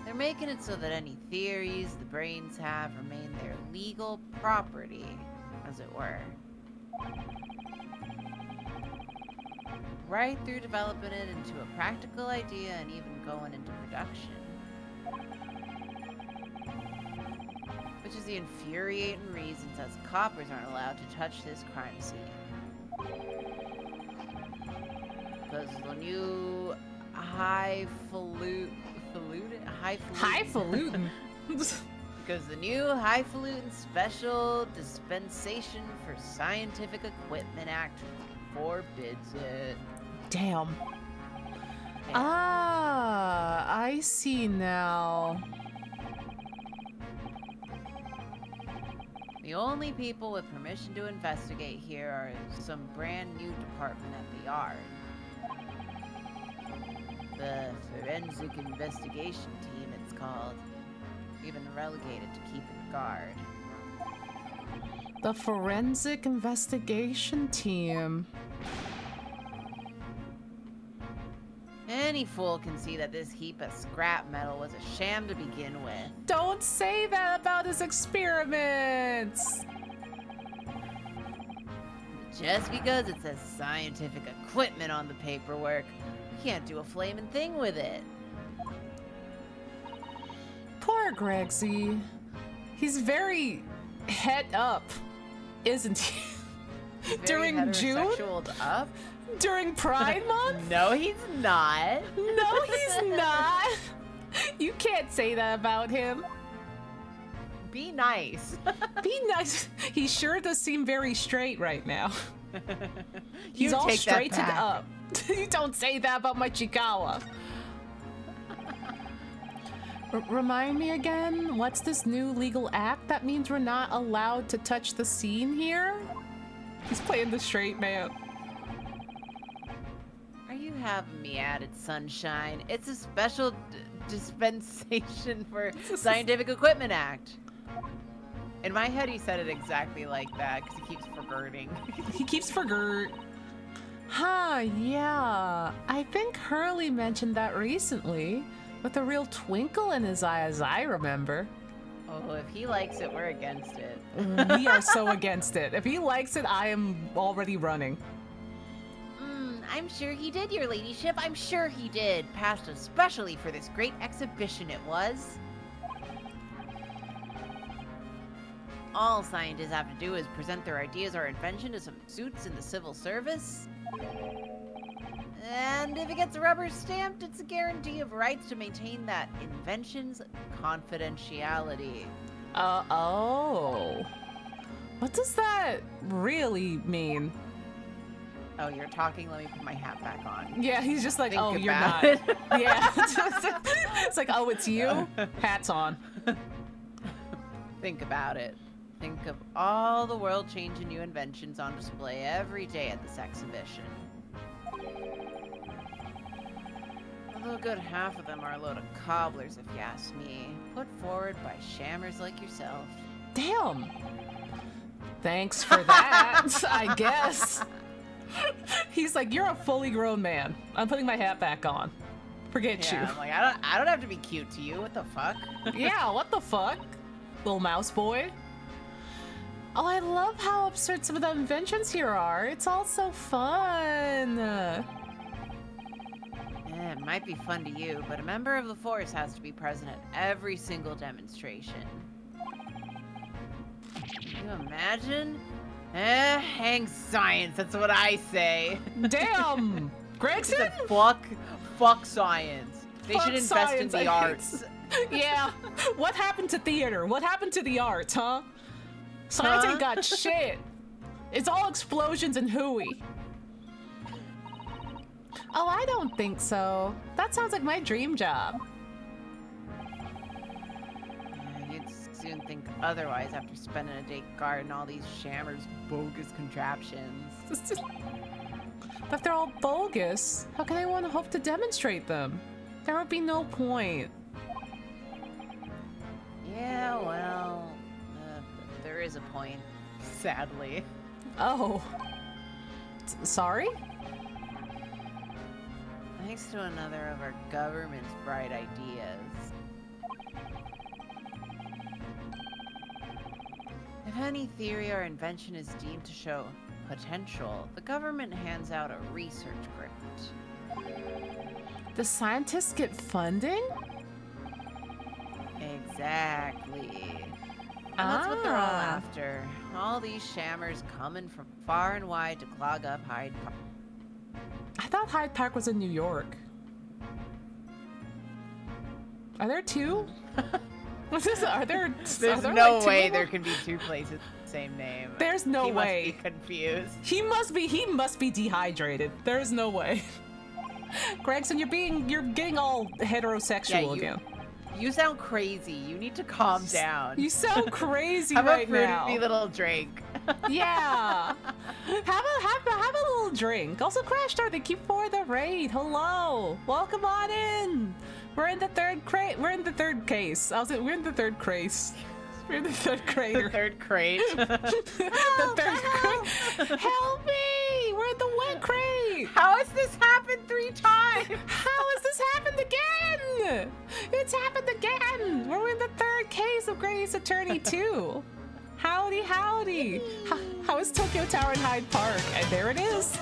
They're making it so that any theories the brains have remain their legal property, as it were. Right through developing it into a practical idea and even going into production. Which is the infuriating reasons as coppers aren't allowed to touch this crime scene. Because the new highfalutin because the new highfalutin Special Dispensation for Scientific Equipment Act forbids it. Damn. And Ah, I see now. the only people with permission to investigate here are some brand new department at the yard. The Forensic Investigation Team, it's called. Even relegated to keeping guard. The Forensic Investigation Team. Any fool can see that this heap of scrap metal was a sham to begin with. Don't say that about his experiments! Just because it says scientific equipment on the paperwork, you can't do a flaming thing with it. Poor Gregsy. He's very head up, isn't he? Very During June? heterosexualed up? During Pride Month? No, he's not. No, he's not. You can't say that about him. Be nice. Be nice. He sure does seem very straight right now. He's You all take that straightened back. up. You don't say that about my Chiikawa. Remind me again, what's this new legal act that means we're not allowed to touch the scene here? He's playing the straight man. Are you having me at it, sunshine? It's a special dispensation for Scientific Equipment Act. In my head, he said it exactly like that because he keeps forgetting. He keeps forget. Huh, yeah. I think Hurley mentioned that recently, with a real twinkle in his eye as I remember. Oh, if he likes it, we're against it. We are so against it. If he likes it, I am already running. I'm sure he did, your ladyship. I'm sure he did. Passed especially for this great exhibition it was. All scientists have to do is present their ideas or invention to some suits in the civil service. And if it gets rubber stamped, it's a guarantee of rights to maintain that invention's confidentiality. Oh. What does that really mean? Oh, you're talking? Let me put my hat back on. Yeah, he's just like, Think oh, you're about not. it. Yeah. It's like, oh, it's you? Hat's on. Think about it. Think of all the world-changing new inventions on display every day at this exhibition. Although a good half of them are a load of cobblers, if you ask me. Put forward by shammers like yourself. Damn. Thanks for that, I guess. He's like, you're a fully grown man. I'm putting my hat back on. Forget Yeah, you. I'm like, I don't have to be cute to you. What the fuck? Yeah, what the fuck? Little mouse boy. Oh, I love how absurd some of the inventions here are. It's all so fun. Yeah, it might be fun to you, but a member of the force has to be present at every single demonstration. Can you imagine? Hang science, that's what I say. Damn! Gregson? Fuck science. They Fuck should invest science, in the I hate arts. Yeah. What happened to theater? What happened to the arts, huh? Science ain't got shit. It's all explosions and hooey. Oh, I don't think so. That sounds like my dream job. You'd soon think otherwise after spending a day guarding all these shammers' bogus contraptions. But if they're all bogus, how can anyone hope to demonstrate them? There would be no point. Yeah, well, there is a point, sadly. Oh. Sorry? Thanks to another of our government's bright ideas. If any theory or invention is deemed to show potential, the government hands out a research grant. The scientists get funding? Exactly. And that's what they're all after. All these shammers coming from far and wide to clog up Hyde Park. I thought Hyde Park was in New York. Are there two? Are there? There's no way there can be two places with the same name. There's no way. He must be confused. He must be dehydrated. There's no way. Gregson, you're getting all heterosexual again. You sound crazy. You need to calm down. You sound crazy Have right a fruity now. little drink. Yeah. Have a little drink. Also, Crash Star, thank you for the raid. Hello. Welcome on in. We're in the third crate. We're in the third case. We're in the third crace. We're in the third crater. The third crate. The third crate. Help me! We're in the wet crate. How has this happened 3 times? How has this happened again? It's happened again. We're in the third case of Grace Attorney 2. Howdy, howdy. How is Tokyo Tower in Hyde Park? And there it is.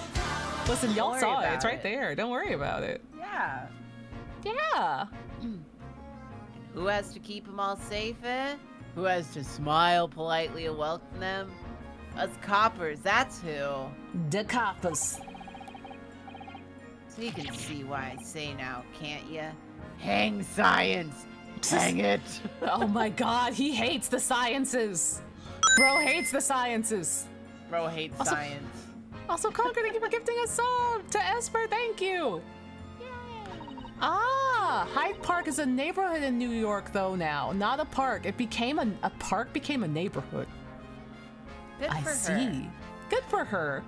Listen, y'all saw it. It's right there. Don't worry about it. Yeah. Yeah. And who has to keep them all safe, eh? Who has to smile politely and welcome them? Us coppers, that's who. The coppers. So you can see why I say now, can't ya? Hang science! Hang it! Oh my god, he hates the sciences. Bro hates the sciences. Bro hates science. Also, Conker, thank you for gifting a sub. To Esper, thank you. Ah, Hyde Park is a neighborhood in New York, though, now. Not a park. It became a park became a neighborhood. Good I for see. her. Good for her.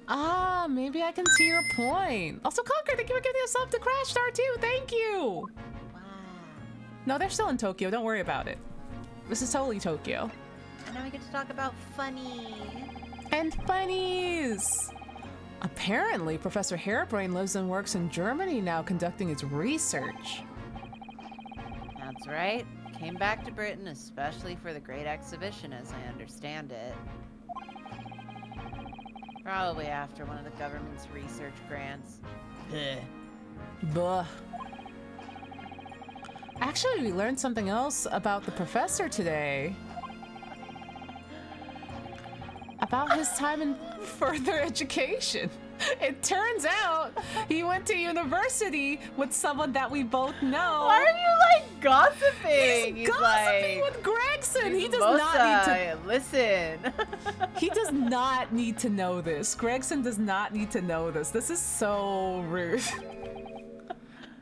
Ah, maybe I can see your point. Also, Conker, thank you for giving a sub to Crash Star, too. Thank you. Wow. No, they're still in Tokyo. Don't worry about it. This is totally Tokyo. And now we get to talk about funny. And funnies! Apparently, Professor Hairbrain lives and works in Germany now conducting his research. That's right. Came back to Britain especially for the Great Exhibition, as I understand it. Probably after one of the government's research grants. Buh. Actually, we learned something else about the professor today. About his time in further education. It turns out he went to university with someone that we both know. Why are you like gossiping? He's gossiping with Gregson. He does not need to listen. He does not need to know this. Gregson does not need to know this. This is so rude.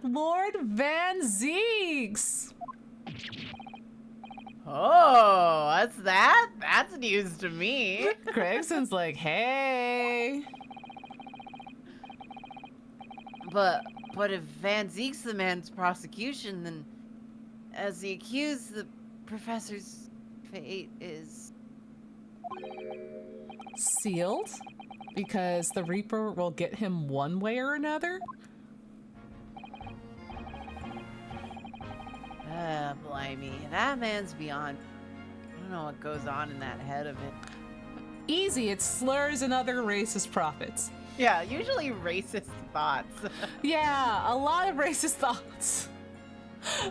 Lord Van Zeeks. Oh, what's that? That's news to me. Gregson's like, hey. But if Van Zeek's the man's prosecution, then as the accused, the professor's fate is sealed? Because the Reaper will get him one way or another? Blimey. That man's beyond. I don't know what goes on in that head of it. Easy, it's slurs and other racist prophets. Yeah, usually racist thoughts. Yeah, a lot of racist thoughts.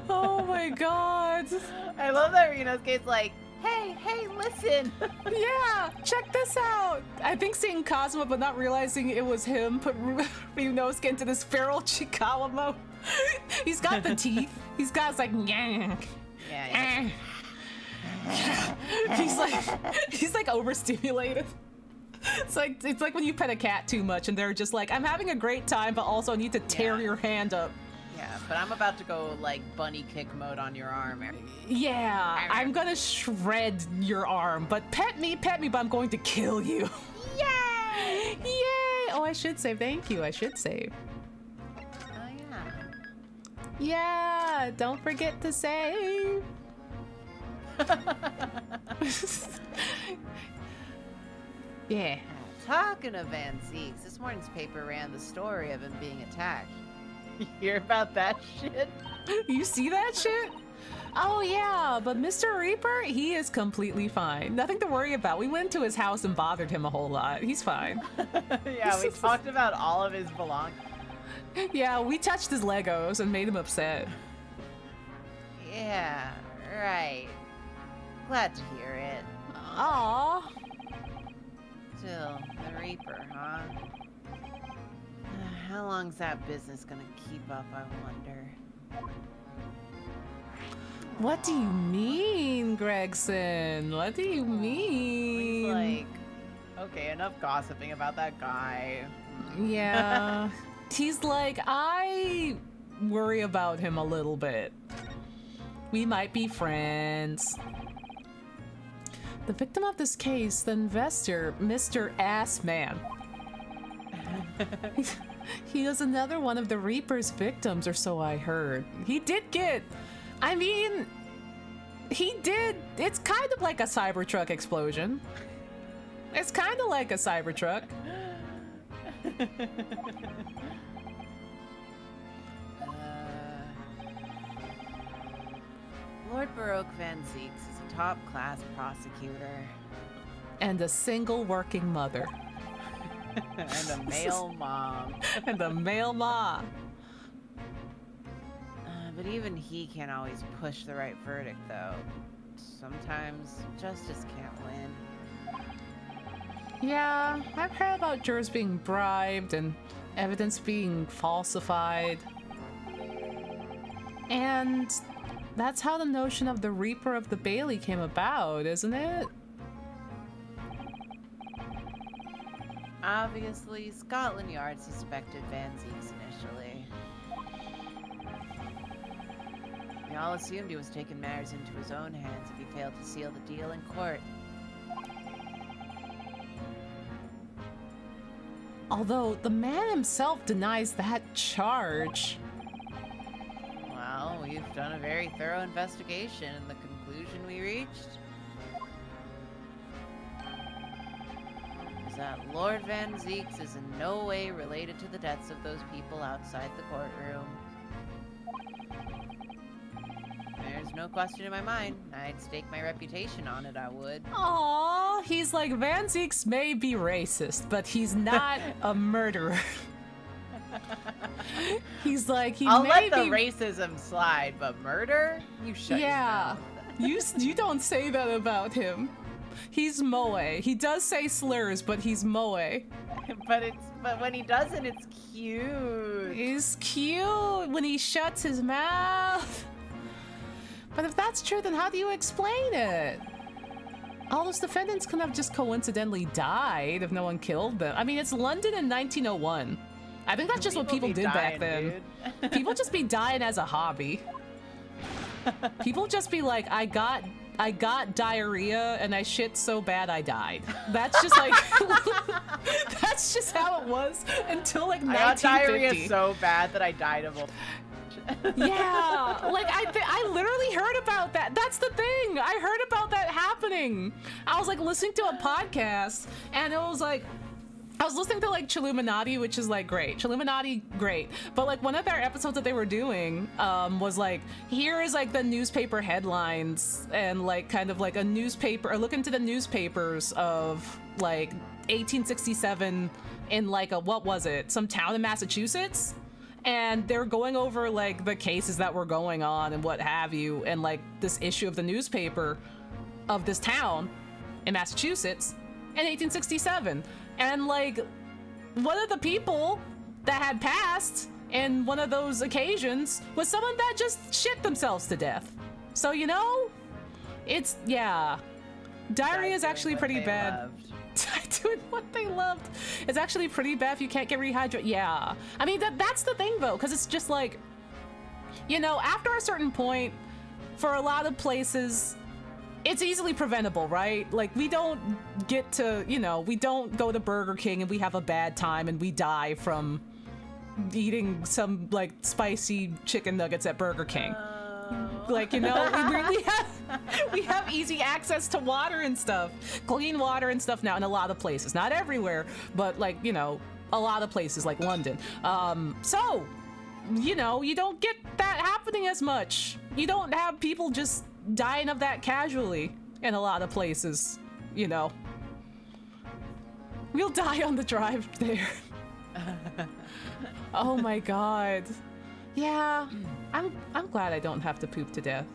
Oh my god. I love that Renosuke's like, hey, listen. Yeah, check this out. I think seeing Cosmo but not realizing it was him put Renosuke into this feral Chikawa mode. He's got the teeth. He's got like, yeah. He's like overstimulated. It's like when you pet a cat too much and they're just like, I'm having a great time, but also I need to tear your hand up. Yeah, but I'm about to go like bunny kick mode on your arm. Yeah, I'm gonna shred your arm, but pet me, but I'm going to kill you. Yay! Yay! Oh, I should save. Thank you. I should save. Oh yeah. Yeah, don't forget to save. Yeah. Talking of Van Zeeks, this morning's paper ran the story of him being attacked. You hear about that shit? You see that shit? Oh yeah, but Mr. Reaper, he is completely fine. Nothing to worry about. We went to his house and bothered him a whole lot. He's fine. Yeah, we talked about all of his belongings. Yeah, we touched his Legos and made him upset. Yeah, right. Glad to hear it. Aww. Still, the Reaper, huh? How long's that business gonna keep up, I wonder? What do you mean, Gregson? What do you mean? He's like, okay, enough gossiping about that guy. Yeah. He's like, I worry about him a little bit. We might be friends. The victim of this case, the investor, Mr. Assman. He is another one of the Reaper's victims, or so I heard. He did get... I mean, he did... It's kind of like a Cybertruck explosion. It's kind of like a Cybertruck. Lord Baroque Van Zeeks is a top-class prosecutor. And a single working mother. And a male mom. And a male ma. But even he can't always push the right verdict, though. Sometimes justice can't win. Yeah, I've heard about jurors being bribed and evidence being falsified. And that's how the notion of the Reaper of the Bailey came about, isn't it? Obviously, Scotland Yard suspected Van Zeeks initially. We all assumed he was taking matters into his own hands if he failed to seal the deal in court. Although the man himself denies that charge. Well, we've done a very thorough investigation, and the conclusion we reached is that Lord Van Zeeks is in no way related to the deaths of those people outside the courtroom. There's no question in my mind. I'd stake my reputation on it, I would. Aww, he's like, Van Zeeks may be racist, but he's not a murderer. He's like, I'll let the racism slide, but murder? You shut your mouth. you don't say that about him. He's Moe. He does say slurs, but he's Moe. but when he doesn't, it's cute. He's cute when he shuts his mouth. But if that's true, then how do you explain it? All those defendants could have just coincidentally died if no one killed them. I mean, it's London in 1901. I think that's just what people did back then. People just be dying as a hobby. People just be like, I got diarrhea and I shit so bad I died. That's just like, that's just how it was until like 1950. I got diarrhea so bad that I died of old. Yeah, like I literally heard about that. That's the thing. I heard about that happening. I was like listening to a podcast and it was like, I was listening to like Chilluminati, which is like great. Chilluminati, great. But like one of their episodes that they were doing was like, here is like the newspaper headlines and like kind of like a newspaper, or look into the newspapers of like 1867 in like a, what was it? Some town in Massachusetts? And they're going over like the cases that were going on and what have you, and like this issue of the newspaper of this town in Massachusetts in 1867. And like one of the people that had passed in one of those occasions was someone that just shit themselves to death. So, you know, it's, yeah. Diarrhea is actually pretty bad. Doing what they loved. It's actually pretty bad if you can't get rehydrated. Yeah. I mean, that's the thing though, because it's just like, you know, after a certain point, for a lot of places, it's easily preventable, right? Like, we don't get to, you know, we don't go to Burger King and we have a bad time and we die from eating some like spicy chicken nuggets at Burger King. Oh. Like, you know, we have easy access to water and stuff, clean water and stuff now in a lot of places. Not everywhere, but like, you know, a lot of places like London. So, you know, you don't get that happening as much. You don't have people just dying of that casually in a lot of places, you know. We'll die on the drive there. Oh my god. Yeah, I'm glad I don't have to poop to death.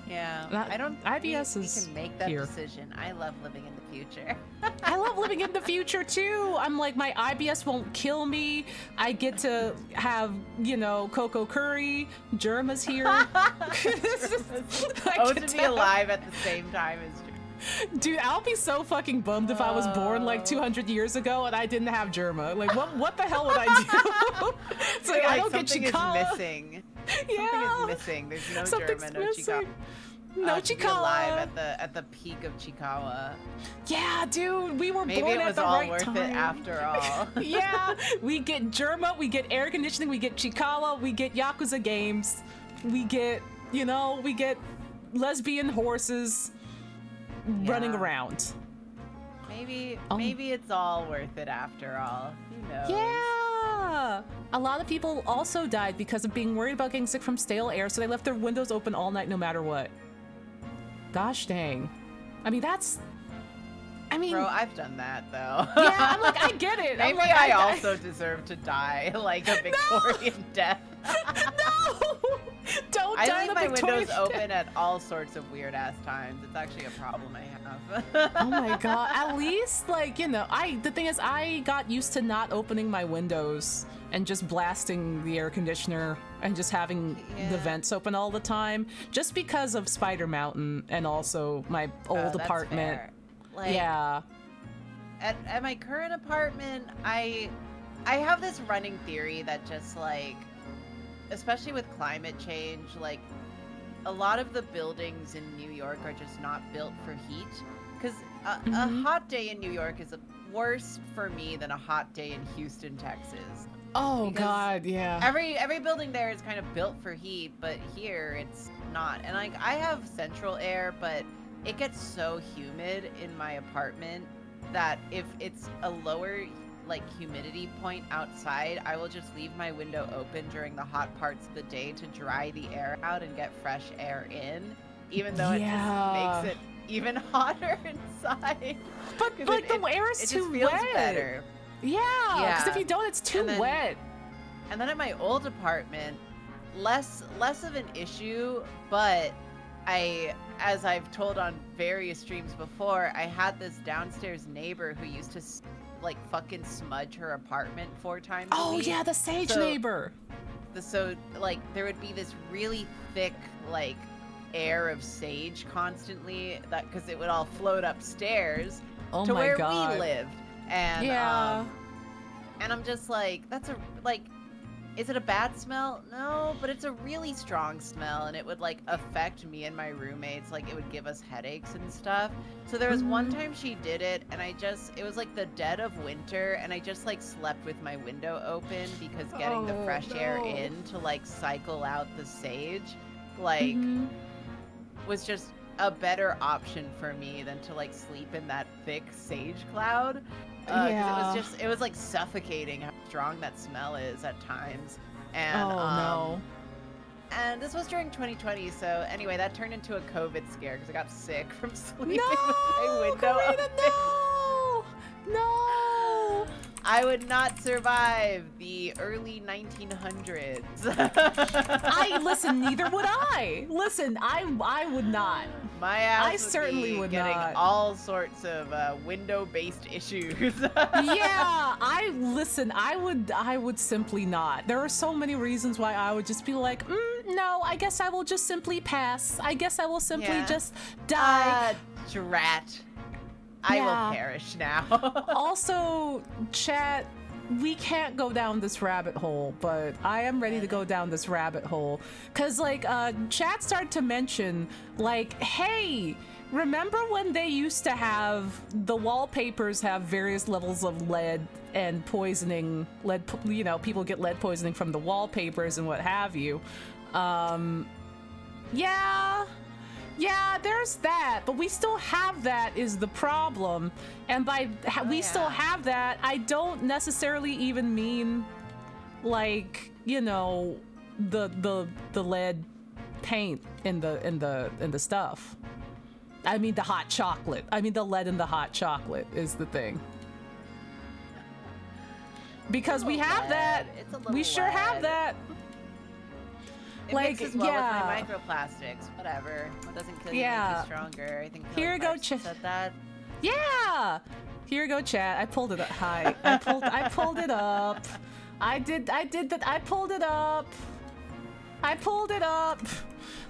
Yeah, That- I don't. IBS we is can make that here. decision. I love living in the future. I love living in the future too. I'm like, my IBS won't kill me. I get to have, you know, cocoa curry. Germa's here. Oh, to be alive at the same time is true. Dude, I'll be so fucking bummed if I was born like 200 years ago and I didn't have Germa. Like, what the hell would I do? It's like, I don't get something Chikala. is missing. Yeah. Something is missing. There's no Something's German, no missing. Chikawa. No To be alive Chikala. at the peak of Chikawa. Yeah, dude, we were Maybe born it at was the all right worth time. it after all. Yeah, we get Germa, we get air conditioning, we get Chikala, we get Yakuza games, we get, you know, we get lesbian horses running Yeah. around. Maybe it's all worth it after all. Who knows? Yeah! A lot of people also died because of being worried about getting sick from stale air, so they left their windows open all night no matter what. Gosh dang. I mean, Bro, I've done that though. yeah, I'm like, I get it. I'm Maybe like, I also deserve to die like a Victorian death. No! Don't die I in leave a my Victorian windows death. open at all sorts of weird ass times. It's actually a problem I have. Oh my god. At least, like, you know, the thing is, I got used to not opening my windows and just blasting the air conditioner and just having the Yeah. vents open all the time, just because of Spider Mountain and also my old That's apartment. fair. Like, Yeah. At my current apartment, I have this running theory that just like, especially with climate change, like a lot of the buildings in New York are just not built for heat. Because a Mhm. hot day in New York is worse for me than a hot day in Houston, Texas. Oh Because god, yeah. Every building there is kind of built for heat, but here it's not. And like I have central air, but it gets so humid in my apartment that if it's a lower like humidity point outside, I will just leave my window open during the hot parts of the day to dry the air out and get fresh air in, even though it Yeah. just makes it even hotter inside. But 'Cause like it the air is it too just feels wet. better. Yeah, because if Yeah. you don't, it's too And then- wet. And then at my old apartment, less of an issue, but as I've told on various streams before, I had this downstairs neighbor who used to like fucking smudge her apartment 4 times a Oh week. yeah, the sage So- neighbor. So like there would be this really thick like air of sage constantly, that because it would all float upstairs Oh to my where god. we lived. And Yeah. and I'm just like, is it a bad smell? No, but it's a really strong smell, and it would like affect me and my roommates. Like it would give us headaches and stuff. So there was one time she did it, and it was like the dead of winter, and I just like slept with my window open because getting the Oh, fresh air no. in to like cycle out the sage, like Mhm. was just a better option for me than to like sleep in that thick sage cloud. 'Cause Yeah. it was like suffocating how strong that smell is at times. And Oh no. and this was during 2020, so anyway, that turned into a COVID scare because I got sick from sleeping No, with my window Karina, open. no, no. I would not survive the early 1900s. Listen. Neither would I. Listen, I would not. My ass I would certainly be would getting not. all sorts of window-based issues. Yeah, I would simply not. There are so many reasons why I would just be like, no, I guess I will just simply pass. I guess I will simply Yeah. just die. Drat. I Yeah. will perish now. Also, chat, we can't go down this rabbit hole, but I am ready to go down this rabbit hole. Cause like, chat started to mention, like, hey, Remember when they used to have the wallpapers have various levels of lead and poisoning, you know, people get lead poisoning from the wallpapers and what have you. Yeah, there's that, but we still have that is the problem. And by we still have that, I don't necessarily even mean like, you know, the lead paint in the stuff. I mean the hot chocolate. I mean the lead in the hot chocolate is the thing. Because we have that. We sure have that. It mixes well with my microplastics. Whatever. It doesn't kill you, make you stronger. I think here you go, said that. Yeah. Here you go, chat. I pulled it up. Hi. I pulled it up. I did that. I pulled it up. I pulled it up.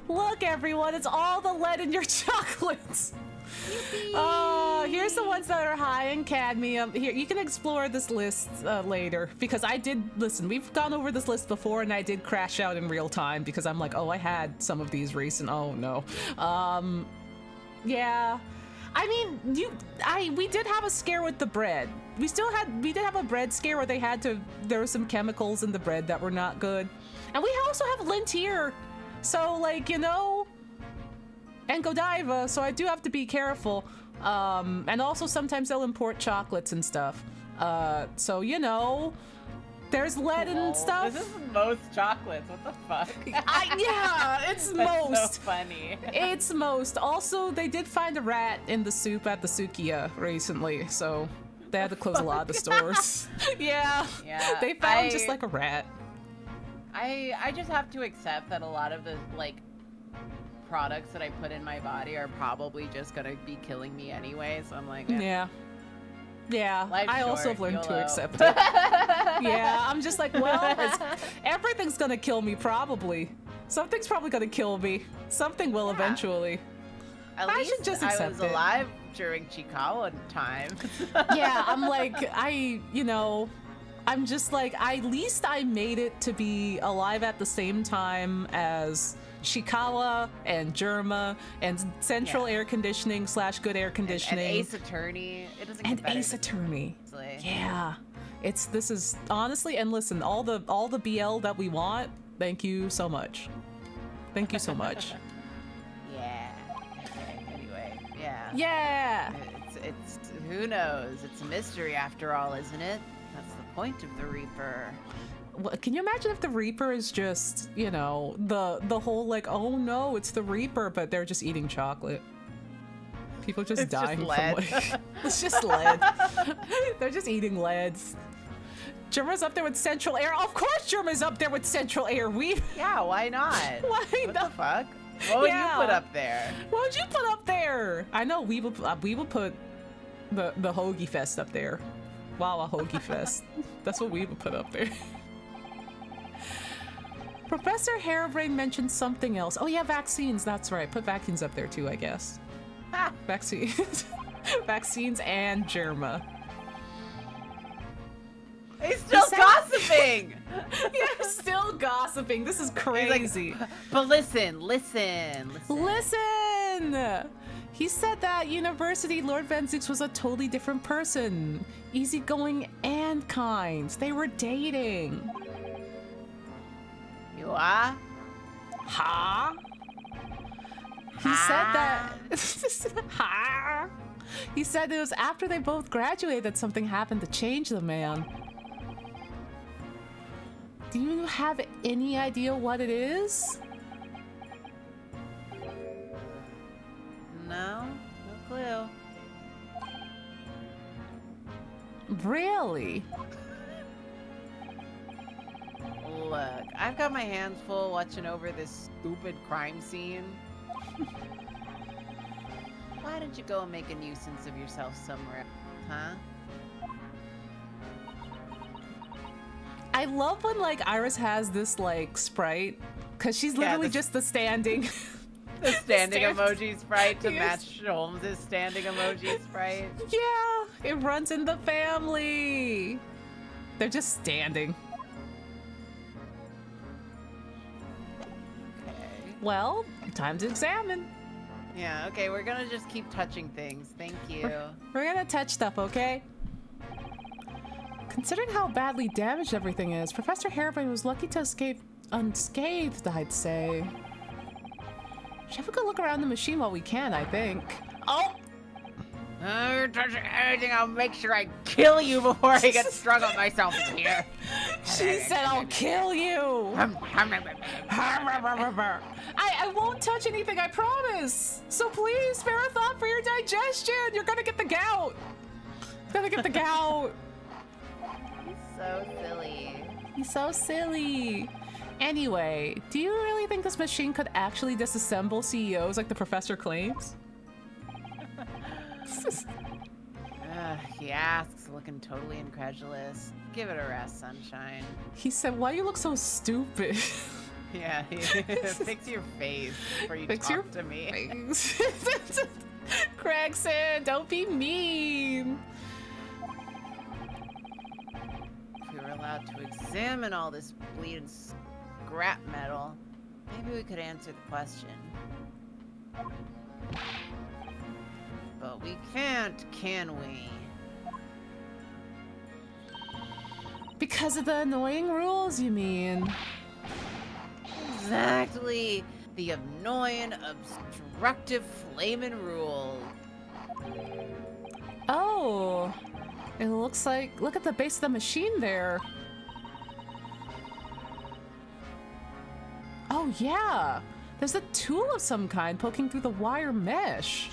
Look, everyone, it's all the lead in your chocolates. Here's the ones that are high in cadmium. Here, you can explore this list later, because I did, listen, we've gone over this list before and I did crash out in real time because I'm like, oh, I had some of these recent, oh no. Yeah. I mean, we did have a scare with the bread. We did have a bread scare where there were some chemicals in the bread that were not good. And we also have lint here. So, like, you know, and Godiva, so I do have to be careful. And also sometimes they'll import chocolates and stuff. So, you know, there's lead and stuff. This is most chocolates. What the fuck? Yeah, it's most. That's so funny. It's most. Also, they did find a rat in the soup at the Sukiya recently, so they had to close a lot of the stores. Yeah. They found just like a rat. I just have to accept that a lot of the, like, products that I put in my body are probably just gonna be killing me anyway, so I'm like, yeah. Life's I also short, have learned to YOLO. accept it. Yeah, I'm just like, well, everything's gonna kill me probably. Something's probably gonna kill me. Something will eventually. At I least should just I accept was it. alive during Chikawa time. Yeah, I'm like, you know, I'm just like, at least I made it to be alive at the same time as Shikawa and Germa and Central Air Conditioning / Good Air Conditioning. And Ace Attorney. It doesn't get And better Ace than Attorney. honestly. Yeah. This is honestly, and listen, all the BL that we want, thank you so much. Thank you so much. Yeah. Okay, anyway, yeah. Yeah. It's who knows? It's a mystery after all, isn't it? That's the point of the Reaper. Can you imagine if the Reaper is just, you know, the whole like, oh no, it's the Reaper, but they're just eating chocolate. People just It's dying just lead. from like, it's just lead. They're just eating leads. Germa's up there with Central Air. Of course Germa's up there with Central Air. Yeah, why not? Why What not? the fuck? What would Yeah. you put up there? What would you put up there? I know we will put the Hoagie Fest up there. Wow, a Hoagie Fest. That's what we would put up there. Professor Harebrain mentioned something else. Oh yeah, vaccines. That's right. Put vaccines up there too, I guess. Vaccines. Vaccines and Germa. He's still gossiping! You're still gossiping. This is He's like, crazy. but listen. Listen! He said that University Lord Van Zooks was a totally different person. Easygoing and kind. They were dating. You are? Huh? He said that. Huh? He said it was after they both graduated that something happened to change the man. Do you have any idea what it is? No clue. Really? Look, I've got my hands full watching over this stupid crime scene. Why don't you go and make a nuisance of yourself somewhere, huh? I love when like Iris has this like sprite, cause she's literally just the standing. The standing Stand- emoji sprite to Yes. match Holmes' standing emoji sprite. Yeah, it runs in the family. They're just standing. Okay. Well, time to examine. Yeah, okay, we're gonna just keep touching things. Thank you. We're gonna touch stuff, okay? Considering how badly damaged everything is, Professor Harebrain was lucky to escape unscathed, I'd say. Should have a good look around the machine while we can, I think. Oh! You're touching anything, I'll make sure I kill you before I get strung up myself in here. She said I'll kill you! I won't touch anything, I promise! So please, spare a thought for your digestion! You're gonna get the gout! Gonna get the gout! He's so silly. He's so silly. Anyway, do you really think this machine could actually disassemble CEOs like the professor claims? He asks, looking totally incredulous. Give it a rest, sunshine. He said, why you look so stupid? Yeah, fix your face before you Fix talk your to me. Gregson, don't be mean. If we were allowed to examine all this bleeding scrap metal, maybe we could answer the question. But we can't, can we? Because of the annoying rules, you mean? Exactly. The annoying, obstructive, flamin' rule. Oh, it looks like, look at the base of the machine there. Oh yeah, there's a tool of some kind poking through the wire mesh.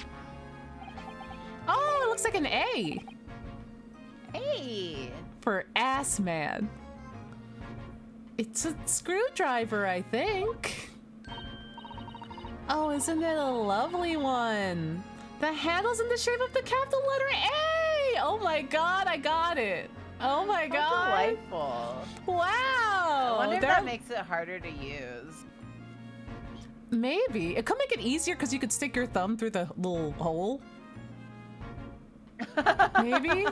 Oh, it looks like an A. Hey! For ass man. It's a screwdriver, I think. Oh, isn't it a lovely one? The handle's in the shape of the capital letter A! Oh my god, I got it. Oh my How god. delightful. Wow. I wonder if that makes it harder to use. Maybe. It could make it easier because you could stick your thumb through the little hole. Maybe.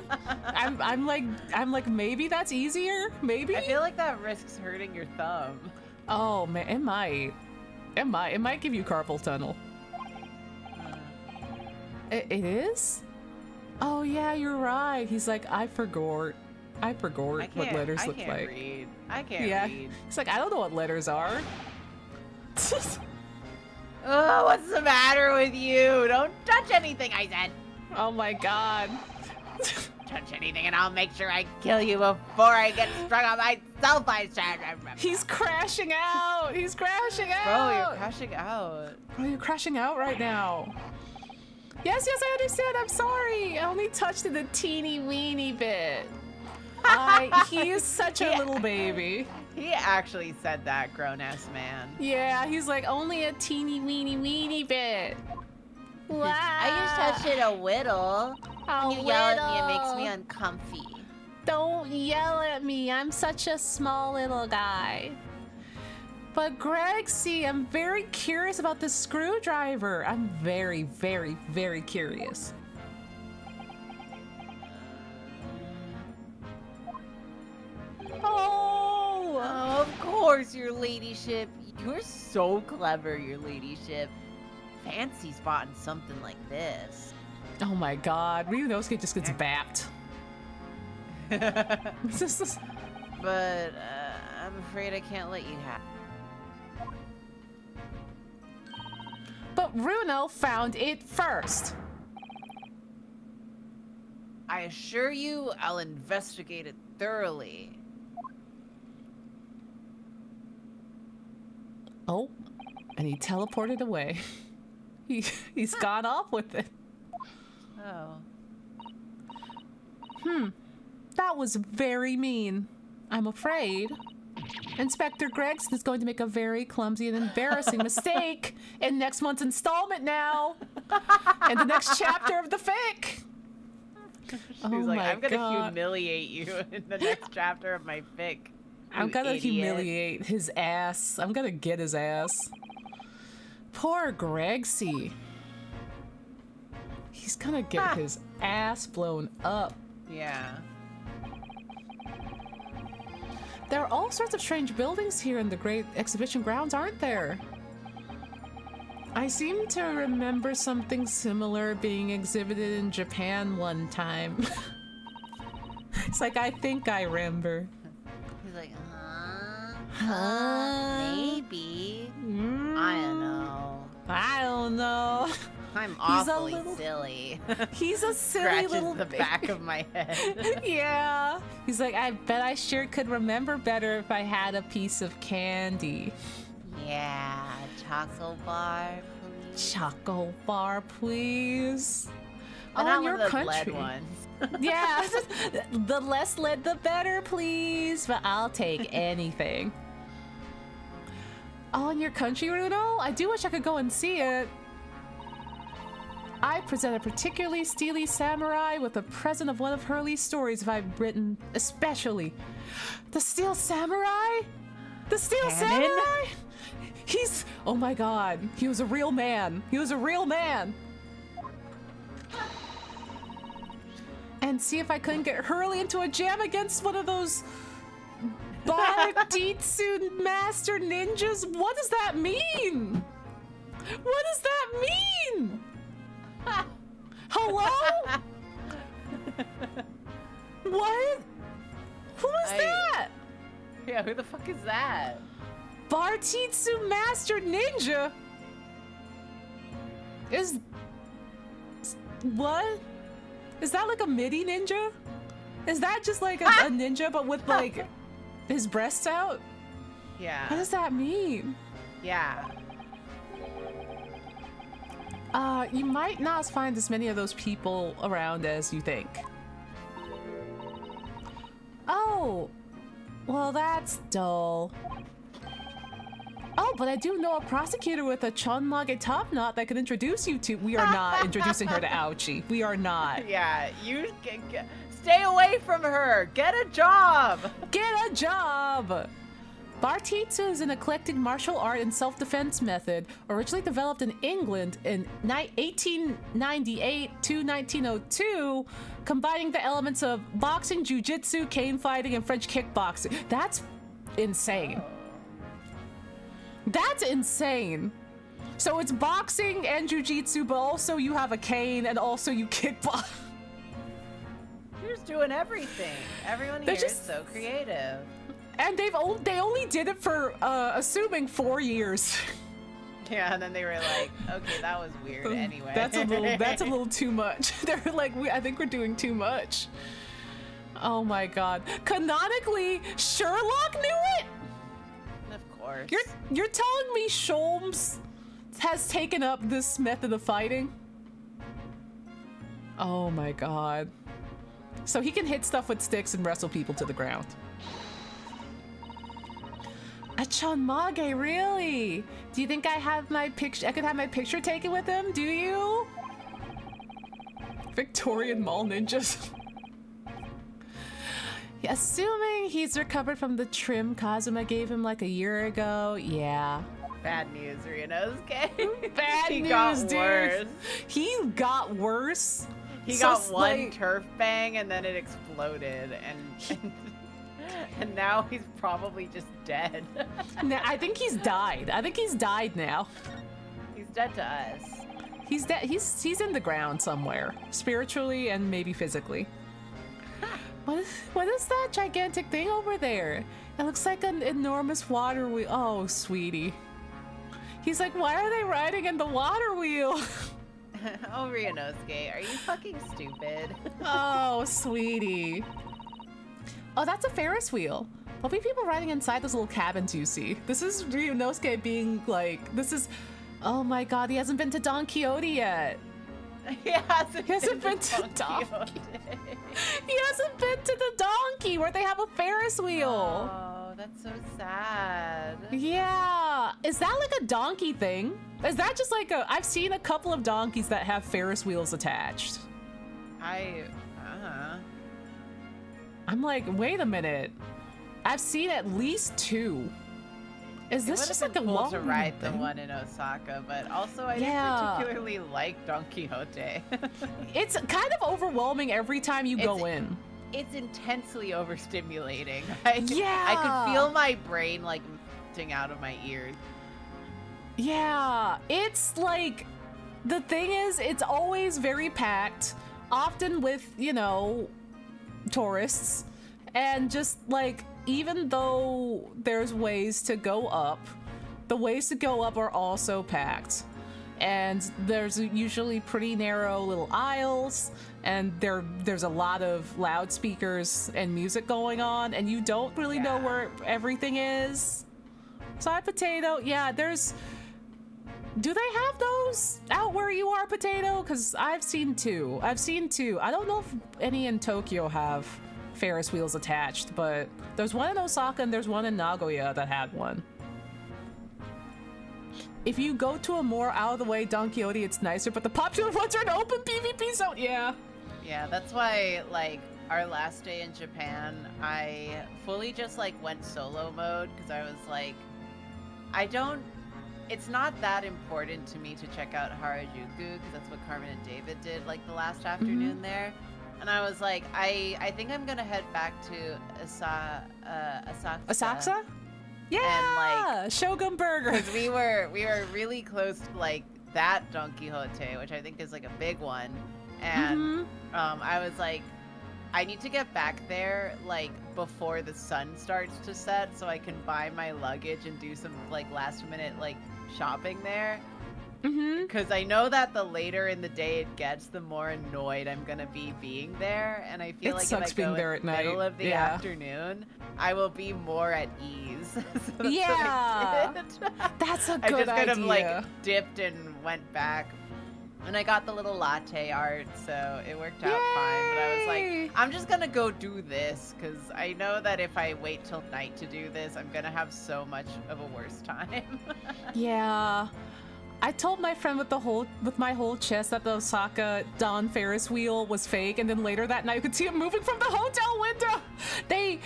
I'm like maybe that's easier. Maybe. I feel like that risks hurting your thumb. Oh man, it might. It might give you carpal tunnel. It is? Oh yeah, you're right. He's like, I forgot what letters look like. Read. I can't read. He's like, I don't know what letters are. Oh, what's the matter with you? Don't touch anything, I said. Oh my god. Touch anything and I'll make sure I kill you before I get strung on myself, I said. He's crashing out. He's crashing out. Bro, you're crashing out. Bro, you're crashing out right now. Yes, I understand. I'm sorry. I only touched it a teeny weeny bit. He is such a little baby. He actually said that, grown-ass man. Yeah, he's like, only a teeny weeny bit. Wow. I just touched it a whittle. When you yell at me, it makes me uncomfy. Don't yell at me. I'm such a small little guy. But Greg, see, I'm very curious about this screwdriver. I'm very, very, very curious. Oh! Of course, your ladyship. You're so clever, your ladyship. Fancy spotting something like this. Oh my god, Ryunosuke just gets bapped. But I'm afraid I can't let you have. But Runo found it first. I assure you, I'll investigate it thoroughly. Oh, and he teleported away. He's gone off with it. Oh. That was very mean. I'm afraid Inspector Gregson is going to make a very clumsy and embarrassing mistake in next month's installment now. And the next chapter of the fic. She's like, I'm gonna humiliate you in the next chapter of my fic. I'm gonna humiliate his ass. I'm gonna get his ass. Poor Gregsy. He's gonna get his ass blown up. Yeah. There are all sorts of strange buildings here in the Great Exhibition Grounds, aren't there? I seem to remember something similar being exhibited in Japan one time. It's like, I think I remember. He's like, huh? Huh? Maybe. I don't know. I don't know. I'm He's a awfully little- silly. He's a silly Scratches little the back of my head. Yeah. He's like, I bet I sure could remember better if I had a piece of candy. Yeah, choco bar, please. Choco bar, please. But Oh, not in one your of those country. lead ones. Yeah. The less lead, the better, please. But I'll take anything. Oh, in your country, Runo? I do wish I could go and see it. I present a particularly steely samurai with a present of one of Hurley's stories I've written, especially. The Steel Samurai? The Steel Canon? Samurai? He's, oh my god, he was a real man. He was a real man. And see if I couldn't get Hurley into a jam against one of those Barditsu Master Ninjas. What does that mean? What does that mean? Hello? What? Who is that? Yeah, who the fuck is that? Barditsu Master Ninja? What? Is that like a midi ninja? Is that just like a ninja but with like his breasts out? What Yeah. does that mean? Yeah. You might not find as many of those people around as you think. Oh, well, that's dull. Oh, but I do know a prosecutor with a Chonmage top knot that could introduce you to. We are not introducing her to Ouchie. We are not. Yeah, you stay away from her. Get a job. Get a job! Bartitsu is an eclectic martial art and self-defense method originally developed in England in 1898 to 1902, combining the elements of boxing, jiu-jitsu, cane fighting, and French kickboxing. That's insane. That's insane. So it's boxing and jiu-jitsu, but also you have a cane and also you kickbox. You're just doing everything. Everyone They're here is just- so creative. And they only did it for assuming 4 years. Yeah, and then they were like, okay, that was weird anyway. That's a little too much. They're like, I think we're doing too much. Oh my god. Canonically, Sherlock knew it? Of course. You're telling me Sholmes has taken up this method of fighting? Oh my god. So he can hit stuff with sticks and wrestle people to the ground. A Chonmage, really? Do you think I could have my picture taken with him? Do you? Victorian mall ninjas. Yeah, assuming he's recovered from the trim Kazuma gave him like a year ago, yeah. Bad news, Ryunosuke. Bad He news, got dude. worse. He got worse. He So, got one like- turf bang and then it exploded, and now he's probably just dead. I think he's died. I think he's died now. He's dead to us. He's dead. He's in the ground somewhere, spiritually and maybe physically. What is that gigantic thing over there? It looks like an enormous water wheel. Oh, sweetie. He's like, why are they riding in the water wheel? Oh, Ryunosuke, are you fucking stupid? Oh, sweetie. Oh, that's a Ferris wheel. There'll be people riding inside those little cabins you see. This is Ryunosuke being like, oh my god, he hasn't been to Don Quixote yet. He hasn't been to Don Donkey. Quixote. He hasn't been to the donkey where they have a Ferris wheel. Oh, that's so sad. Yeah. Is that like a donkey thing? Is that just like I've seen a couple of donkeys that have Ferris wheels attached. I'm like, wait a minute. I've seen at least 2. Is this just like a cool long to ride the thing? one in Osaka, but also I Yeah. didn't particularly like Don Quixote. It's kind of overwhelming every time you go in. It's intensely overstimulating. Yeah. I could feel my brain like melting out of my ears. Yeah, it's like, the thing is, it's always very packed, often with, you know, tourists, and just like, even though there's ways to go up, the ways to go up are also packed. And there's usually pretty narrow little aisles, and there's a lot of loudspeakers and music going on, and you don't really know where everything is. Side potato, yeah, there's... Do they have those out where you are, Potato? Because I've seen two. I don't know if any in Tokyo have Ferris wheels attached, but there's one in Osaka and there's one in Nagoya that had one. If you go to a more out-of-the-way Don Quixote, it's nicer, but the popular ones are an open PvP zone. Yeah. Yeah, that's why, like, our last day in Japan, I fully just, like, went solo mode, because I was like, it's not that important to me to check out Harajuku, because that's what Carmen and David did, like, the last afternoon there. And I was like, I think I'm gonna head back to Asakusa? Yeah, and, like, Shogun Burger. Because we were really close to, like, that Don Quixote, which I think is, like, a big one. And I was like, I need to get back there, like, before the sun starts to set so I can buy my luggage and do some, like, last minute, like, shopping there. Because I know that the later in the day it gets, the more annoyed I'm gonna be being there, and I feel like if I go in the middle of the afternoon, I will be more at ease. So that's what I did. That's a good idea. I just kind of like dipped and went back, and I got the little latte art, so it worked out fine. But I was like, I'm just gonna go do this because I know that if I wait till night to do this, I'm gonna have so much of a worse time. Yeah. I told my friend with my whole chest that the Osaka Don Ferris wheel was fake, and then later that night you could see him moving from the hotel window. They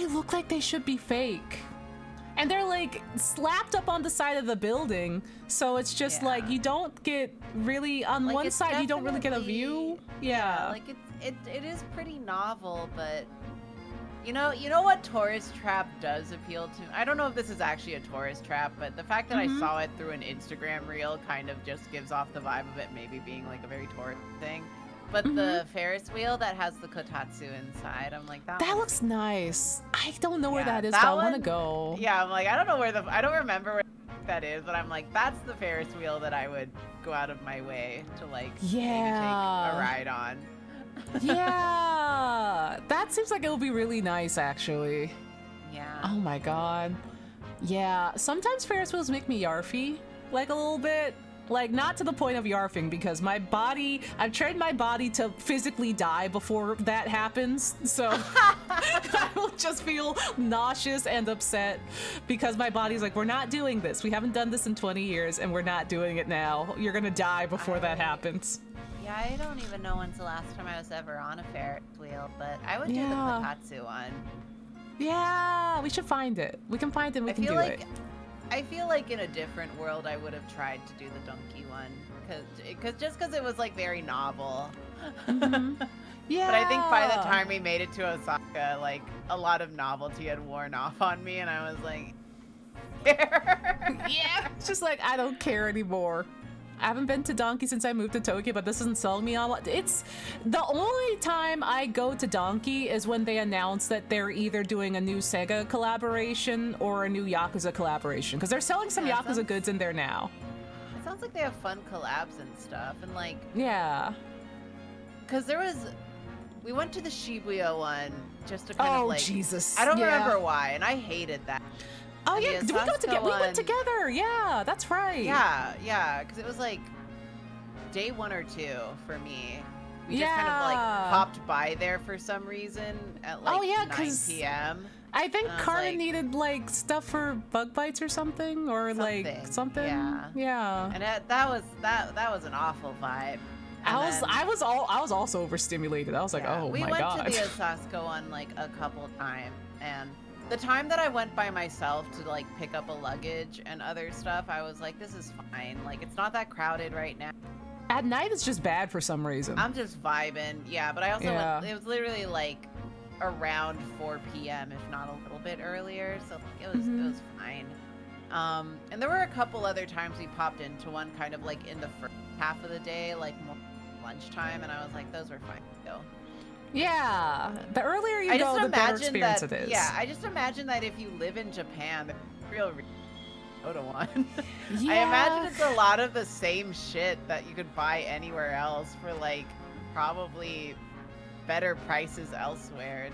look like they should be fake. And they're like slapped up on the side of the building, so it's just like you don't get really on like, one side you don't really get a view. Yeah. Like it is pretty novel, but you know what tourist trap does appeal to? I don't know if this is actually a tourist trap, but the fact that I saw it through an Instagram reel kind of just gives off the vibe of it maybe being like a very tourist thing. But the Ferris wheel that has the kotatsu inside, I'm like, that looks nice. I don't know where that is, but I want to go. Yeah, I'm like, I don't remember where that is, but I'm like, that's the Ferris wheel that I would go out of my way to like maybe take a ride on. Yeah, that seems like it would be really nice, actually. Yeah. Oh my god. Yeah, sometimes Ferris wheels make me yarfy, like a little bit. Like, not to the point of yarfing, because I've trained my body to physically die before that happens, so I will just feel nauseous and upset because my body's like, we're not doing this. We haven't done this in 20 years, and we're not doing it now. You're gonna die before that happens. Yeah, I don't even know when's the last time I was ever on a Ferris wheel, but I would do the kotatsu one. Yeah, we should find it. We can find it and we can do it. I feel like in a different world I would have tried to do the donkey one, because it was like very novel. Yeah. But I think by the time we made it to Osaka, like a lot of novelty had worn off on me, and I was like, yeah, it's just like I don't care anymore. I haven't been to Donkey since I moved to Tokyo, but this isn't selling me on. It's the only time I go to Donkey is when they announce that they're either doing a new Sega collaboration or a new Yakuza collaboration, because they're selling some Yakuza goods in there now. It sounds like they have fun collabs and stuff, and like because we went to the Shibuya one just to kind of like Jesus, I don't remember why, and I hated that. Oh yeah, did we go together? We went together. Yeah, that's right. Yeah, because it was like day 1 or 2 for me. We just kind of like popped by there for some reason at like 9 p.m. I think Karina needed like stuff for bug bites or something, or like something. Yeah. And that was an awful vibe. I was also overstimulated. I was like, oh my god. We went to the Osaka one like a couple times, and the time that I went by myself to like pick up a luggage and other stuff, I was like, this is fine. Like, it's not that crowded right now. At night, it's just bad for some reason. I'm just vibing. Yeah, but I also went, it was literally like around 4 p.m., if not a little bit earlier. So it was fine. And there were a couple other times we popped into one kind of like in the first half of the day, like more lunchtime, and I was like, those were fine though. Yeah, the earlier you go, the better experience it is. Yeah, I just imagine that if you live in Japan, the real go to one. Yeah. I imagine it's a lot of the same shit that you could buy anywhere else for like probably better prices elsewhere.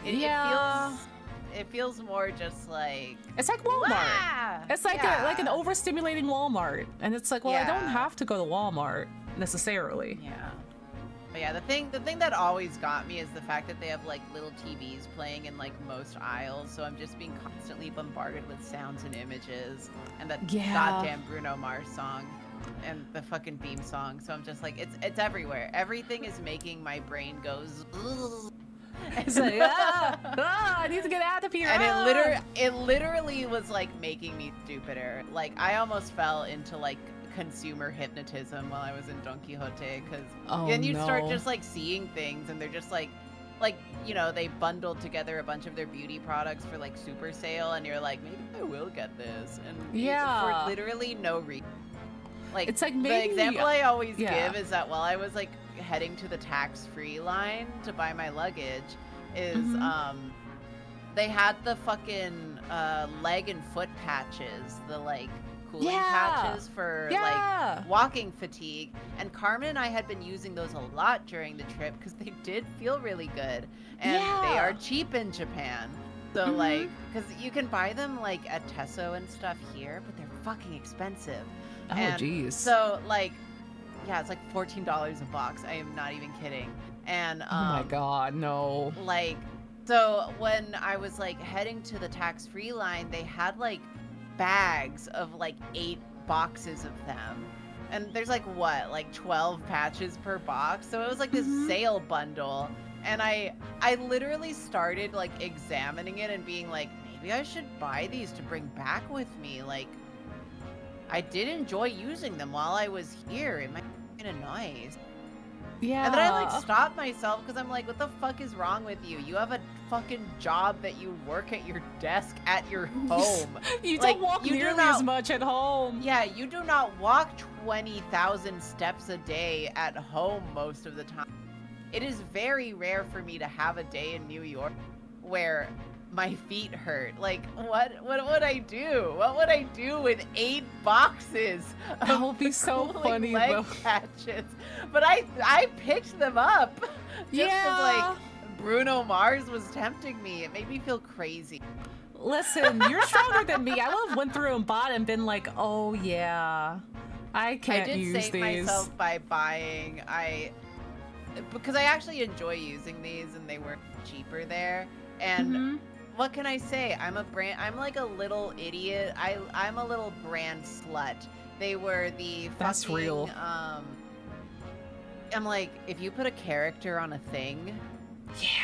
It feels more just like it's like Walmart. Wah! It's like like an overstimulating Walmart, and it's like, well, I don't Yeah. have to go to Walmart necessarily. Yeah. But yeah, the thing that always got me is the fact that they have like little TVs playing in like most aisles, so I'm just being constantly bombarded with sounds and images, and that goddamn Bruno Mars song, and the fucking theme song. So I'm just like, it's everywhere. Everything is making my brain go. It's like, I need to get out of here. And it literally was like making me stupider. Like I almost fell into like consumer hypnotism while I was in Don Quixote, because then you start just like seeing things, and they're just like you know, they bundled together a bunch of their beauty products for like super sale, and you're like, maybe I will get this, and for literally no reason. Like it's like the maybe, example I always give is that while I was like heading to the tax-free line to buy my luggage, is they had the fucking leg and foot patches, the like cooling patches for like walking fatigue, and Carmen and I had been using those a lot during the trip because they did feel really good, and they are cheap in Japan. So like, because you can buy them like at Tesso and stuff here, but they're fucking expensive. Oh jeez. So like, yeah, it's like $14 a box. I am not even kidding. And oh my god, no. Like, so when I was like heading to the tax-free line, they had like bags of like 8 boxes of them, and there's like what, like 12 patches per box. So it was like this sale bundle, and I literally started like examining it and being like, maybe I should buy these to bring back with me. Like, I did enjoy using them while I was here. It might be kind of nice. Yeah. And then I like stopped myself because I'm like, what the fuck is wrong with you? You have a fucking job that you work at your desk at your home. You like, don't walk you nearly do not, as much at home. Yeah, you do not walk 20,000 steps a day at home most of the time. It is very rare for me to have a day in New York where my feet hurt. Like, what would I do? What would I do with 8 boxes of That would be so funny leg though. patches? But I picked them up just because like Bruno Mars was tempting me. It made me feel crazy. Listen, you're stronger than me. I would have went through and bought and been like, oh yeah, I can't use these. I did save myself by buying. Because I actually enjoy using these, and they were cheaper there. And what can I say? I'm like a little idiot. I'm a little brand slut. They were the That's fucking, real. I'm like, if you put a character on a thing,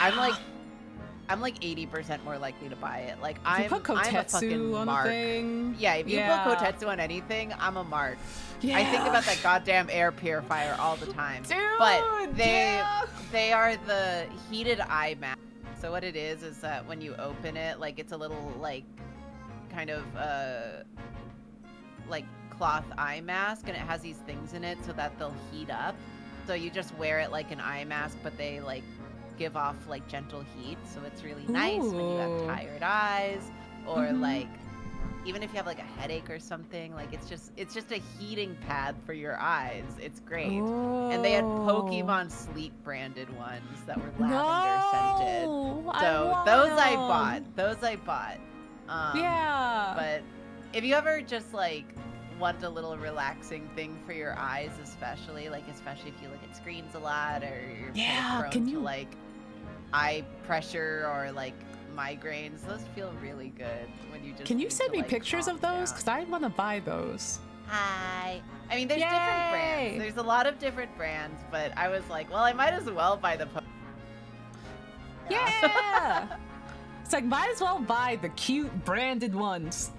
I'm like 80% more likely to buy it. Like, if you put I'm a Kotetsu fucking on mark. a thing. Yeah, if you put Kotetsu on anything, I'm a mark. Yeah. I think about that goddamn air purifier all the time. Dude, but they are the heated eye mask. So what it is that when you open it, like, it's a little like kind of like cloth eye mask, and it has these things in it so that they'll heat up. So you just wear it like an eye mask, but they like give off like gentle heat, so it's really nice when you have tired eyes, or like even if you have like a headache or something. Like, it's just a heating pad for your eyes. It's great. And they had Pokemon Sleep branded ones that were lavender scented. So those I bought. Yeah. But if you ever just like want a little relaxing thing for your eyes, especially if you look at screens a lot, or you're kind of prone to like eye pressure or like migraines, those feel really good when you just Can you need send to, me like, pictures of calm those? down. Because I want to buy those. Hi. I mean, there's different brands. There's a lot of different brands, but I was like, well, I might as well buy the Yeah. It's like, might as well buy the cute branded ones.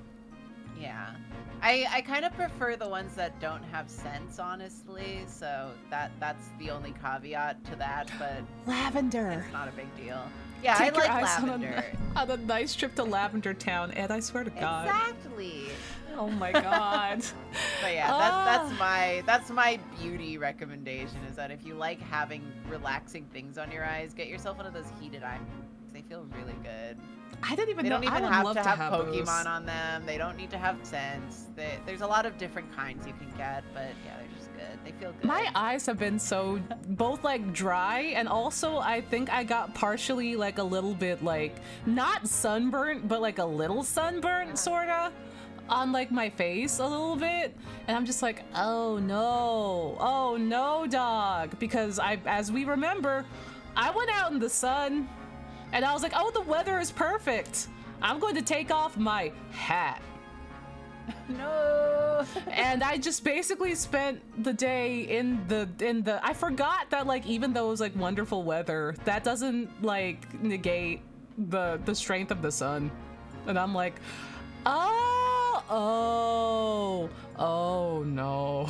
Yeah. I kind of prefer the ones that don't have scents, honestly, so that's the only caveat to that, but Lavender. it's not a big deal. Yeah, Take I your like eyes lavender. on a nice trip to Lavender Town, and I swear to God. Exactly. Oh my God. But yeah, that's my beauty recommendation is that if you like having relaxing things on your eyes, get yourself one of those heated eye masks. They feel really good. I didn't even They know. don't even I would have love to have those. Pokemon on them. They don't need to have scents. There's a lot of different kinds you can get, but yeah, they're just good. They feel good. My eyes have been so both like dry and also I think I got partially like a little bit like not sunburnt but like a little sunburnt sorta on like my face a little bit, and I'm just like, oh no dog, because as we remember, I went out in the sun and I was like, oh, the weather is perfect, I'm going to take off my hat. No. And I just basically spent the day in the I forgot that like even though it was like wonderful weather, that doesn't like negate the strength of the sun. And I'm like, oh no.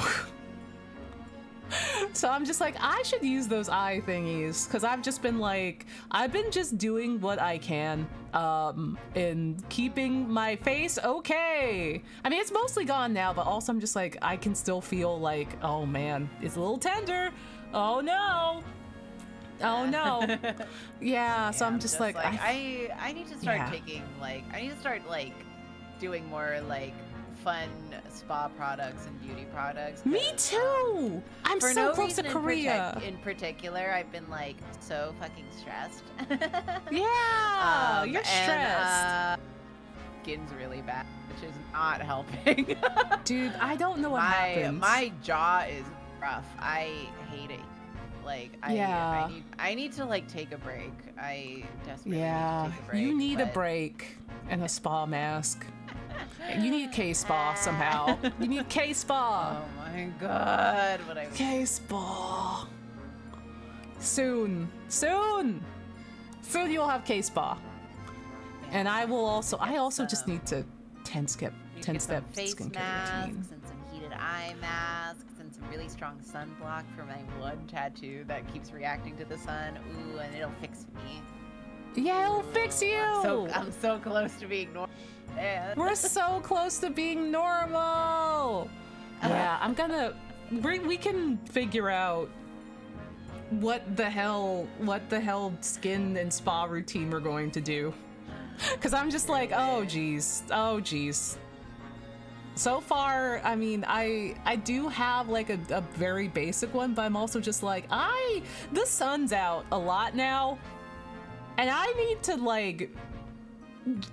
So I'm just like, I should use those eye thingies because I've been just doing what I can in keeping my face okay. I mean, it's mostly gone now, but also I'm just like, I can still feel like, oh man, it's a little tender. Oh no. Yeah, so I'm just like I need to start Yeah. taking I need to start doing more fun spa products and beauty products. me 'cause, too. I'm for so no close to reason Korea. in particular, I've been so fucking stressed. Yeah, you're and, stressed. Skin's really bad, which is not helping. Dude, I don't know what happens. My jaw is rough. I hate it. Yeah. I need to take a break. I desperately Yeah, need to take a break. you need a but- break and a spa mask. You need K-Spa somehow. You need K-Spa. Oh my god, what I was K-Spa. Soon you'll have K-Spa. And I also just need to 10-step get some face skincare masks routine. and some heated eye masks and some really strong sunblock for my one tattoo that keeps reacting to the sun. Ooh, and it'll fix me. Yeah, it'll fix you. I'm so close to being normal. Man. We're so close to being normal. Yeah, we can figure out what the hell skin and spa routine we're going to do. Cause I'm just like, oh geez. So far, I mean, I do have a very basic one, but I'm also just like, the sun's out a lot now, and I need to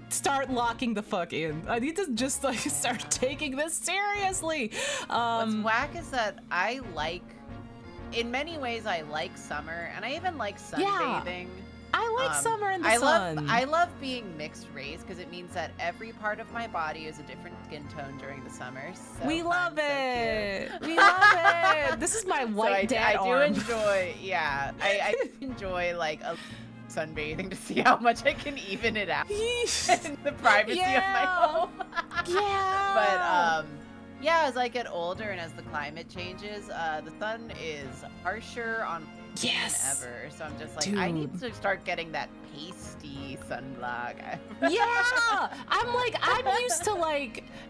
start locking the fuck in. I need to just start taking this seriously. What's whack is that in many ways I like summer, and I even like sunbathing. I like summer in the sun. I love being mixed race because it means that every part of my body is a different skin tone during the summer. So we fun, love so it. cute. We love it. This is my white dad I do arm. enjoy, yeah. I enjoy a sunbathing to see how much I can even it out in the privacy of my home. Yeah. But yeah, as I get older and as the climate changes, the sun is harsher on Yes. than ever. So I'm just I need Dude. to start getting that pasty sunblock. Yeah, I'm used to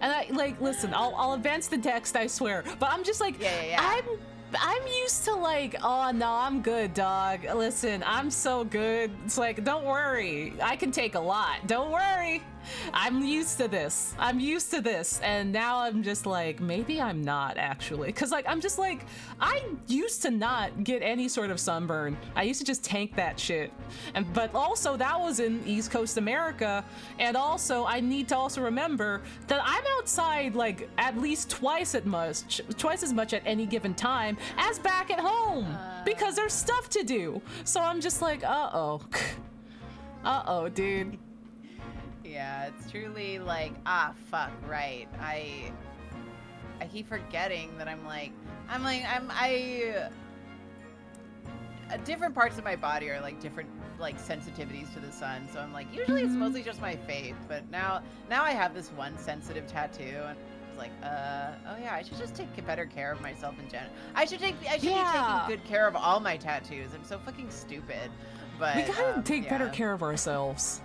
and I listen, I'll advance the text, I swear, but I'm just Yeah. I'm used to oh no, I'm good, dog. Listen, I'm so good. It's don't worry, I can take a lot. Don't worry, I'm used to this. And now I'm just maybe I'm not actually, because I'm just I used to not get any sort of sunburn. I used to just tank that shit, but also that was in East Coast America, and also I need to also remember that I'm outside at least twice as much at any given time as back at home because there's stuff to do. So I'm just uh-oh, dude. Yeah, it's truly fuck, right. I keep forgetting that different parts of my body are different sensitivities to the sun. So I'm usually it's mostly just my face, but now I have this one sensitive tattoo, and was like, oh yeah, I should just take better care of myself in general. I should be taking good care of all my tattoos. I'm so fucking stupid. But We gotta take better care of ourselves.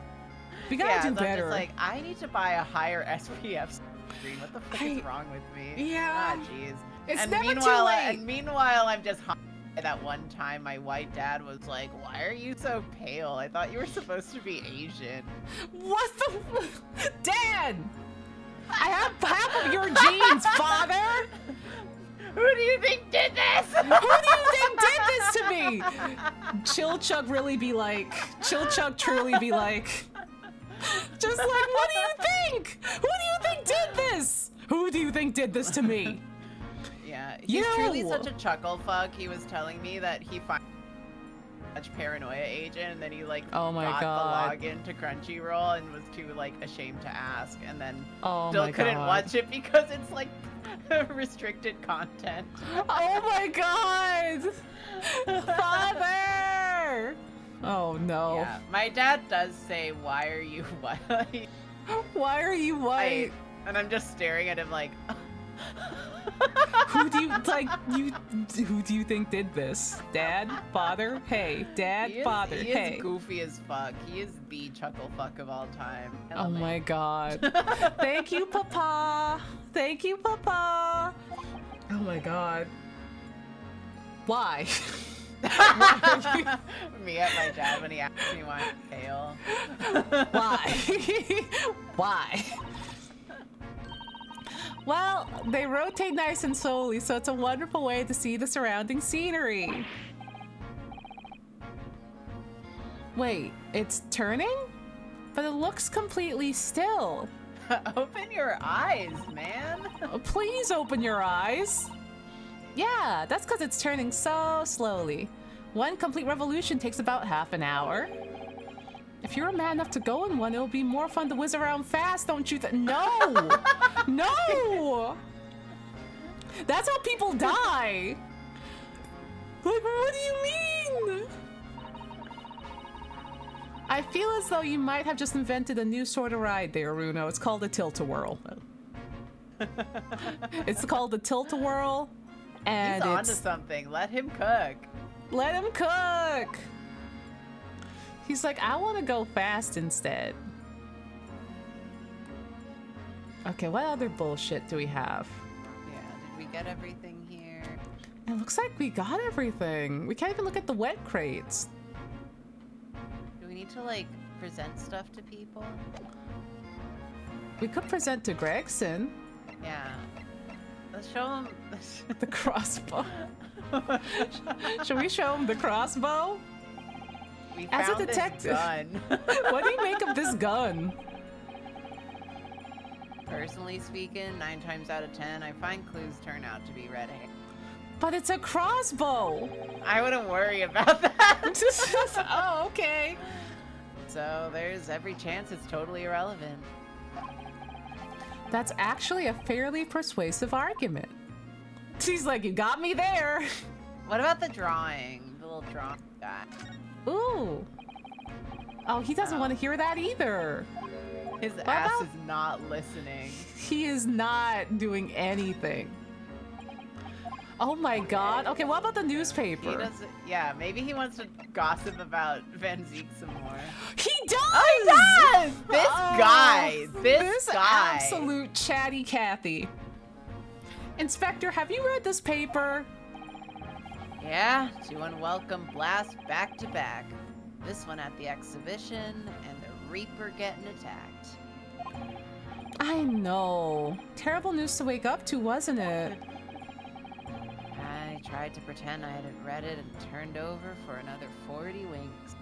We gotta do so better. I'm just like, I need to buy a higher SPF screen. What the fuck is wrong with me? Yeah. Ah, jeez. It's And never meanwhile, too late. And meanwhile, I'm just hot. That one time, my white dad was like, "Why are you so pale? I thought you were supposed to be Asian." What the Dad! I have half of your genes, Father! Who do you think did this? Who do you think did this to me? Chill Chuck truly be like, just like, what do you think? Who do you think did this? Who do you think did this to me? Yeah, he's truly such a chuckle fuck. He was telling me that he finds such paranoia agent, and then he like Oh my got God. the login to Crunchyroll and was too like ashamed to ask, and then Oh still my couldn't God. watch it because it's like restricted content. Oh my God! Father! Oh no. Yeah, my dad does say, "Why are you white?" Why are you white? And I'm just staring at him like, Who do you think did this? Dad? Father? Hey. Dad? Father? he Hey. is goofy as fuck. He is the chuckle fuck of all time. Oh my God. Thank you, Papa. Thank you, Papa. Oh my God. Why? Me at my dad when he asked me why I'm pale. Why? Why? Well, they rotate nice and slowly, so it's a wonderful way to see the surrounding scenery. Wait, it's turning? But it looks completely still. Open your eyes, man. Please open your eyes. Yeah, that's because it's turning so slowly. One complete revolution takes about half an hour. If you're a man enough to go in one, it'll be more fun to whiz around fast, don't you No! No! That's how people die! Like, what do you mean? I feel as though you might have just invented a new sort of ride there, Runo. It's called a tilt-a-whirl. It's called a tilt-a-whirl, and He's onto something. Let him cook. Let him cook! He's like, I want to go fast instead. Okay, what other bullshit do we have? Yeah, did we get everything here? It looks like we got everything. We can't even look at the wet crates. Do we need to, like, present stuff to people? We could present to Gregson. Yeah. Let's show him. The crossbow. Should we show him the crossbow? We As a found this detective. gun. What do you make of this gun? Personally speaking, 9 times out of 10, I find clues turn out to be red hair. But it's a crossbow. I wouldn't worry about that. Oh, okay. So there's every chance it's totally irrelevant. That's actually a fairly persuasive argument. She's like, you got me there. What about the drawing? The little drawing guy. Ooh. Oh, he doesn't want to hear that either. His What ass about- is not listening. He is not doing anything. Oh my God. Okay, what about the He newspaper? doesn't. Yeah, maybe he wants to gossip about Van Zeke some more. He does! Oh, he does! This Oh, guy. This guy. absolute chatty Cathy. Inspector, have you read this paper? Yeah, 2 unwelcome blasts back to back. This one at the exhibition, and the Reaper getting attacked. I know. Terrible news to wake up to, wasn't it? I tried to pretend I hadn't read it and turned over for another 40 winks.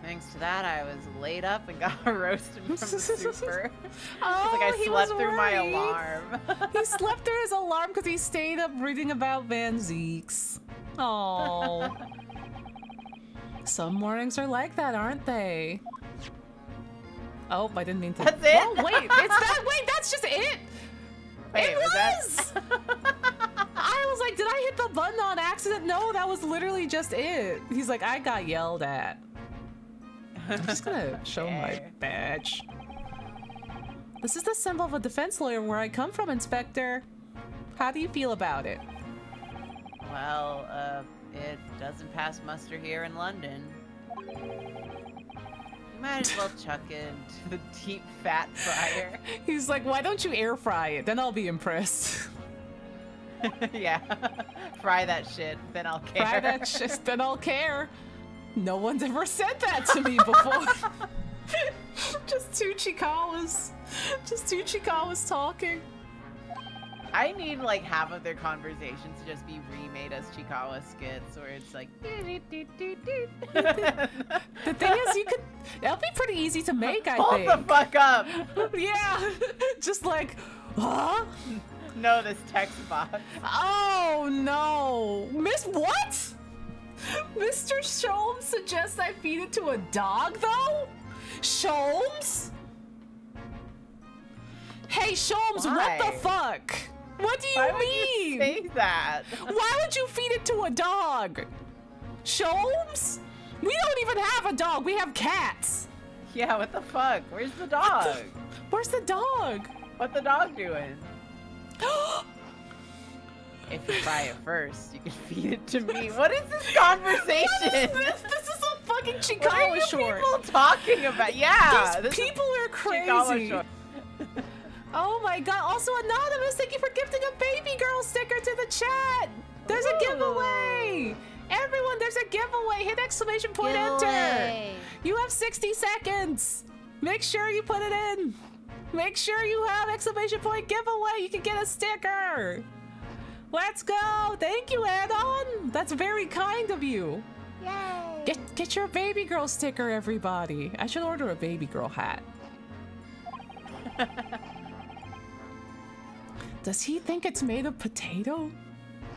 Thanks to that, I was laid up and got roasted from the super. Oh, It's like I he slept was through my worried. alarm. He slept through his alarm because he stayed up reading about Van Zeeks. Oh. Some mornings are like that, aren't they? Oh, I didn't mean to. That's it? Oh, wait, it's that. Wait, that's just it. Wait, it was. I was like, did I hit the button on accident? No, that was literally just it. He's like, I got yelled at. I'm just gonna show my Okay. badge. This is the symbol of a defense lawyer where I come from, Inspector. How do you feel about it? Well, it doesn't pass muster here in London. You might as well chuck it into the deep fat fryer. He's like, why don't you air fry it? Then I'll be impressed. Yeah. Fry that shit, then I'll care. Fry that shit, then I'll care. No one's ever said that to me before. Just two Chikawas. Just two Chikawas talking. I need like half of their conversations to just be remade as Chikawa skits where it's like The thing is, you could. That'll be pretty easy to make, I hold think. the fuck up. Yeah. Just like, huh? No, this text box. Oh no. Miss what? Mr. Sholmes suggests I feed it to a dog, though? Sholmes? Hey, Sholmes, Why? what the fuck? What do you Why would mean? you say that? Why would you feed it to a dog? Sholmes? We don't even have a dog. We have cats. Yeah, what the fuck? Where's the dog? Where's the dog? What the dog doing? If you fry it first, you can feed it to me. What is this conversation? What is this? This is a fucking What are Chikawa you short. people talking about? Yeah, These this is people are Chikawa crazy. short. Oh my god. Also, Anonymous, thank you for gifting a baby girl sticker to the chat. There's a Ooh. giveaway. Everyone, there's a giveaway. Hit exclamation point enter. Giveaway. You have 60 seconds. Make sure you put it in. Make sure you have exclamation point giveaway. You can get a sticker. Let's go. Thank you, Add-on. That's very kind of you. Yay. Get your baby girl sticker, everybody. I should order a baby girl hat. Does he think it's made of potato?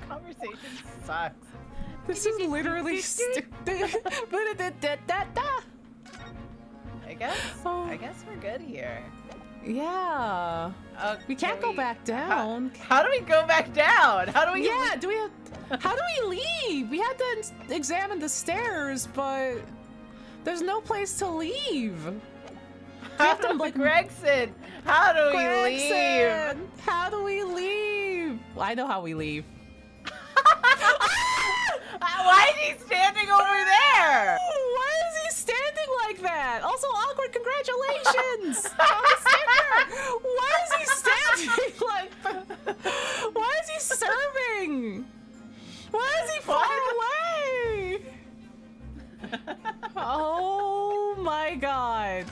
Conversation sucks. This is literally stupid. I guess. Oh. I guess we're good here. Yeah. We can't go back down. How do we go back down? How do we? Yeah, do we have... How do we leave? We had to examine the stairs, but there's no place to leave. How have to, do like, Gregson? How do we leave? Gregson, how do we leave? Well, I know how we leave. Why is he standing over there? Why is he standing like that? Also, awkward congratulations on the sticker. Why is he standing like that? Why is he serving? Why is he far away? Oh my god.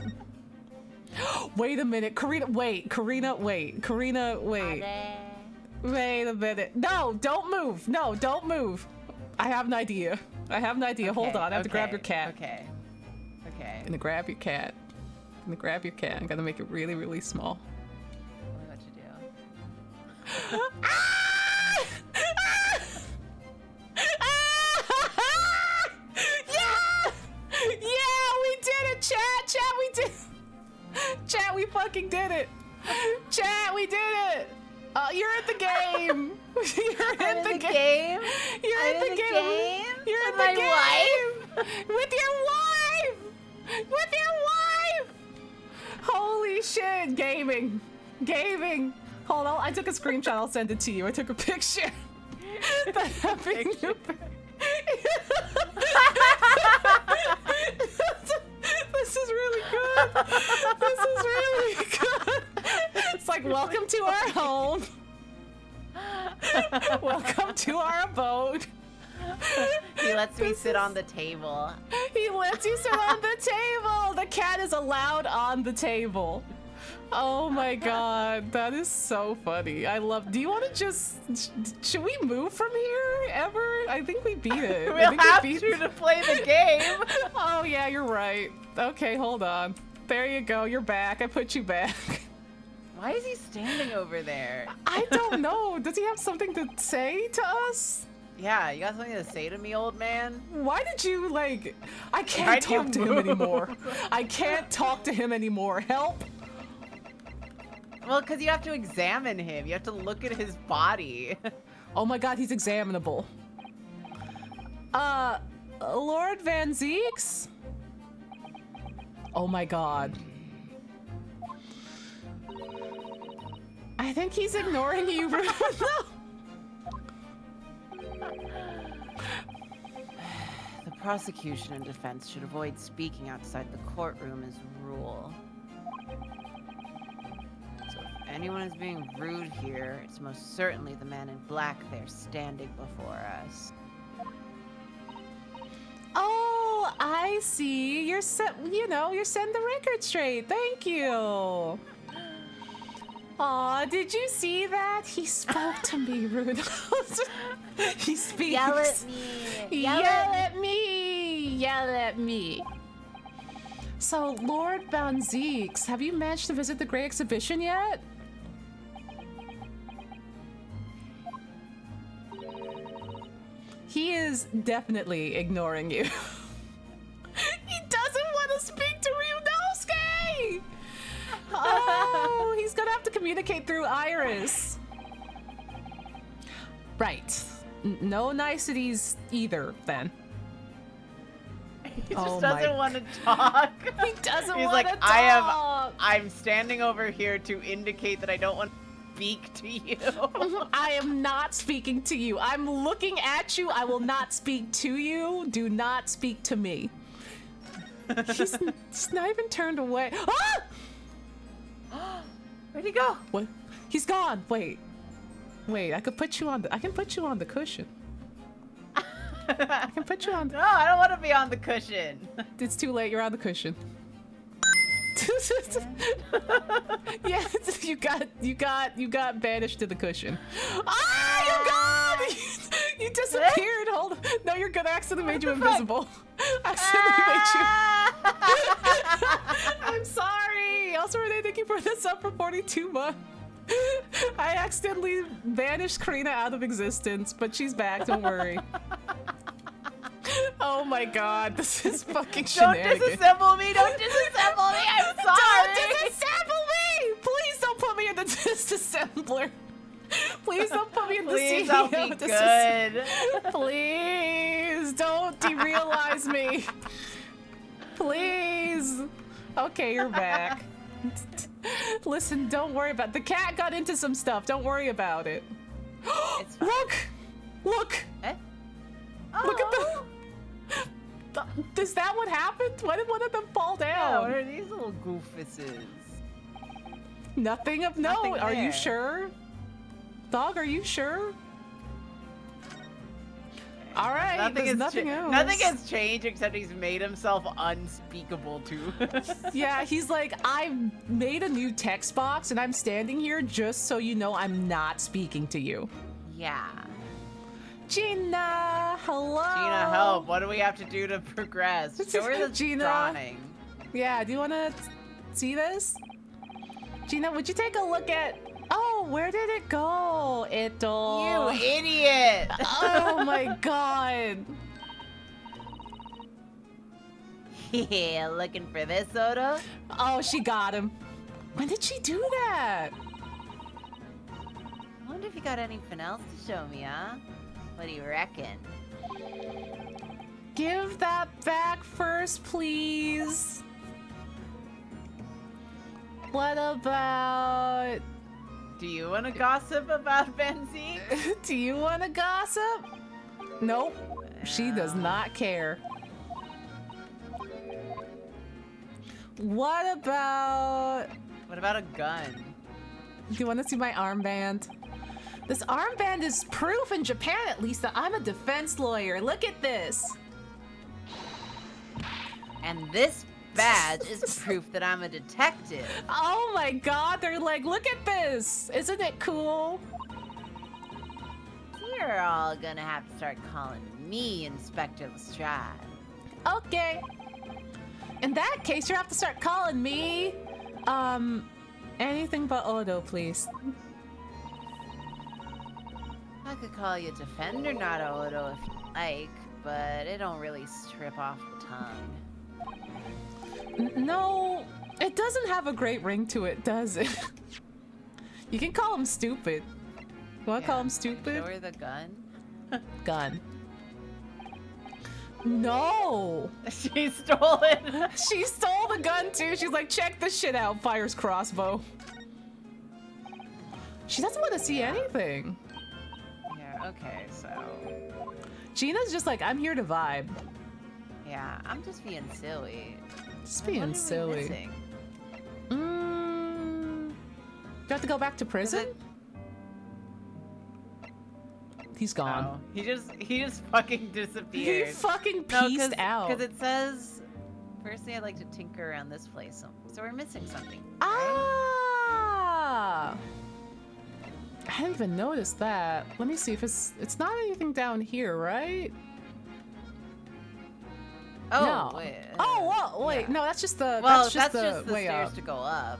Wait a minute, Karina, wait. Karina, wait. Wait a minute. No, don't move. No, don't move. I have an idea. Hold on, I have to grab your cat. Okay. I'm gonna grab your cat. I'm gonna make it really, really small. Tell me what you do. Yeah! Yeah, we did it, chat! We did Chat, we fucking did it! Chat, we did it! You're in the game! You're in the game! You're in the game! You're in the game! With your wife! With your wife! Holy shit! Gaming! Hold on, I took a screenshot. I'll send it to you. I took a picture. The happy new This is really good. It's like, welcome to our home. Welcome to our abode. He lets me sit on the table. He lets you sit on the table. The cat is allowed on the table. Oh my god, that is so funny. I love. Do you want to just? Should we move from here ever? I think we beat it. We'll have to play the game. Oh yeah, you're right. Okay, hold on. There you go. You're back. I put you back. Why is he standing over there? I don't know. Does he have something to say to us? Yeah, you got something to say to me, old man? Why did you like? I Why can't do you talk to him move? anymore. I can't talk to him anymore. Help! Well, because you have to examine him. You have to look at his body. Oh my god, he's examinable. Lord Van Zeeks? Oh my god. think he's ignoring you, Bruno. The prosecution and defense should avoid speaking outside the courtroom as rule. So if anyone is being rude here, it's most certainly the man in black there standing before us. Oh, I see. You're you're setting the record straight. Thank you. Aw, did you see that? He spoke to me, Bruno. He speaks. Yell at me. Yell at me. Yell at me. So, Lord Banzeeks, have you managed to visit the Great Exhibition yet? He is definitely ignoring you. He doesn't want to speak to Ryunosuke! Oh, he's gonna have to communicate through Iris. Right. No niceties either, then. He just doesn't want to talk. He doesn't He's want like, to talk. I'm standing over here to indicate that I don't want to speak to you. I am not speaking to you. I'm looking at you. I will not speak to you. Do not speak to me. He's not even turned away. Ah! Where'd he go? What? He's gone. Wait. I can put you on the cushion. I can put you on No, I don't want to be on the cushion. It's too late. You're on the cushion. Yeah, you got banished to the cushion. Ah, you're gone! You disappeared. Hold on. No, you're good. I accidentally made you invisible. I'm sorry. Also, Renee, thank you for this up for 42 months. I accidentally banished Karina out of existence, but she's back. Don't worry. Oh my god, this is fucking shenanigans. Don't disassemble me! Don't disassemble me! I'm sorry! Don't disassemble me! Please don't put me in the disassembler. Please don't put me in the Please, CEO I'll be good. Please don't derealize me. Please. Okay, you're back. Listen, don't worry about it. The cat got into some stuff. Don't worry about it. It's fine. Look! Eh? Look at the... Is that what happened? Why did one of them fall Yeah, down? what are these little goofuses? Nothing of note. Nothing Are you there. sure? Dog, are you sure? All right, there's nothing else. Nothing has changed except he's made himself unspeakable to. Yeah, he's like, I made a new text box and I'm standing here just so you know I'm not speaking to you. Yeah. Gina, hello. Gina, help. What do we have to do to progress? Show her the Gina. drawing. Yeah, do you want to see this? Gina, would you take a look at... Oh, where did it go? You idiot! Oh my god. Yeah, looking for this, Odo? Oh, she got him. When did she do that? I wonder if you got anything else to show me, huh? What do you reckon? Give that back first, please. What about... Do you want to gossip about Benzine? Do you want to gossip? Nope. She does not care. What about... What about a gun? Do you want to see my armband? This armband is proof in Japan, at least, that I'm a defense lawyer. Look at this. And this badge is proof that I'm a detective. Oh my god, they're like, look at this. Isn't it cool? You're all gonna have to start calling me Inspector Lestrade. Okay. In that case, you have to start calling me, anything but Odo, please. I could call you Defender, not Odo, if you like, but it don't really strip off the tongue. No, it doesn't have a great ring to it, does it? You can call him stupid. You want to call him stupid? Show her the gun. Gun. No! She stole it. She stole the gun too. She's like, check this shit out. Fires crossbow. She doesn't want to see anything. Yeah, okay, so... Gina's just like, I'm here to vibe. Yeah, I'm just being silly. Just What are being we silly. missing? Do you have to go back to prison? He's gone. Oh, he just fucking He disappeared. fucking pieced out. Because it says, firstly, I'd like to tinker around this place. So we're missing something. Right? Ah! I didn't even notice that. Let me see if it's not anything down here, right? Oh, no. wait. Oh, whoa, wait. yeah. No, that's just the Well, that's just the way stairs up. to go up.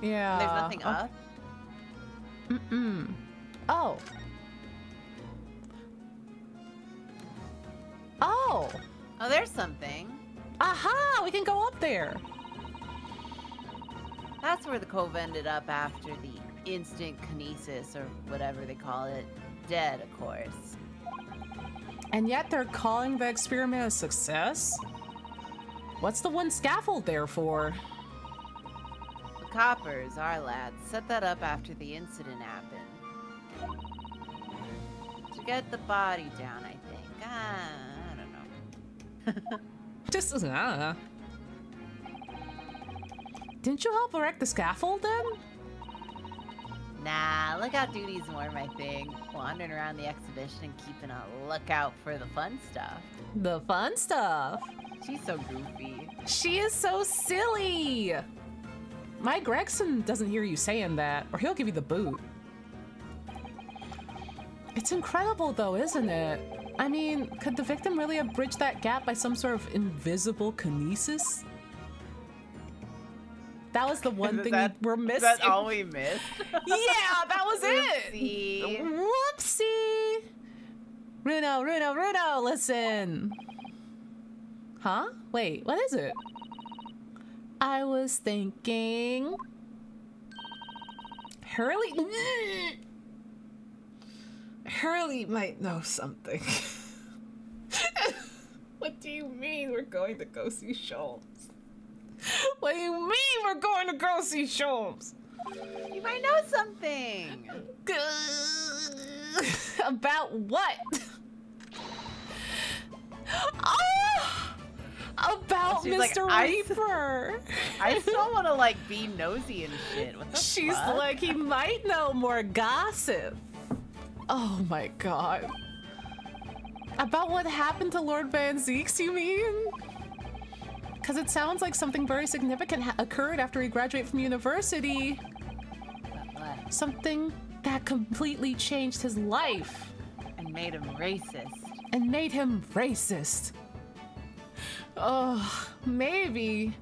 Yeah. There's nothing Oh. up. Oh. Oh. Oh, there's something. Aha! We can go up there. That's where the cove ended up after the instant kinesis, or whatever they call it. Dead, of course. And yet they're calling the experiment a success? What's the one scaffold there for? The coppers, our lads, set that up after the incident happened. To get the body down, I think. I don't know. Just Didn't you help erect the scaffold then? Nah, lookout duty's more my thing. Wandering around the exhibition and keeping a lookout for the fun stuff. The fun stuff. She's so goofy. She is so silly. Mike Gregson doesn't hear you saying that, or he'll give you the boot. It's incredible though, isn't it? I mean, could the victim really have bridged that gap by some sort of invisible kinesis? That was the one thing we're missing. That's all we missed? Yeah, that was it. Whoopsie. Whoopsie. Runo, listen. Huh? Wait, what is it? I was thinking... Hurley might know something. What do you mean we're going to go see Sholmes? What do you mean we're going to go see Sholmes? You might know something. About what? Oh! About She's like, Mr. Reaper. I still want to like be nosy and shit. What the She's fuck? like, he might know more gossip. Oh my god. About what happened to Lord Van Zeeks, you mean? Because it sounds like something very significant occurred after he graduated from university. What? Something that completely changed his life. And made him racist. And made him racist. Oh, maybe.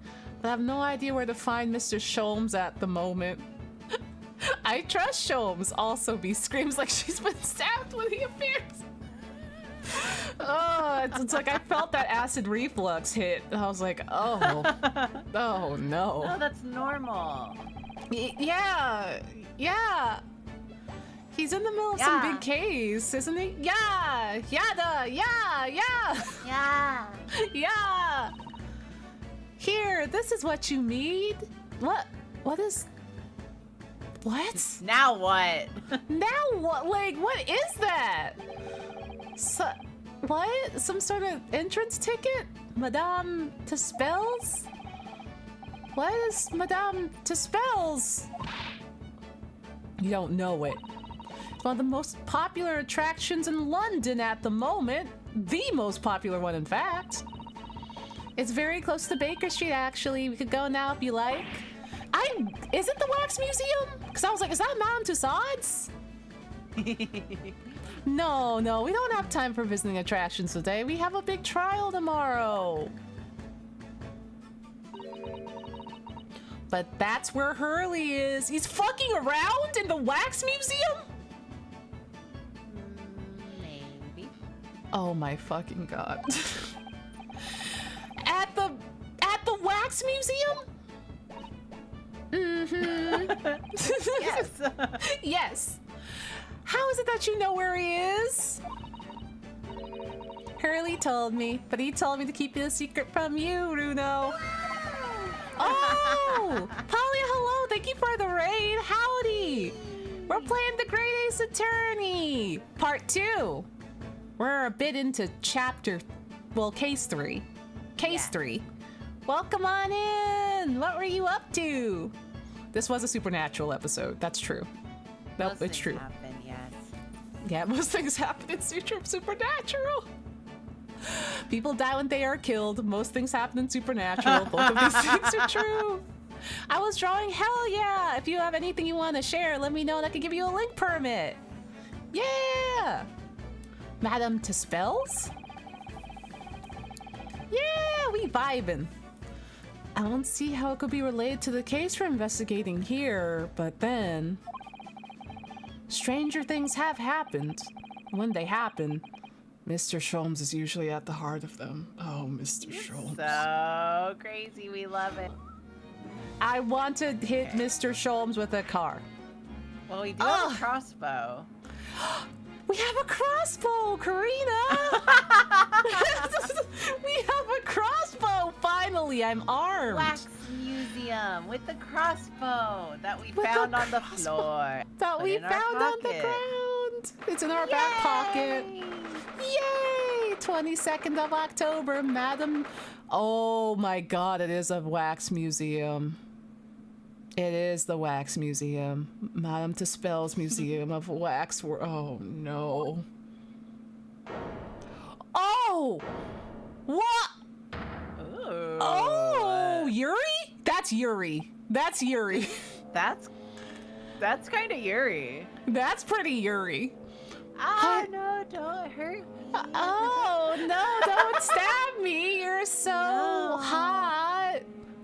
But I have no idea where to find Mr. Sholmes at the moment. I trust Sholmes. Also, B screams like she's been stabbed when he appears. Oh, it's like I felt that acid reflux hit. I was like, oh, oh no. No, that's normal. Yeah. He's in the middle of some big case, isn't he? Yeah. Here, this is what you need. What is... What? Now what? Now what? Like, what is that? What? Some sort of entrance ticket? Madame Tuspels? What is Madame Tuspels? You don't know it. It's one of the most popular attractions in London at the moment. The most popular one, in fact. It's very close to Baker Street, actually. We could go now if you like. Is it the Wax Museum? Because I was like, is that Madame Tussauds? No, we don't have time for visiting attractions today. We have a big trial tomorrow. But that's where Hurley is. He's fucking around in the Wax Museum? Maybe. Oh my fucking god. At the Wax Museum? Mm-hmm. Yes. Yes. How is it that you know where he is? Hurley told me, but he told me to keep it a secret from you, Runo. Oh! Polly, hello! Thank you for the raid! Howdy! We're playing the Great Ace Attorney, Part 2. We're a bit into Case 3. Case 3. Welcome on in. What were you up to? This was a supernatural episode. That's true. Nope, Most it's true. things happen, yes. Yeah, most things happen in supernatural. People die when they are killed. Most things happen in supernatural. Both of these things are true. I was drawing. Hell yeah! If you have anything you want to share, let me know and I can give you a link permit. Yeah! Madame to Spells? Yeah, we vibing. I don't see how it could be related to the case we're investigating here, but then... stranger things have happened. When they happen, Mr. Sholmes is usually at the heart of them. Oh, Mr. Sholmes. So crazy, we love it. I want to hit Mr. Sholmes with a car. Well, we do have a crossbow. We have a crossbow, Karina! We have a crossbow! Finally, I'm armed. Wax museum with the crossbow that we With found the on the crossbow floor. That Put we in our found on the pocket. ground. It's in our back pocket. Yay! 22nd of October, Madam. Oh my god, it is a wax museum. It is the Wax Museum. Madame Tuspel's Museum of Wax. Oh no. Oh! What? Ooh. Oh! Yuri? That's Yuri. That's Yuri. That's kind of Yuri. That's pretty Yuri. Ah, no, don't hurt me. Oh, no, don't stab me. You're so No. hot.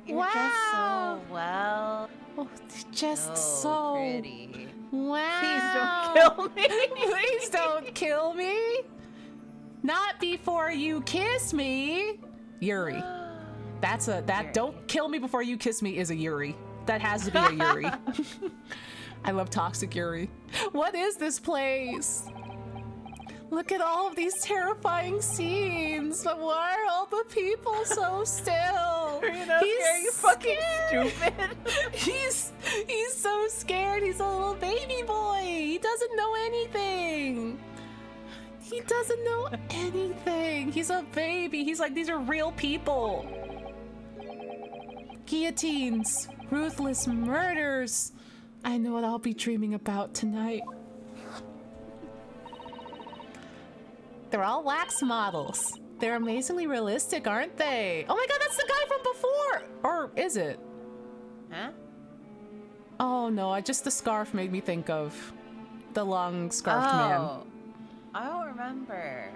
You're wow. just so well. Oh, just so pretty. Wow. Please don't kill me. Please don't kill me. Not before you kiss me. Yuri. Yuri. Don't kill me before you kiss me is a Yuri. That has to be a Yuri. I love toxic Yuri. What is this place? Look at all of these terrifying scenes, but why are all the people so still? He's fucking stupid. He's so scared. He's a little baby boy. He doesn't know anything. He doesn't know anything. He's a baby. He's like, these are real people. Guillotines, ruthless murders. I know what I'll be dreaming about tonight. They're all wax models. They're amazingly realistic, aren't they? Oh my god, that's the guy from before! Or is it? Huh? Oh no, the scarf made me think of the long scarfed man. I don't remember.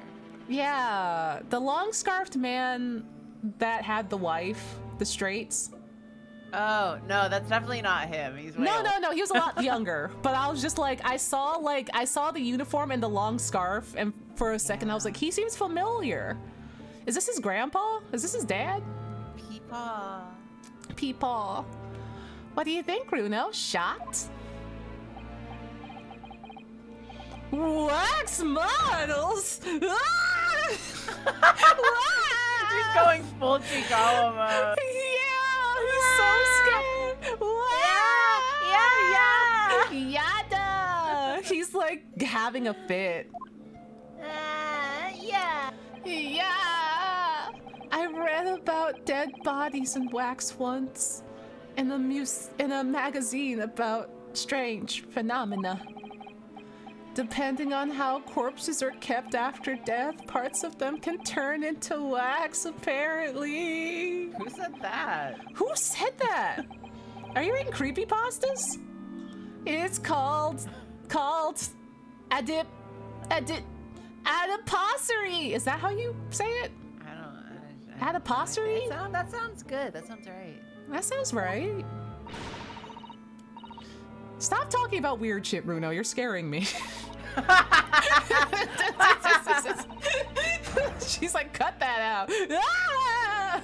Yeah, the long scarfed man that had the wife, the straights. Oh, no, that's definitely not him. He's way old. No, he was a lot younger. But I was just like, I saw the uniform and the long scarf, and for a second I was like, he seems familiar. Is this his grandpa? Is this his dad? Peepaw. Peepaw. What do you think, Bruno? Shot? Wax models? Ah! He's going full Chigawa mode. Yeah, he's so scared. Yeah. Yada. He's like having a fit. Yeah. Yeah. I read about dead bodies in wax once in a magazine about strange phenomena. Depending on how corpses are kept after death, parts of them can turn into wax, apparently. Who said that? Who said that? Are you reading creepypastas? It's called adiposity. Is that how you say it? I don't know. Adiposity? That sounds good. That sounds right. That sounds right. Stop talking about weird shit, Bruno. You're scaring me. She's like, cut that out. Ah!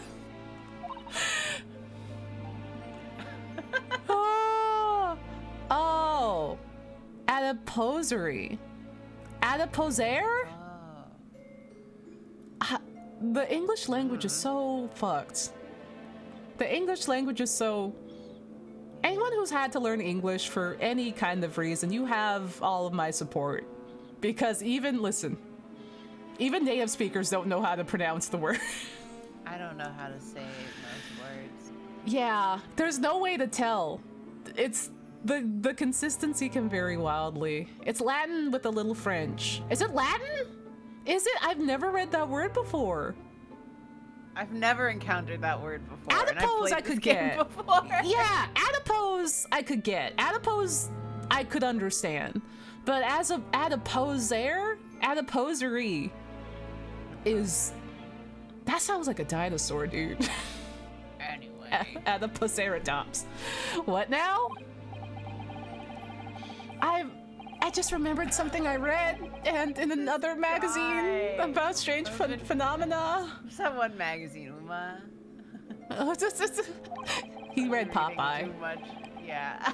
Oh. Adiposery. Adiposaire? Oh. The English language is so fucked. The English language is so Anyone who's had to learn English for any kind of reason, you have all of my support. Because even native speakers don't know how to pronounce the word. I don't know how to say most words. Yeah, there's no way to tell. It's the consistency can vary wildly. It's Latin with a little French. Is it Latin? Is it? I've never read that word before. I've never encountered that word before. Adipose I could get. Before. Yeah, adipose I could get. Adipose I could understand. But as a adiposery is... That sounds like a dinosaur, dude. Anyway. Adipoceratops. What now? I just remembered something I read and in another magazine about strange phenomena. What's that one magazine, Uma? He read Reading Popeye. Too much. Yeah.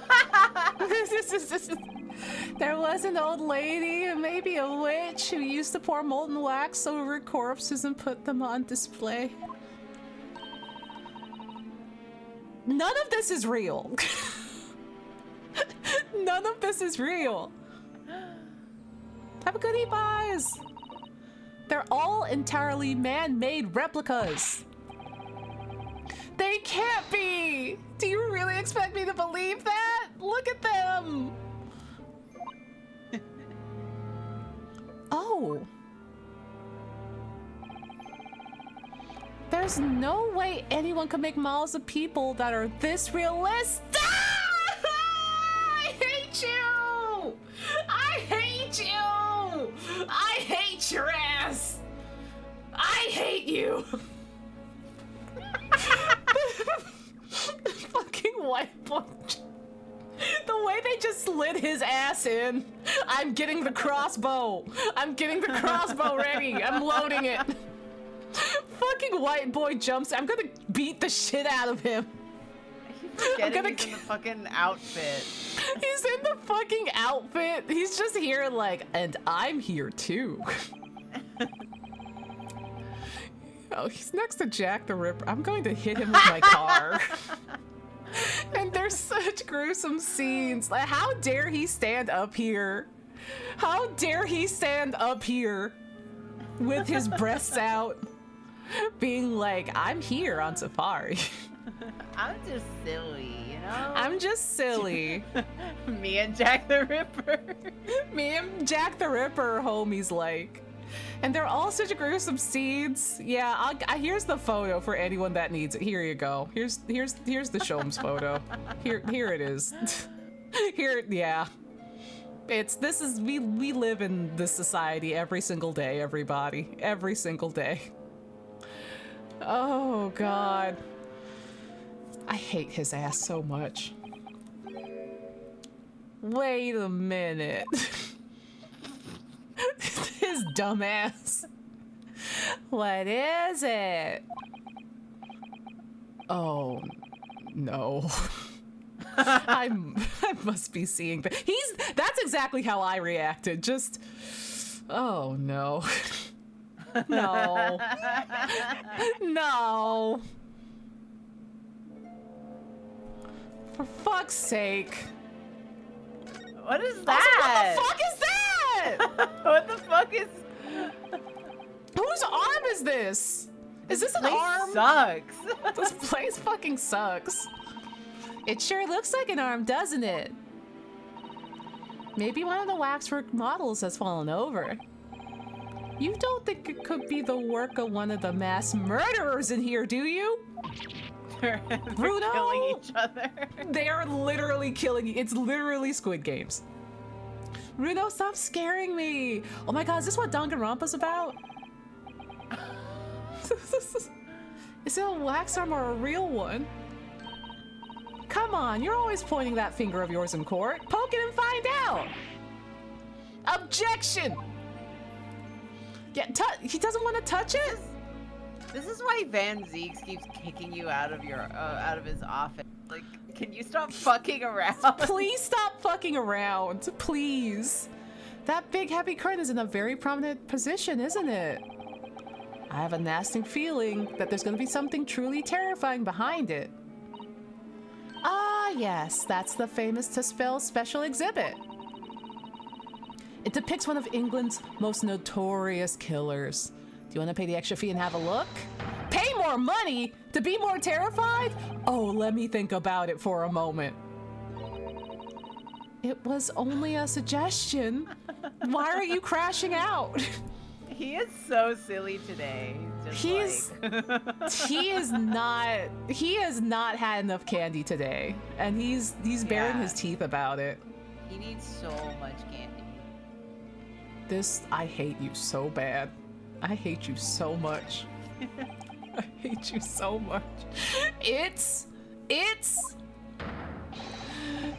There was an old lady, maybe a witch, who used to pour molten wax over corpses and put them on display. None of this is real. None of this is real. Have a good eat, guys. They're all entirely man-made replicas. They can't be! Do you really expect me to believe that? Look at them! Oh. There's no way anyone could make models of people that are this realistic. I hate you! I hate you! I hate your ass! I hate you! Fucking white boy. The way they just slid his ass in. I'm getting the crossbow. I'm getting the crossbow ready. I'm loading it. Fucking white boy jumps. I'm gonna beat the shit out of him. I'm gonna he's in the fucking outfit. He's in the fucking outfit. He's just here like, and I'm here too. Oh, he's next to Jack the Ripper. I'm going to hit him with my car. And there's such gruesome scenes. Like, how dare he stand up here? How dare he stand up here with his breasts out, being like, I'm here on safari. I'm just silly, you know? I'm just silly. Me and Jack the Ripper. Me and Jack the Ripper are homies like. And they're all such gruesome scenes. Yeah, here's the photo for anyone that needs it. Here you go. Here's the Shomes photo. Here it is. Here, yeah. We live in this society every single day, everybody. Every single day. Oh God. I hate his ass so much. Wait a minute. His dumbass. What is it? Oh no. I must be seeing that. That's exactly how I reacted. Just, oh no. No. No. For fuck's sake. What is that? Also, what the fuck is that? What the fuck is... Whose arm is this? Is this an place arm? Sucks. This place fucking sucks. It sure looks like an arm, doesn't it? Maybe one of the waxwork models has fallen over. You don't think it could be the work of one of the mass murderers in here, do you? They're Bruno? killing each other. They are literally killing you. It's literally Squid Games. Bruno, stop scaring me. Oh my God, is this what Danganronpa's about? Is it a wax arm or a real one? Come on, you're always pointing that finger of yours in court. Poke it and find out. Objection! Yeah, he doesn't want to touch it? This is why Van Zeeks keeps kicking you out of his office. Like, can you stop fucking around? Please stop fucking around. Please. That big heavy curtain is in a very prominent position, isn't it? I have a nasty feeling that there's going to be something truly terrifying behind it. Ah, yes, that's the famous to spell special exhibit. It depicts one of England's most notorious killers. Do you want to pay the extra fee and have a look? Pay more money to be more terrified? Oh, let me think about it for a moment. It was only a suggestion. Why are you crashing out? He is so silly today. Just he has not had enough candy today, and he's baring his teeth about it. He needs so much candy. I hate you so bad. I hate you so much. I hate you so much. It's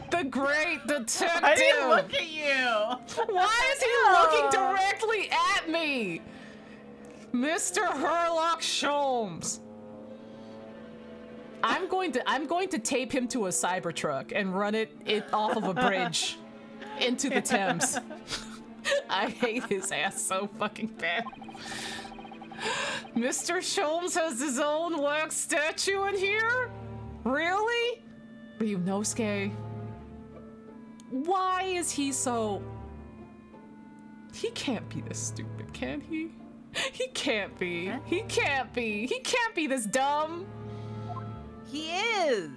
the great detective. I didn't look at you. Why is he looking directly at me? Mr. Herlock Sholmes. I'm going to tape him to a cybertruck and run it off of a bridge into the Thames. I hate his ass so fucking bad. Mr. Sholmes has his own wax statue in here? Really? Ryunosuke? Why is he so... He can't be this stupid, can he? He can't be. Huh? He can't be. He can't be this dumb. He is.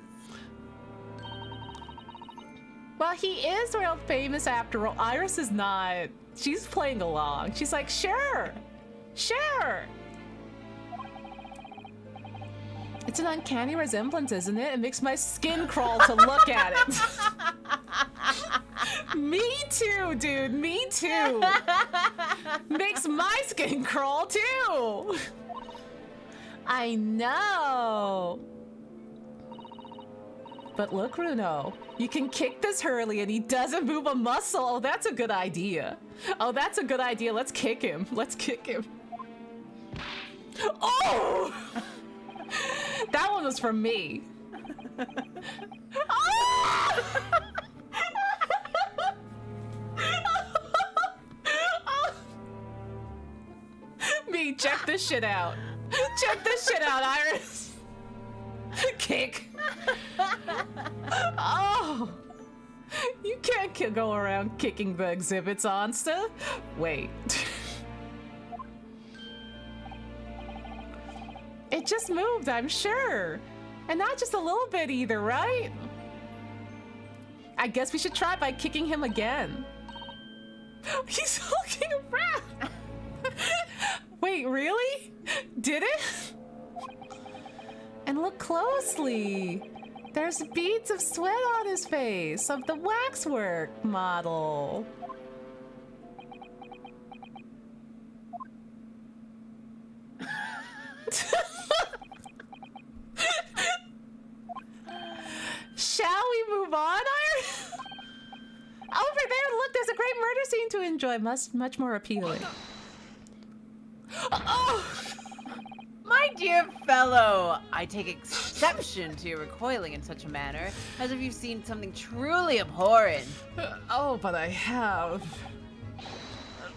Well, he is world famous after all. Iris is not. She's playing along. She's like, sure. Sure. It's an uncanny resemblance, isn't it? It makes my skin crawl to look at it. Me too, dude. Me too. Makes my skin crawl too. I know. But look, Runo, you can kick this Hurley and he doesn't move a muscle. Oh, that's a good idea. Oh, that's a good idea. Let's kick him. Let's kick him. Oh! That one was from me. Oh! Me, check this shit out. Check this shit out, Iris. Kick. Oh. You can't go around kicking the exhibits, Onsta. Wait. It just moved, I'm sure. And not just a little bit either, right? I guess we should try by kicking him again. He's looking around. Wait, really? Did it? And look closely. There's beads of sweat on his face of the waxwork model. Shall we move on, Iris? Over there, look, there's a great murder scene to enjoy. Much more appealing. Oh! My dear fellow, I take exception to your recoiling in such a manner, as if you've seen something truly abhorrent. Oh, but I have.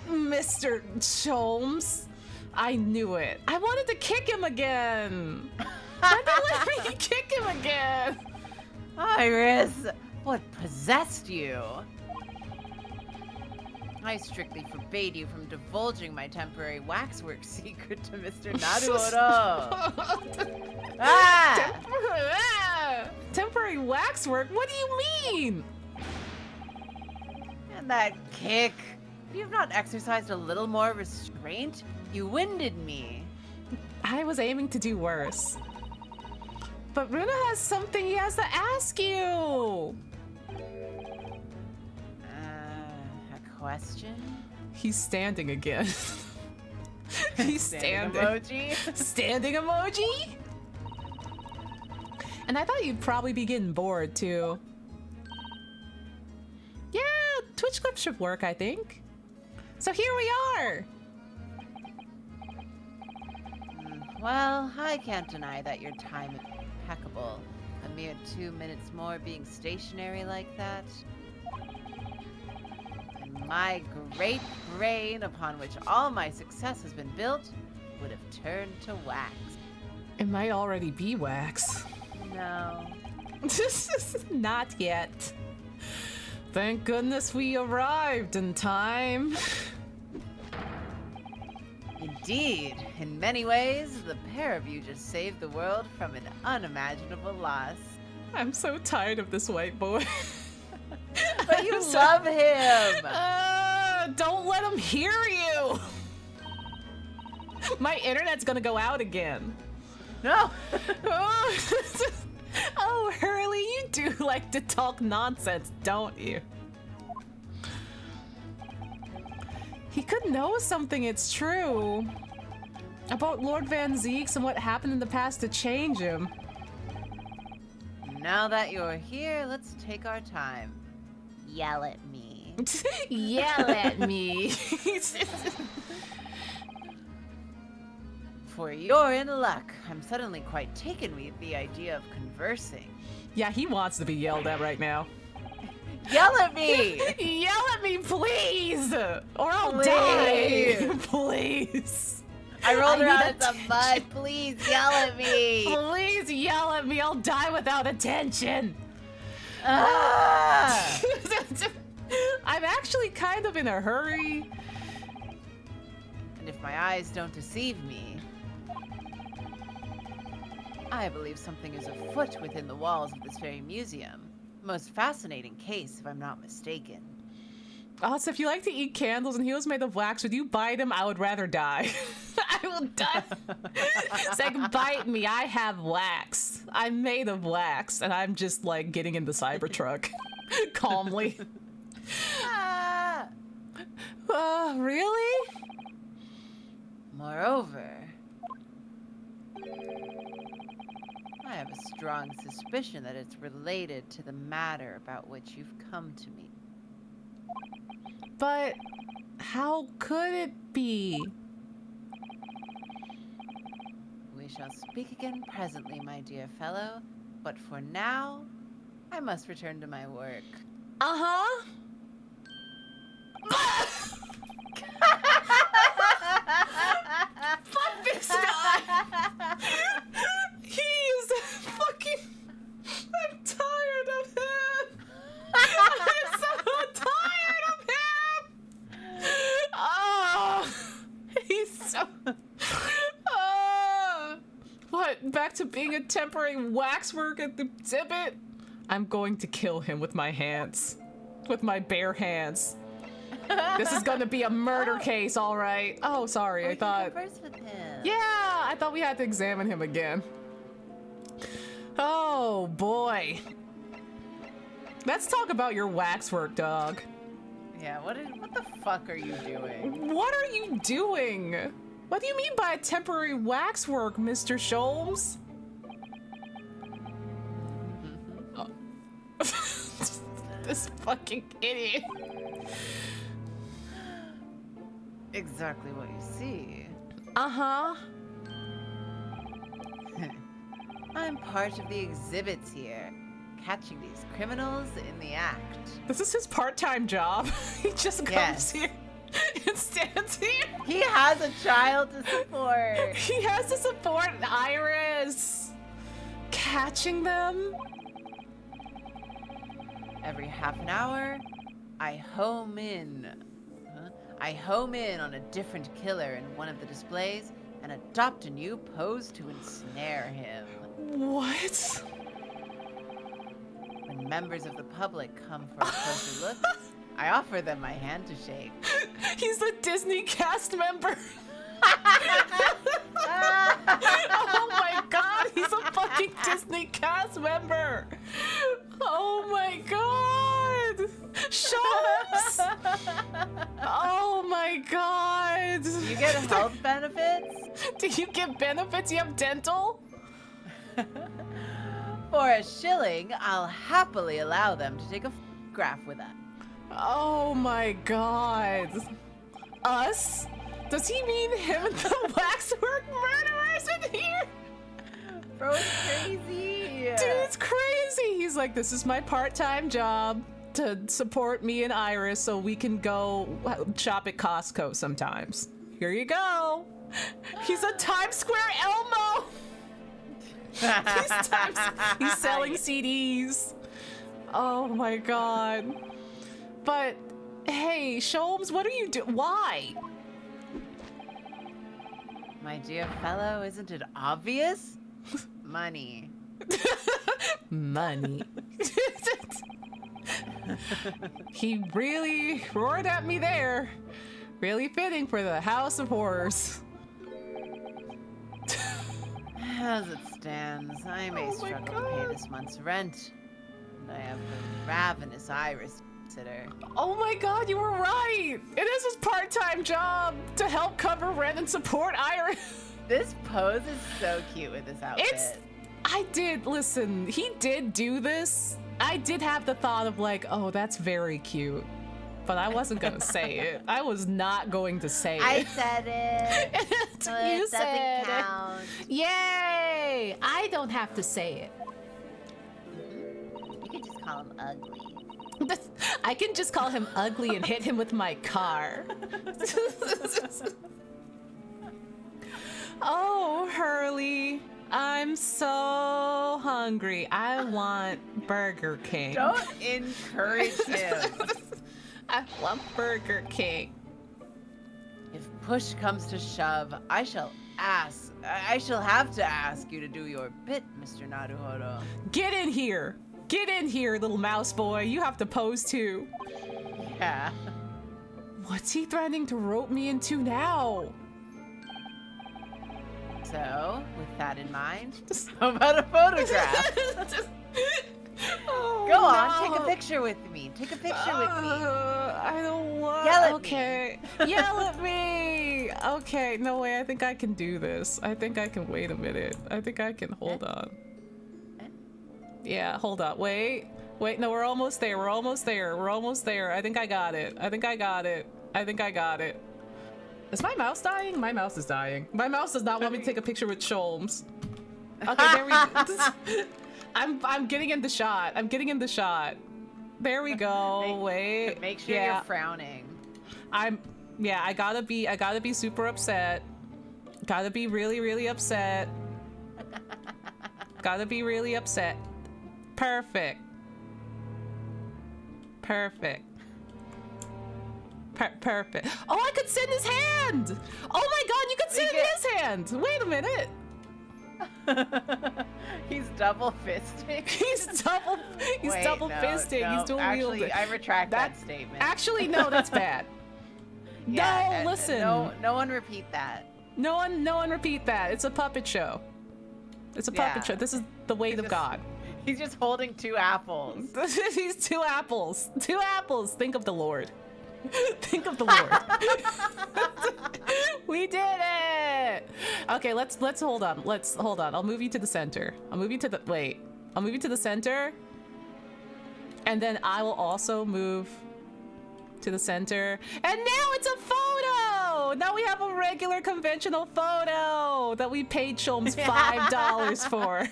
Mr. Sholmes. I knew it. I wanted to kick him again. Why not let me kick him again? Iris, what possessed you? I strictly forbade you from divulging my temporary waxwork secret to Mr. Naruto. Temporary waxwork? What do you mean? And that kick. If you've not exercised a little more restraint, you winded me. I was aiming to do worse. But Runa has something he has to ask you. A question? He's standing again. He's standing. Emoji? Standing emoji? And I thought you'd probably be getting bored too. Yeah, Twitch clips should work, I think. So here we are. Well, I can't deny that your time is impeccable. A mere 2 minutes more being stationary like that. And my great brain, upon which all my success has been built, would have turned to wax. It might already be wax. No. Not yet. Thank goodness we arrived in time. Indeed, in many ways, the pair of you just saved the world from an unimaginable loss. I'm so tired of this white boy. But you love him! Don't let him hear you! My internet's gonna go out again. No! Oh, Hurley, you do like to talk nonsense, don't you? He could know something, it's true. About Lord Van Zeeks and what happened in the past to change him. Now that you're here, let's take our time. Yell at me. Yell at me. For you're in luck. I'm suddenly quite taken with the idea of conversing. Yeah, he wants to be yelled at right now. Yell at me! Yell at me, please! Or I'll Please. die! Please! I rolled I around need in some mud. Please yell at me! Please yell at me, I'll die without attention! Ah! I'm actually kind of in a hurry. And if my eyes don't deceive me, I believe something is afoot within the walls of this very museum. Most fascinating case, if I'm not mistaken. Also, if you like to eat candles and he was made of wax, would you bite him? I would rather die. I will die. It's like, bite me, I have wax. I'm made of wax, and I'm just like getting in the Cybertruck calmly. Ah! Really? Moreover, I have a strong suspicion that it's related to the matter about which you've come to me. But how could it be? We shall speak again presently, my dear fellow, but for now, I must return to my work. Uh-huh. Fuck this guy! He is fucking... I'm tired of him! I'm so tired of him! Oh, he's so... What, back to being a temporary waxwork at the exhibit? I'm going to kill him with my hands. With my bare hands. This is gonna be a murder case, all right. Oh, sorry, I thought... Converse with him. Yeah, I thought we had to examine him again. Oh, boy. Let's talk about your waxwork, dog. Yeah, what the fuck are you doing? What are you doing? What do you mean by a temporary waxwork, Mr. Sholmes? Oh. This fucking idiot. Exactly what you see. Uh-huh. I'm part of the exhibits here, catching these criminals in the act. This is his part-time job. He just comes Yes. here and stands here. He has a child to support. He has to support Iris. Catching them? Every half an hour, I home in on a different killer in one of the displays and adopt a new pose to ensnare him. What? When members of the public come for a closer look, I offer them my hand to shake. He's a Disney cast member. Oh my god, he's a fucking Disney cast member. Oh my god. Shucks. Oh my god. You get health benefits? Do you get benefits? You have dental? For a shilling, I'll happily allow them to take a photograph with us. Oh my god. Us? Does he mean him and the waxwork murderers in here? Bro, it's crazy. Dude, it's crazy. He's like, this is my part-time job to support me and Iris so we can go shop at Costco sometimes. Here you go. He's a Times Square Elmo. He's selling CDs. Oh my god. But hey, Sholmes, what are you doing? Why? My dear fellow, isn't it obvious? Money. Money. He really roared at me there. Really fitting for the House of Horrors. As it stands, I may Oh my struggle to pay this month's rent. And I have a ravenous iris sitter. Oh my god, you were right! It is his part-time job to help cover rent and support Iris. This pose is so cute with this outfit. Listen, he did do this. I did have the thought of like, oh, that's very cute. But I wasn't gonna say it. I was not going to say I it. said it. So You it said doesn't count. Yay! I don't have to say it. You could just call him ugly. I can just call him ugly and hit him with my car. Oh, Hurley, I'm so hungry. I want Burger King. Don't encourage him. I want Burger King. If push comes to shove, I shall have to ask you to do your bit, Mr. Naruhodo. Get in here. Get in here, little mouse boy. You have to pose too. Yeah. What's he threatening to rope me into now? So, with that in mind, how about a photograph? Oh, Go on, no. take a picture with me. Take a picture with me. I don't want. Yell at okay. Yell at me. Okay. No way. I think I can do this. I think I can. Wait a minute. I think I can. Hold on. Yeah. Hold on. Wait. Wait. No, we're almost there. We're almost there. We're almost there. I think I got it. I think I got it. I think I got it. Is my mouse dying? My mouse is dying. My mouse does not want me to take a picture with Sholmes. Okay. There we go. I'm getting in the shot. I'm getting in the shot. There we go. Wait. Make sure you're frowning. Yeah, I gotta be super upset. Gotta be really, really upset. Gotta be really upset. Perfect. Perfect. Perfect. Oh, I could send his hand! Oh my god, you could send his hand! Wait a minute. He's double fisting. He's double fisting. No, He's dual actually, wielding. I retract that statement. Actually, no, that's bad. Yeah, no, listen. No one repeat that. No one repeat that. It's a puppet show. It's a puppet show. This is the weight of God. He's just holding two apples. He's two apples. Two apples. Think of the Lord. Think of the Lord. We did it. Okay, let's hold on. Let's hold on. I'll move you to the center. I'll move you to the center. And then I will also move to the center. And now it's a photo. Now we have a regular conventional photo that we paid Sholmes $5 for.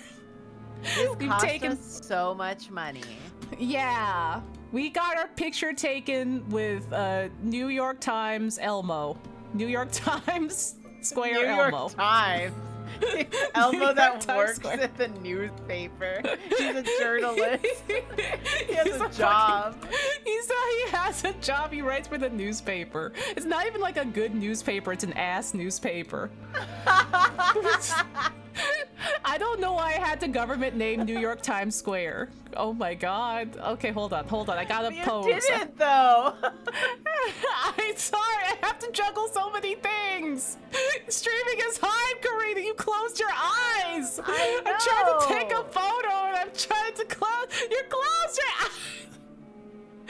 This cost us so much money. Yeah. We got our picture taken with New York Times Elmo. New York Times Square New Elmo. York Times. Elmo that Times works Square. at the newspaper. He's a journalist. He has He's a job. He has a job. He writes for the newspaper. It's not even like a good newspaper. It's an ass newspaper. I don't know why I had the government name New York Times Square. Oh my god. Okay, hold on. I gotta pose. You didn't though. I'm sorry. I have to juggle so many things. Streaming is hard, Karina. You closed your eyes. I'm trying to take a photo and I'm trying to close. You closed your eyes.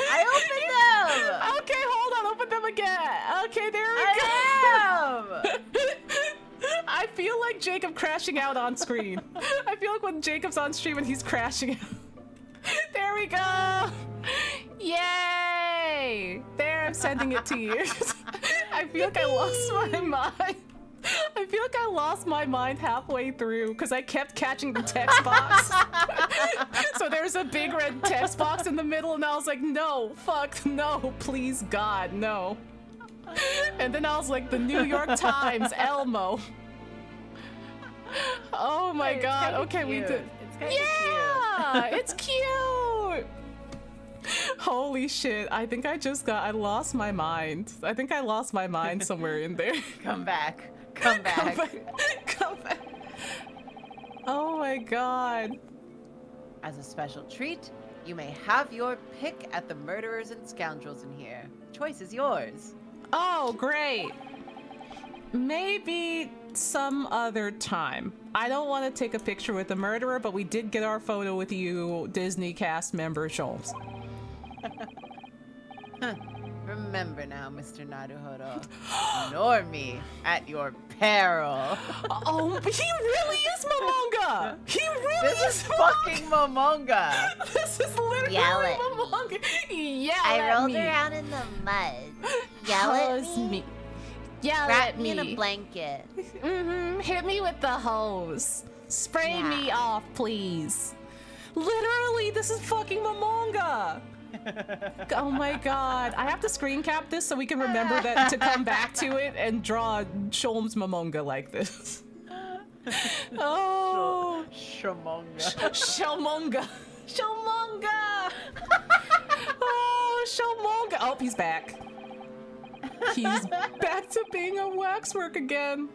I opened them. Okay, hold on. Open them again. Okay, there we go. I I feel like Jacob crashing out on screen. I feel like when Jacob's on stream and he's crashing out. There we go. Yay! There, I'm sending it to you. I feel like I lost my mind. I feel like I lost my mind halfway through because I kept catching the text box. So there's a big red text box in the middle and I was like, no, fuck, no, please God, no. And then I was like, the New York Times, Elmo. Oh my It's god. kinda Okay, we cute. did. It's kind of Yeah, it's cute. Holy shit. I think I lost my mind. I think I lost my mind somewhere in there. cute. Come back. Come back. Come back. Oh my god. As a special treat, you may have your pick at the murderers and scoundrels in here. Choice is yours. Oh, great. Maybe some other time. I don't want to take a picture with the murderer, but we did get our photo with you, Disney cast member Schultz. Remember now, Mr. Naruhodo. Ignore me at your peril. Oh, he really is Momonga! He really This is is fucking Momonga. This is literally Yell at Momonga. Yell I at rolled me. around in the mud. Yell at Hose me. Yell Wrap at me me. in a blanket. Hit me with the hose. Spray Yeah. me off, please. Literally, this is fucking Momonga. Oh my god. I have to screen cap this so we can remember that to come back to it and draw Sholmes Momonga like this. Oh. Shamonga. Shelmonga. Shelmonga. Oh, Shelmonga. Oh, he's back. He's back to being a waxwork again.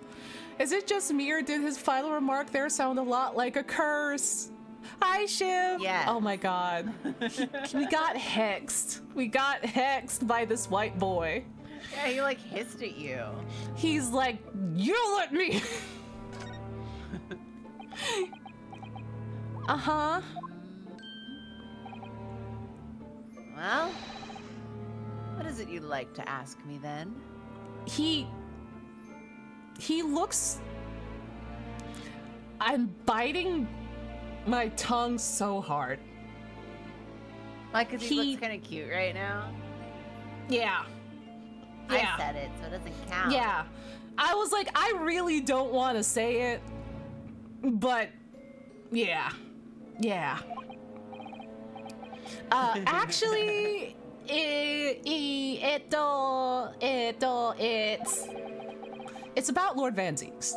Is it just me or did his final remark there sound a lot like a curse? Hi, Shiv. Yeah. Oh my god. We got hexed. We got hexed by this white boy. Yeah, he like hissed at you. He's like, yell at me. Uh-huh. Well, what is it you'd like to ask me then? He looks. I'm biting my tongue so hard. Like, cause he He- looks kind of cute right now. Yeah. Yeah. I said it, so it doesn't count. Yeah. I was like, I really don't want to say it, but yeah. Yeah. Actually, it's about Lord Van Zeeks.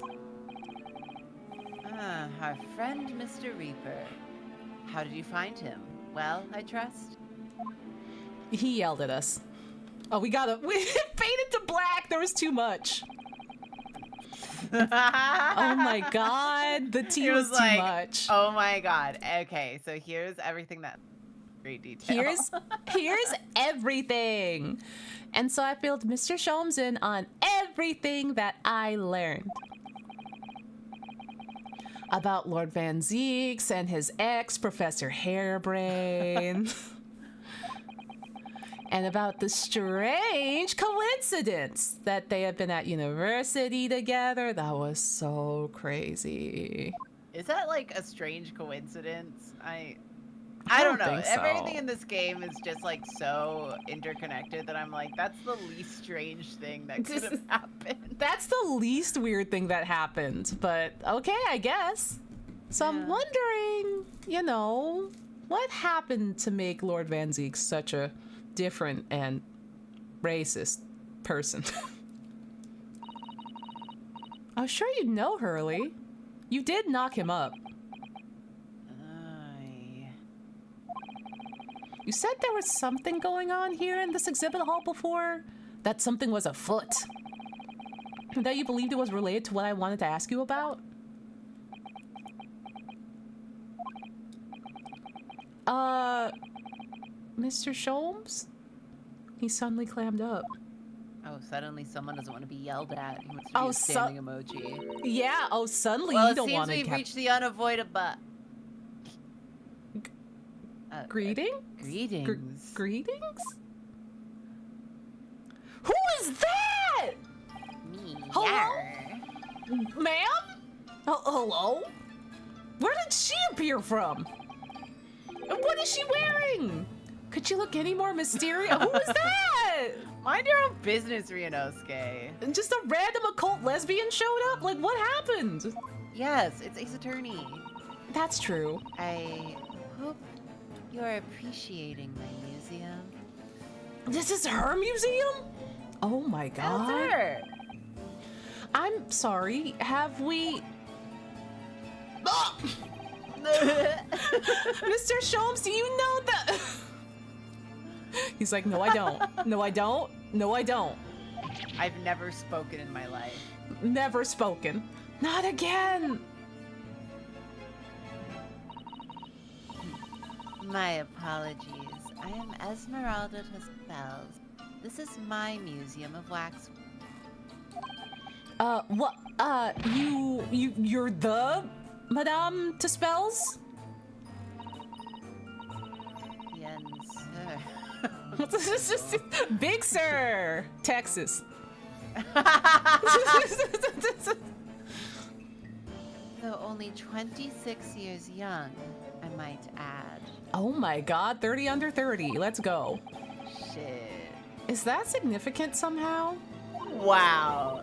Ah, our friend Mr. Reaper. How did you find him? Well, I trust. He yelled at us. Oh, we faded to black. There was too much. Oh my god, the tea He was was too like, much. Oh my god. Okay, so here's everything that great detail. Here's everything. And so I filled Mr. Sholmes in on everything that I learned. About Lord Van Zeeks and his ex, Professor Hairbrain. And about the strange coincidence that they have been at university together. That was so crazy. Is that like a strange coincidence? I don't know. think so. Everything in this game is just like so interconnected that I'm like, that's the least strange thing that could have happened. That's the least weird thing that happened, but okay, I guess. So I'm Yeah. wondering, what happened to make Lord Van Zeek such a different and racist person? I was sure you'd know, Hurley. You did knock him up. You said there was something going on here in this exhibit hall before? That something was afoot? That you believed it was related to what I wanted to ask you about? Mr. Sholmes? He suddenly clammed up. Oh, suddenly someone doesn't want to be yelled at. He wants to be Oh, a standing emoji. Yeah, suddenly Well, you it don't seems want to we've reached the unavoidable. Greeting? Greetings. Greetings? Who is that? Me. Hello? Yar. Ma'am? Hello? Where did she appear from? And what is she wearing? Could you look any more mysterious? Who is that? Mind your own business, Ryunosuke. Just a random occult lesbian showed up? Like, what happened? Yes, it's Ace Attorney. That's true. I hope you're appreciating my museum. This is her museum? Oh my That's god. her. I'm sorry, have we... Oh! Mr. Sholmes, do you know that? He's like, no, I don't. No, I don't. No, I don't. I've never spoken in my life. Never spoken. Not again. My apologies. I am Esmeralda to Spells. This is my museum of wax. What? You're the Madame to Spells? Yes, sir. Big Sir, Texas. Though only 26 years young, I might add. Oh my God, 30 under 30. Let's go. Shit. Is that significant somehow? Wow.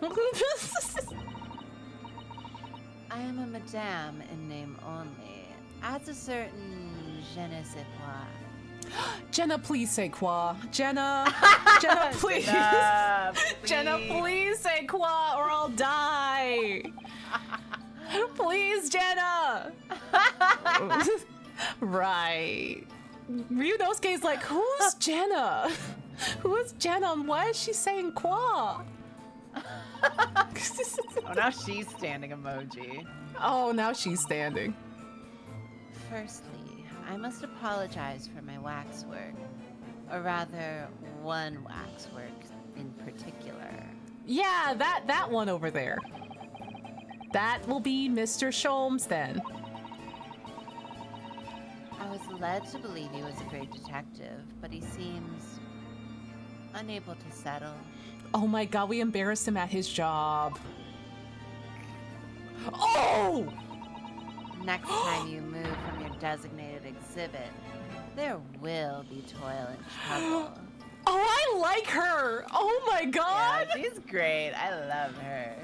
I am a madame in name only. Adds a certain je ne sais quoi. Jenna, please say quoi. Jenna, Jenna, please. Jenna, please say quoi or I'll die. Please, Jenna. Right. Ryunosuke's like, who's Jenna? Who is Jenna and why is she saying qua? Oh, now she's standing emoji. Oh, now she's standing. Firstly, I must apologize for my waxwork. Or rather, one waxwork in particular. Yeah, that one over there. That will be Mr. Sholmes then. I was led to believe he was a great detective, but he seems unable to settle. Oh my God, we embarrassed him at his job. Oh! Next time you move from your designated exhibit, there will be toil and trouble. Oh, I like her. Oh my God. Yeah, she's great. I love her.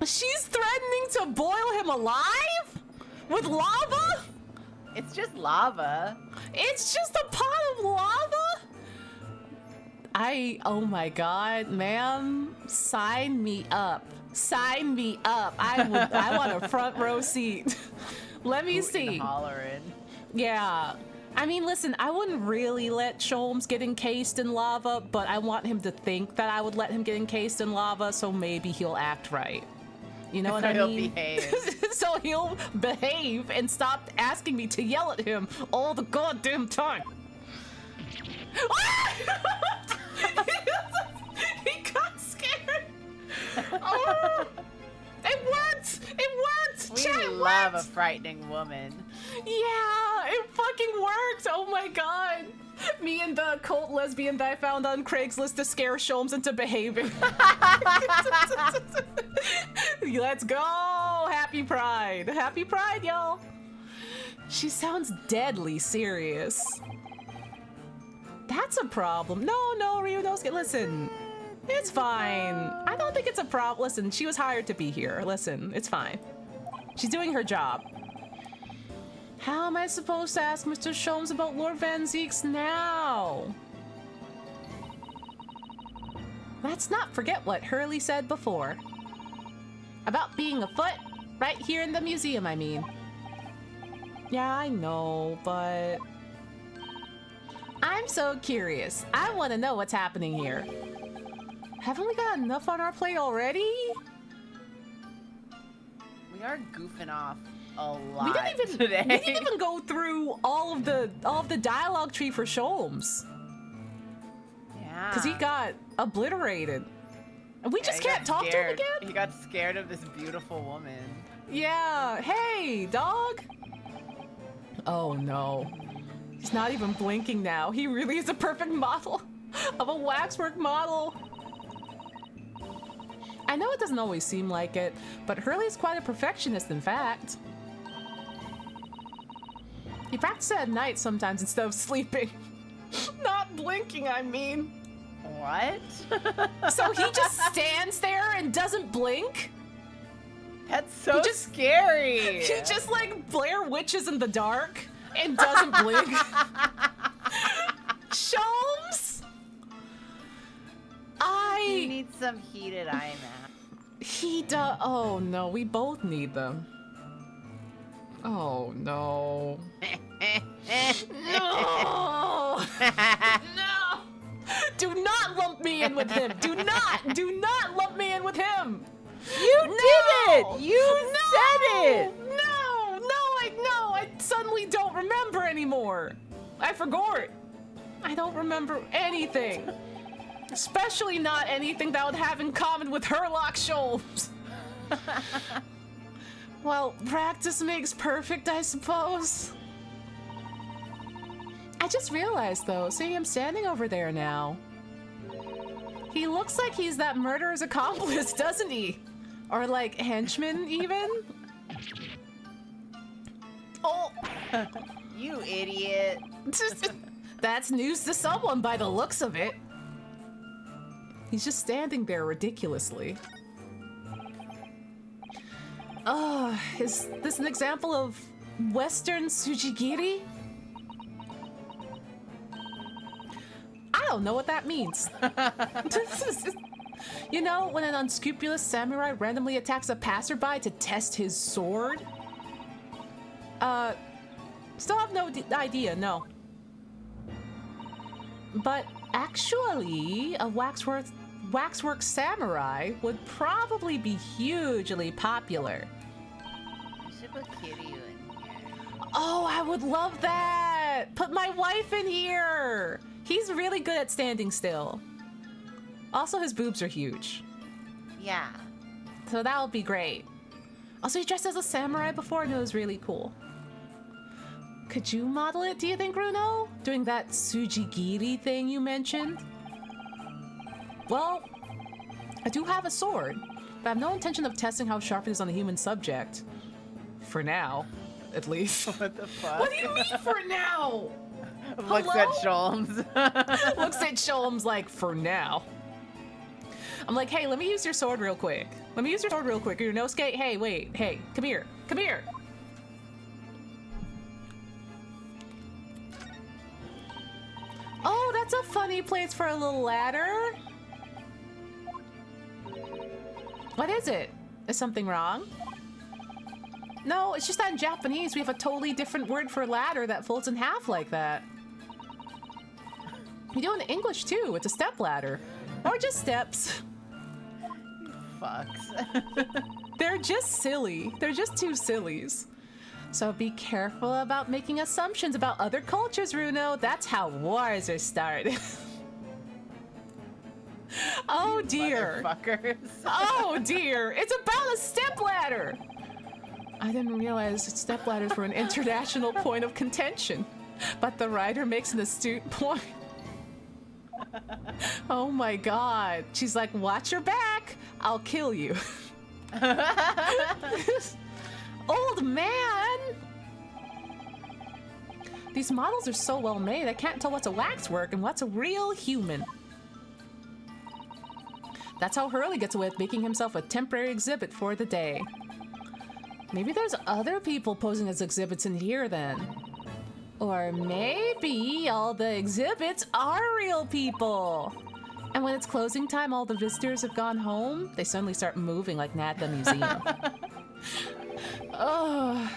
She's threatening to boil him alive? With lava? It's just lava. It's just a pot of lava? Oh my God, ma'am, sign me up. Sign me up. I want a front row seat. Let me see. Hollering. Yeah. I mean, listen, I wouldn't really let Sholmes get encased in lava, but I want him to think that I would let him get encased in lava, so maybe he'll act right. You know what I mean? He'll behave. So he'll behave and stop asking me to yell at him all the goddamn time. He got scared. Oh, it worked. It worked. We Chat, it love worked. a frightening woman. Yeah, it fucking worked. Oh my God. Me and the cult lesbian that I found on Craigslist to scare Sholmes into behaving. Let's go. Happy Pride. Happy Pride, y'all. She sounds deadly serious. That's a problem. No, Ryunosuke, listen. It's fine. I don't think it's a problem. Listen, she was hired to be here. Listen, it's fine. She's doing her job. How am I supposed to ask Mr. Sholmes about Lord Van Zeeks now? Let's not forget what Hurley said before. About being afoot, right here in the museum, I mean. Yeah, I know, but... I'm so curious. I want to know what's happening here. Haven't we got enough on our plate already? We are goofing off a lot We didn't today. even go through all of the dialogue tree for Sholmes. Yeah. Because he got obliterated. And we just can't talk to him again? He got scared of this beautiful woman. Yeah. Hey, dog. Oh, no. He's not even blinking now. He really is a perfect model of a waxwork model. I know it doesn't always seem like it, but Hurley's quite a perfectionist, in fact. He practices at night sometimes instead of sleeping. Not blinking, I mean. What? So he just stands there and doesn't blink? That's so scary. He just like Blair Witches in the dark and doesn't blink. Sholmes? He needs some heated eye mask. He does. Oh no, we both need them. Oh, no. No! No! Do not lump me in with him! Do not lump me in with him! You did it! You said it! No, I suddenly don't remember anymore. I forgot. I don't remember anything. Especially not anything that would have in common with Herlock Sholmes. Well, practice makes perfect, I suppose. I just realized, though, see him standing over there now. He looks like he's that murderer's accomplice, doesn't he? Or, like, henchman, even? Oh! You idiot. That's news to someone by the looks of it. He's just standing there ridiculously. Is this an example of Western Sujigiri? I don't know what that means. You know, when an unscrupulous samurai randomly attacks a passerby to test his sword? Still have no idea, no. But actually, a waxwork samurai would probably be hugely popular. You should put Kiryu in here. Oh, I would love that! Put my wife in here! He's really good at standing still. Also, his boobs are huge. Yeah. So that would be great. Also, he dressed as a samurai before and it was really cool. Could you model it, do you think, Bruno? Doing that Sujigiri thing you mentioned? Well, I do have a sword, but I have no intention of testing how sharp it is on a human subject. For now, at least. What the fuck? What do you mean for now? Looks at Sholmes. Looks at Sholmes like, for now. I'm like, hey, let me use your sword real quick. Yonosuke, hey, wait, hey, come here. Oh, that's a funny place for a little ladder. What is it? Is something wrong? No, it's just that in Japanese we have a totally different word for ladder that folds in half like that. We do it in English too. It's a step ladder. Or just steps. Fucks. They're just silly. They're just two sillies. So be careful about making assumptions about other cultures, Runo. That's how wars are started. Oh dear. Motherfuckers. Oh dear. It's about a stepladder. I didn't realize stepladders were an international point of contention. But the writer makes an astute point. Oh my god. She's like, watch your back. I'll kill you. Old man! These models are so well made, I can't tell what's a waxwork and what's a real human. That's how Hurley gets away with making himself a temporary exhibit for the day. Maybe there's other people posing as exhibits in here then. Or maybe all the exhibits are real people. And when it's closing time, all the visitors have gone home, they suddenly start moving like Nad the Museum. Oh,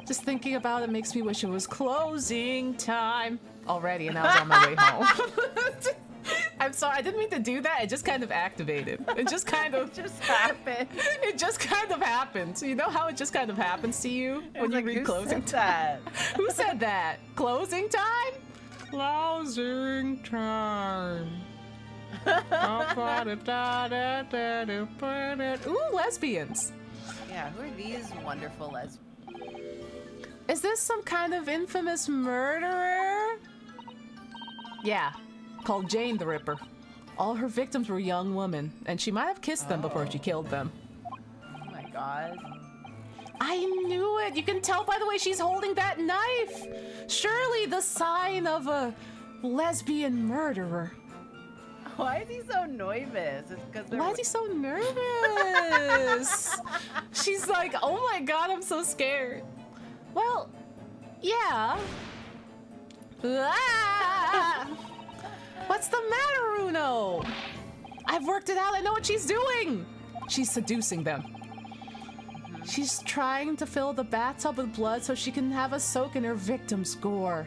just thinking about it makes me wish it was closing time already and I was on my way home. I'm sorry, I didn't mean to do that. It just kind of activated. It just kind of just happened. It just kind of happened. You know how it just kind of happens to you when you read closing time? Who said that? Closing time? Closing time. Ooh, lesbians. Yeah, who are these wonderful lesbians? Is this some kind of infamous murderer? Yeah, called Jane the Ripper. All her victims were young women, and she might have kissed them before she killed them. Oh my god. I knew it! You can tell by the way she's holding that knife! Surely the sign of a lesbian murderer. Why is he so nervous? It's because Why is he so nervous? She's like, oh my god, I'm so scared. Well, yeah. Ah! What's the matter, Runo? I've worked it out. I know what she's doing. She's seducing them. She's trying to fill the bathtub with blood so she can have a soak in her victim's gore.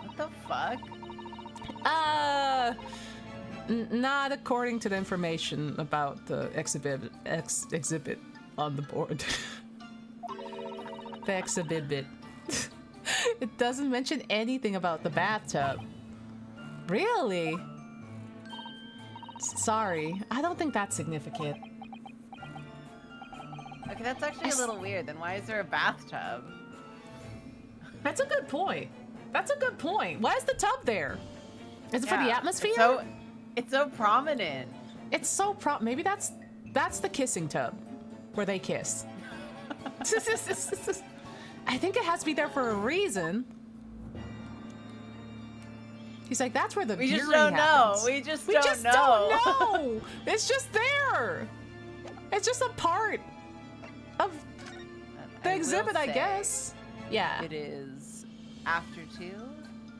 What the fuck? Not according to the information about the exhibit on the board. The exhibit bit. It doesn't mention anything about the bathtub. Really? Sorry, I don't think that's significant. Okay, that's actually a little weird. Then why is there a bathtub? That's a good point. That's a good point. Why is the tub there? Is it for the atmosphere? It's so prominent. It's so maybe that's the kissing tub where they kiss. I think it has to be there for a reason. He's like, that's where the We just viewing don't know. happens. We just don't know. know. It's just there. It's just a part of the exhibit, I guess. Yeah. It is after 2.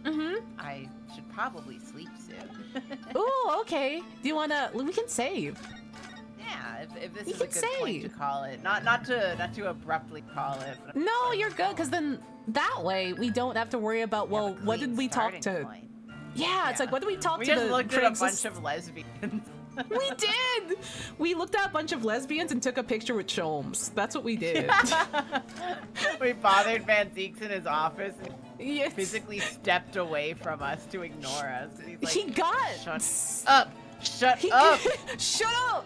Mm-hmm. I should probably sleep soon. Ooh, okay. Do you wanna? We can save. Yeah, if this You is a can good point to save. call it, not to abruptly call it. But No, you're good, because then that way we don't have to worry about, well, have a what clean did we talk starting to? point. Yeah, it's like, what did we talk We to just the looked at a bunch Craigslist- of lesbians. We did! We looked at a bunch of lesbians and took a picture with Sholmes. That's what we did. We bothered Van Zeeks in his office and Yes. physically stepped away from us to ignore us. And he's like, He got... shut up! Shut He, up! Shut up!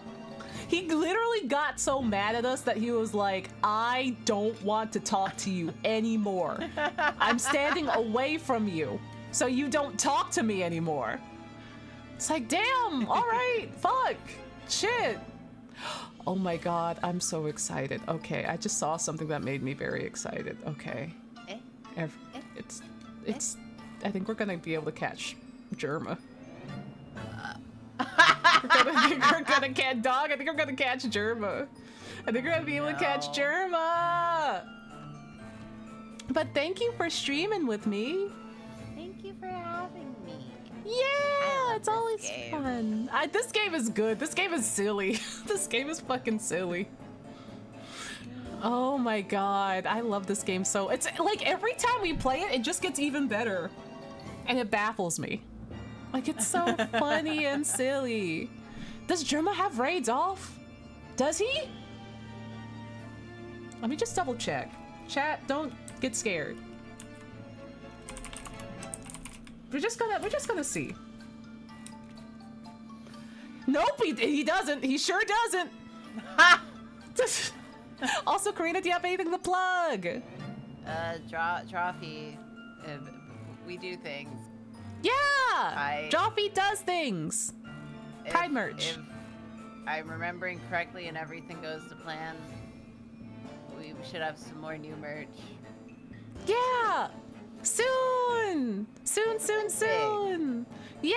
He literally got so mad at us that he was like, I don't want to talk to you anymore. I'm standing away from you, so you don't talk to me anymore. It's like, damn, all right, fuck, shit. Oh my God, I'm so excited. Okay, I just saw something that made me very excited. Okay. It's, I think we're gonna be able to catch Germa. I think we're gonna catch Dog. I think we're gonna catch Germa. I think we're gonna be able to catch No. Germa. But thank you for streaming with me. Thank you for having me. Yeah, love it's this always game. fun. This game is good. This game is silly. This game is fucking silly. Oh my God, I love this game so. It's like every time we play it, it just gets even better, and it baffles me. Like, it's so funny and silly. Does Germa have raids off? Does he? Let me just double check. Chat, don't get scared. We're just gonna see. Nope, he doesn't. He sure doesn't. Also, Karina, do you have anything to plug? Trophy. We do things. Yeah! Joffy does things. Pride merch. If I'm remembering correctly and everything goes to plan, we should have some more new merch. Yeah! Soon! Soon! Yeah!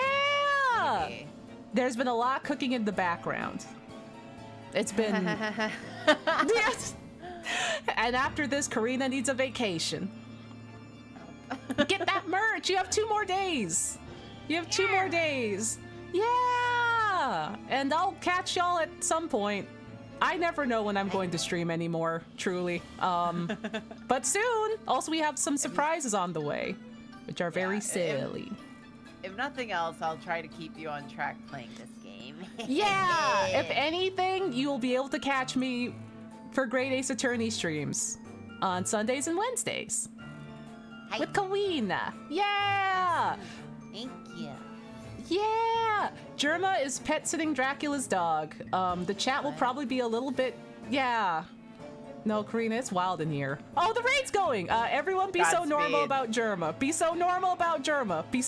Okay. There's been a lot cooking in the background. It's been... Yes! And after this, Karina needs a vacation. Get that merch! You have 2 more days! You have 2 more days! Yeah! And I'll catch y'all at some point. I never know when I'm going to stream anymore, truly. But soon! Also, we have some surprises on the way, which are very silly. If nothing else, I'll try to keep you on track playing this game. Yeah! If anything, you'll be able to catch me for Great Ace Attorney streams on Sundays and Wednesdays. Hi. With Karina. Yeah! Thank you. Yeah! Germa is pet sitting Dracula's dog. The chat will probably be a little bit... Yeah. No, Karina, it's wild in here. Oh, the raid's going! Everyone be so normal Godspeed. about Germa. Be so normal about Germa. Be